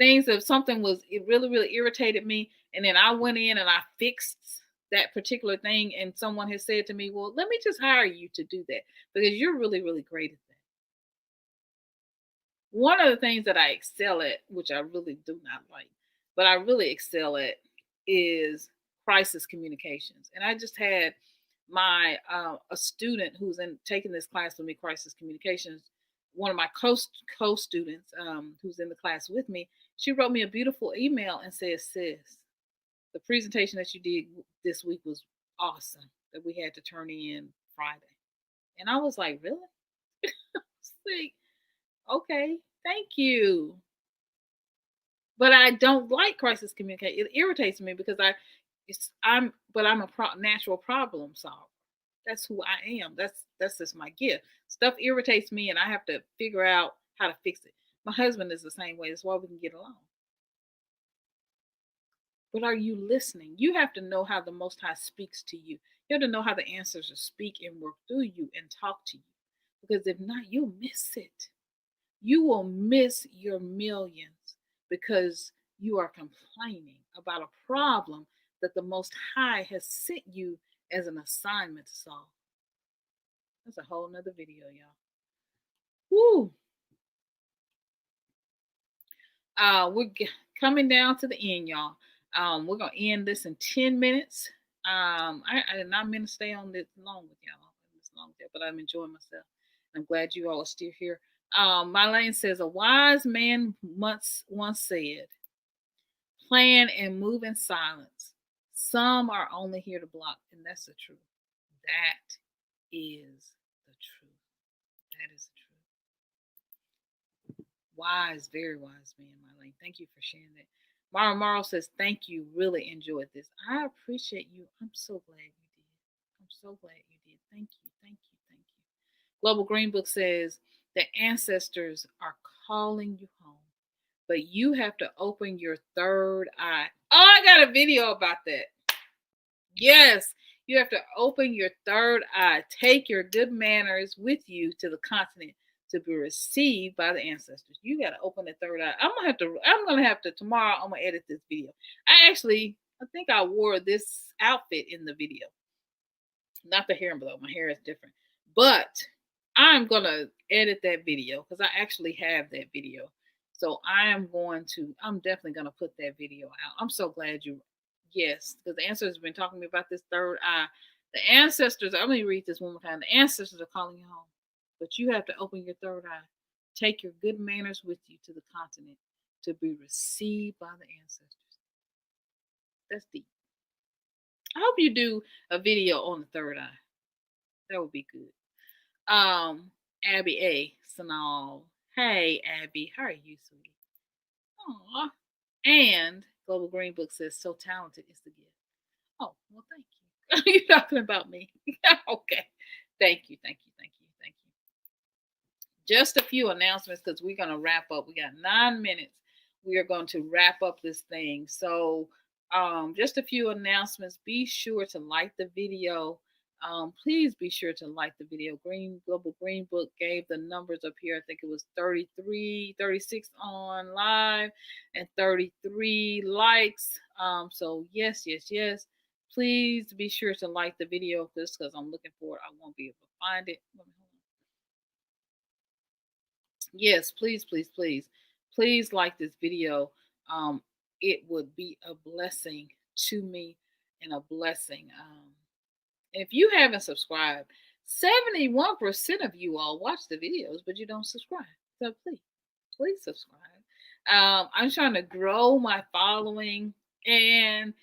things if something was, it really irritated me, and then I went in and I fixed that particular thing, and someone has said to me, well, let me just hire you to do that because you're really great at that. One of the things that I excel at, which I really do not like, but I really excel at, is crisis communications. And I just had my a student who's taking this class with me, crisis communications. One of my co-students who's in the class with me, she wrote me a beautiful email and said, "Sis, the presentation that you did this week was awesome. That we had to turn in Friday." And I was like, "Really?" Like, okay, thank you. But I don't like crisis communication. It irritates me because I'm a natural problem solver. That's who I am. That's just my gift. Stuff irritates me, and I have to figure out how to fix it. My husband is the same way. That's why we can get along. But are you listening? You have to know how the Most High speaks to you. You have to know how the ancestors speak and work through you and talk to you. Because if not, you'll miss it. You will miss your millions because you are complaining about a problem that the Most High has sent you as an assignment to solve. That's a whole nother video, y'all. Woo! We're coming down to the end, y'all. We're gonna end this in 10 minutes. I did not mean to stay on this long with y'all, but I'm enjoying myself. I'm glad you all are still here. Mylene says, a wise man once said, plan and move in silence. Some are only here to block, and that's the truth. That is the truth. That is the truth. Wise, very wise man, Mylene. Thank you for sharing that. Mara Morrow says, thank you. Really enjoyed this. I appreciate you. I'm so glad you did. I'm so glad you did. Thank you. Thank you. Thank you. Global Green Book says, the ancestors are calling you home, but you have to open your third eye. Oh, I got a video about that. Yes, you have to open your third eye. Take your good manners with you to the continent to be received by the ancestors. You got to open the third eye. I'm gonna have to tomorrow. I'm gonna edit this video. I think I wore this outfit in the video. Not the hair blow. My hair is different, but I'm gonna edit that video because I actually have that video. So I'm definitely gonna put that video out. I'm so glad yes, because the ancestors have been talking to me about this third eye. The ancestors, let me read this one more time. The ancestors are calling you home, but you have to open your third eye. Take your good manners with you to the continent to be received by the ancestors. That's deep. I hope you do a video on the third eye. That would be good. Abby A. SYNOLVE. Hey, Abby. How are you, sweetie? Aw. And Global Green Book says, so talented is the gift. Oh, well, thank you. You're talking about me. Okay. Thank you. Just a few announcements because we're going to wrap up. We got 9 minutes. We are going to wrap up this thing. So just a few announcements. Be sure to like the video. Please be sure to like the video. Global Green Book gave the numbers up here. I think it was 36 on live and 33 likes. So yes. Please be sure to like the video just because I'm looking for it. I won't be able to find it. Yes, please like this video. It would be a blessing to me and a blessing. If you haven't subscribed, 71% of you all watch the videos, but you don't subscribe. So please subscribe. I'm trying to grow my following, and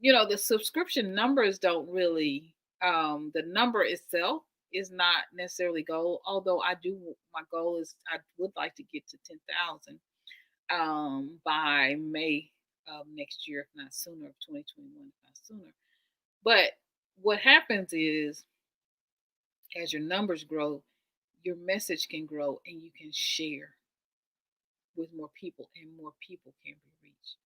the subscription numbers don't really, the number itself is not necessarily goal. Although my goal is I would like to get to 10,000 by May of next year, if not sooner, of 2021, if not sooner. But what happens is, as your numbers grow, your message can grow and you can share with more people, and more people can be reached.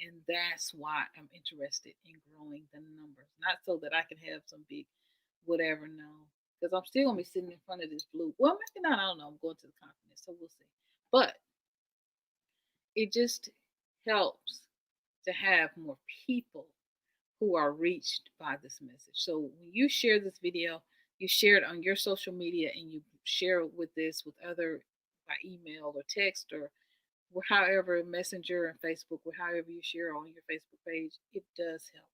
And that's why I'm interested in growing the numbers. Not so that I can have some big whatever, no. Because I'm still going to be sitting in front of this blue. Well, maybe not, I don't know. I'm going to the continent, so we'll see. But it just helps to have more people who are reached by this message. So when you share this video, you share it on your social media and you share it with other by email or text or however, Messenger and Facebook, or however you share on your Facebook page, it does help.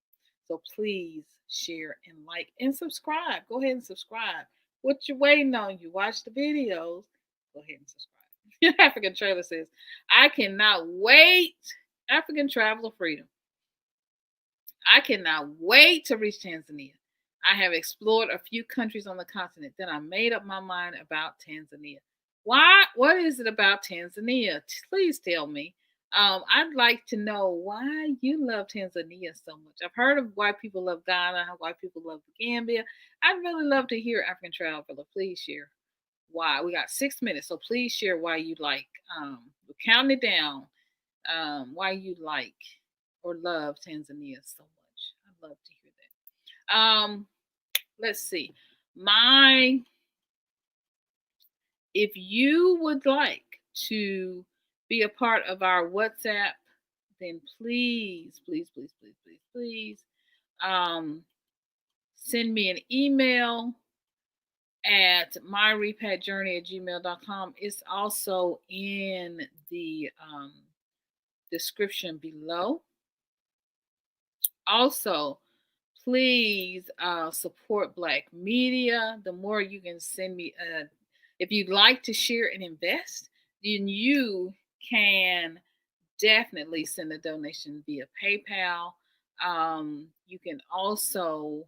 So please share and like and subscribe. Go ahead and subscribe. What you waiting on? You watch the videos. Go ahead and subscribe. African Trailer says, I cannot wait. African Traveler Freedom. I cannot wait to reach Tanzania. I have explored a few countries on the continent. Then I made up my mind about Tanzania. Why? What is it about Tanzania? Please tell me. I'd like to know why you love Tanzania so much. I've heard of why people love Ghana, why people love the Gambia. I'd really love to hear African Traveler. Please share why. We got 6 minutes, so please share why you like. We're counting it down. Why you like or love Tanzania so much. I'd love to hear that. Let's see. If you would like to be a part of our WhatsApp, then please send me an email at MyRepatJourney@gmail.com. It's also in the description below. Also, please support Black media. The more you can send me, if you'd like to share and invest, then you can definitely send a donation via PayPal. You can also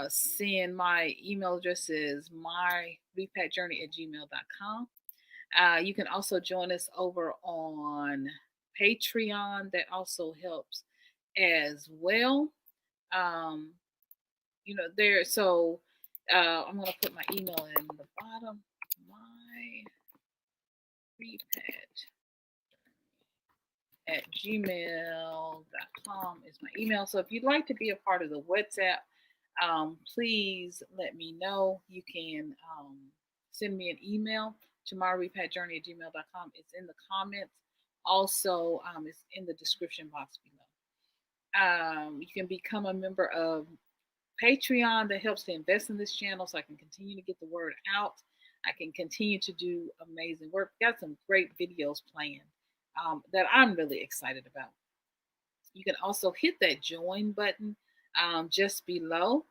send my email address is MyRepatJourney@gmail.com. You can also join us over on Patreon. That also helps as well. There. So I'm going to put my email in the bottom. MyRepatJourney@gmail.com is my email. So if you'd like to be a part of the WhatsApp, please let me know. You can send me an email to MyRepatJourney@gmail.com. It's in the comments. Also, it's in the description box below. You can become a member of Patreon. That helps to invest in this channel so I can continue to get the word out. I can continue to do amazing work. Got some great videos planned that I'm really excited about. You can also hit that join button just below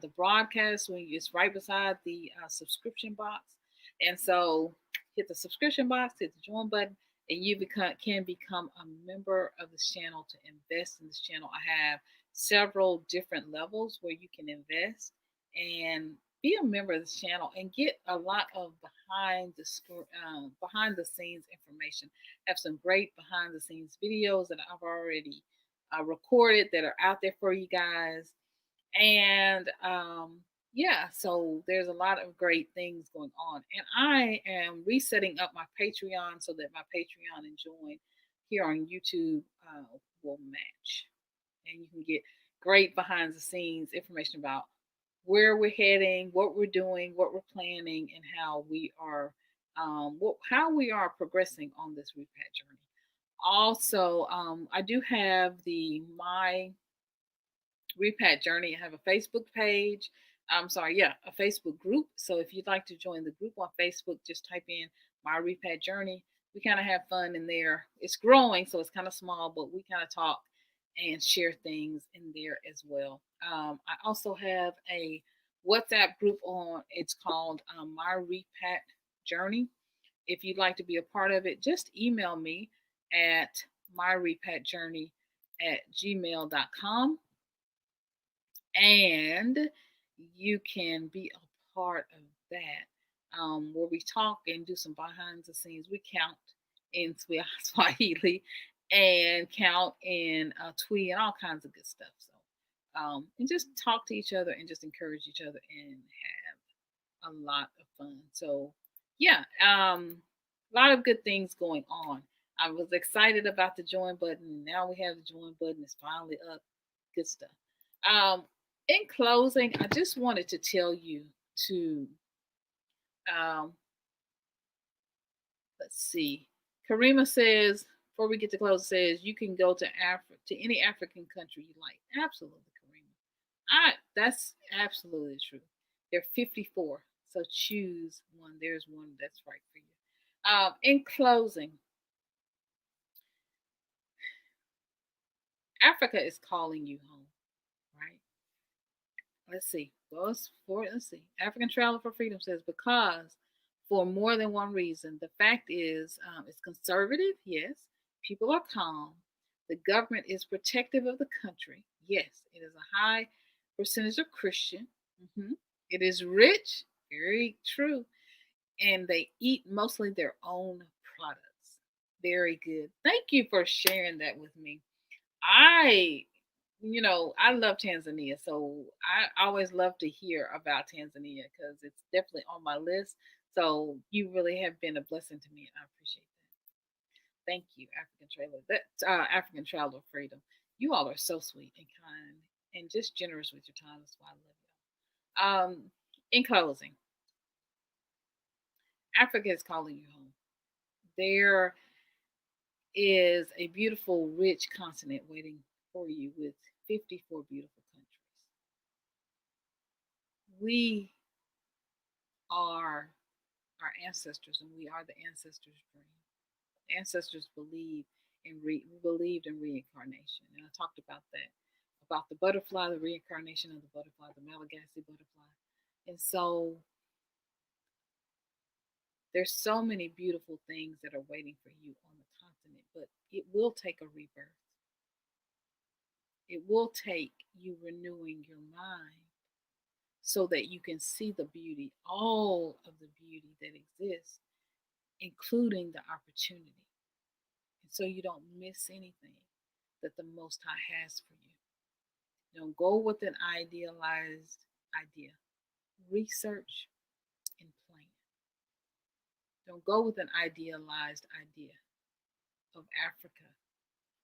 the broadcast when it's right beside the subscription box. And so hit the subscription box, hit the join button, and you can become a member of this channel to invest in this channel. I have several different levels where you can invest and be a member of this channel and get a lot of behind the scenes information. I have some great behind the scenes videos that I've already recorded that are out there for you guys. And yeah, so there's a lot of great things going on. And I am resetting up my Patreon so that my Patreon and join here on YouTube will match. And you can get great behind the scenes information about where we're heading, what we're doing, what we're planning, and how we are progressing on this repat journey. Also, I do have the My Repat Journey. I have a Facebook page. A Facebook group. So if you'd like to join the group on Facebook, just type in My Repat Journey. We kind of have fun in there. It's growing, so it's kind of small, but we kind of talk and share things in there as well. I also have a WhatsApp group on. It's called My Repat Journey. If you'd like to be a part of it, just email me at MyRepatJourney@gmail.com. And you can be a part of that, where we talk and do some behind the scenes. We count in Swahili and count in Twi and all kinds of good stuff. So, and just talk to each other and just encourage each other and have a lot of fun. So, yeah, a lot of good things going on. I was excited about the join button. Now we have the join button. It's finally up. Good stuff. In closing, I just wanted to tell you to, let's see. Karima says, before we get to close, says you can go to any African country you like. Absolutely, Karima. That's absolutely true. There are 54, so choose one. There's one that's right for you. In closing, Africa is calling you home, right? Let's see. Let's see. African Traveler for Freedom says because for more than one reason. The fact is, it's conservative, yes. People are calm. The government is protective of the country. Yes, it is a high percentage of Christian. It is rich, very true. And they eat mostly their own products. Very good. Thank you for sharing that with me. I love Tanzania, so I always love to hear about Tanzania because it's definitely on my list. So you really have been a blessing to me, and I appreciate that. Thank you, African Traveler Freedom. You all are so sweet and kind and just generous with your time. That's why I love you. In closing, Africa is calling you home. There is a beautiful, rich continent waiting for you with 54 beautiful countries. We are our ancestors, and we are the ancestors' dream. Ancestors believed in reincarnation, and I talked about that, about the butterfly, the reincarnation of the butterfly, the Malagasy butterfly, and so there's so many beautiful things that are waiting for you on the continent, but it will take a rebirth. It will take you renewing your mind so that you can see the beauty, all of the beauty that exists, including the opportunity. And so you don't miss anything that the Most High has for you. Don't go with an idealized idea. Research and plan. Don't go with an idealized idea of Africa,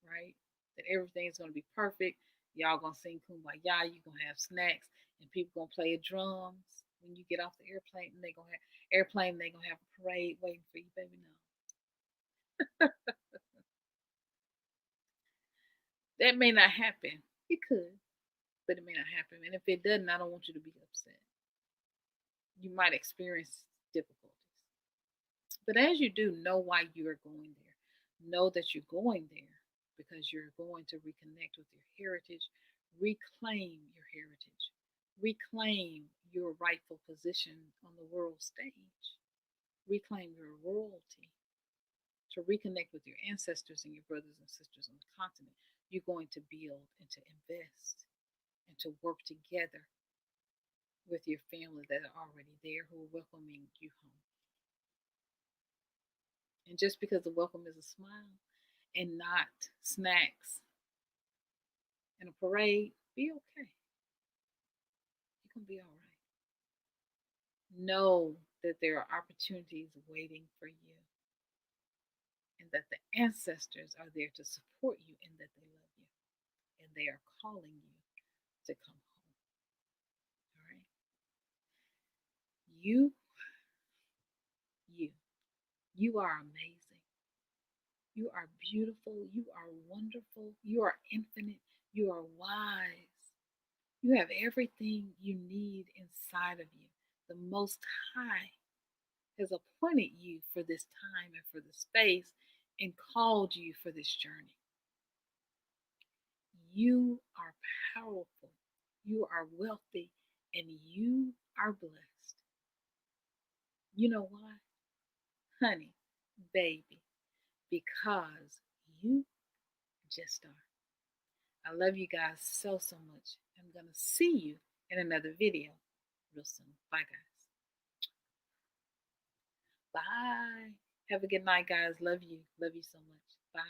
right? That everything's going to be perfect. Y'all going to sing Kumbaya. You're going to have snacks. And people going to play drums when you get off the airplane. And they're going to have a parade waiting for you, baby. No. That may not happen. It could, but it may not happen. And if it doesn't, I don't want you to be upset. You might experience difficulties. But as you do, know why you are going there. Know that you're going there because you're going to reconnect with your heritage, reclaim your heritage, reclaim your rightful position on the world stage, reclaim your royalty, to reconnect with your ancestors and your brothers and sisters on the continent. You're going to build and to invest and to work together with your family that are already there who are welcoming you home. And just because the welcome is a smile and not snacks and a parade, be okay. You're going to be all right. Know that there are opportunities waiting for you and that the ancestors are there to support you and that they love you and they are calling you to come home. All right? You are amazing. You are beautiful. You are wonderful. You are infinite. You are wise. You have everything you need inside of you. The Most High has appointed you for this time and for this space and called you for this journey. You are powerful. You are wealthy. And you are blessed. You know why? Honey, baby, because you just are. I love you guys so, so much. I'm going to see you in another video real soon. Bye, guys. Bye. Have a good night, guys. Love you. Love you so much. Bye.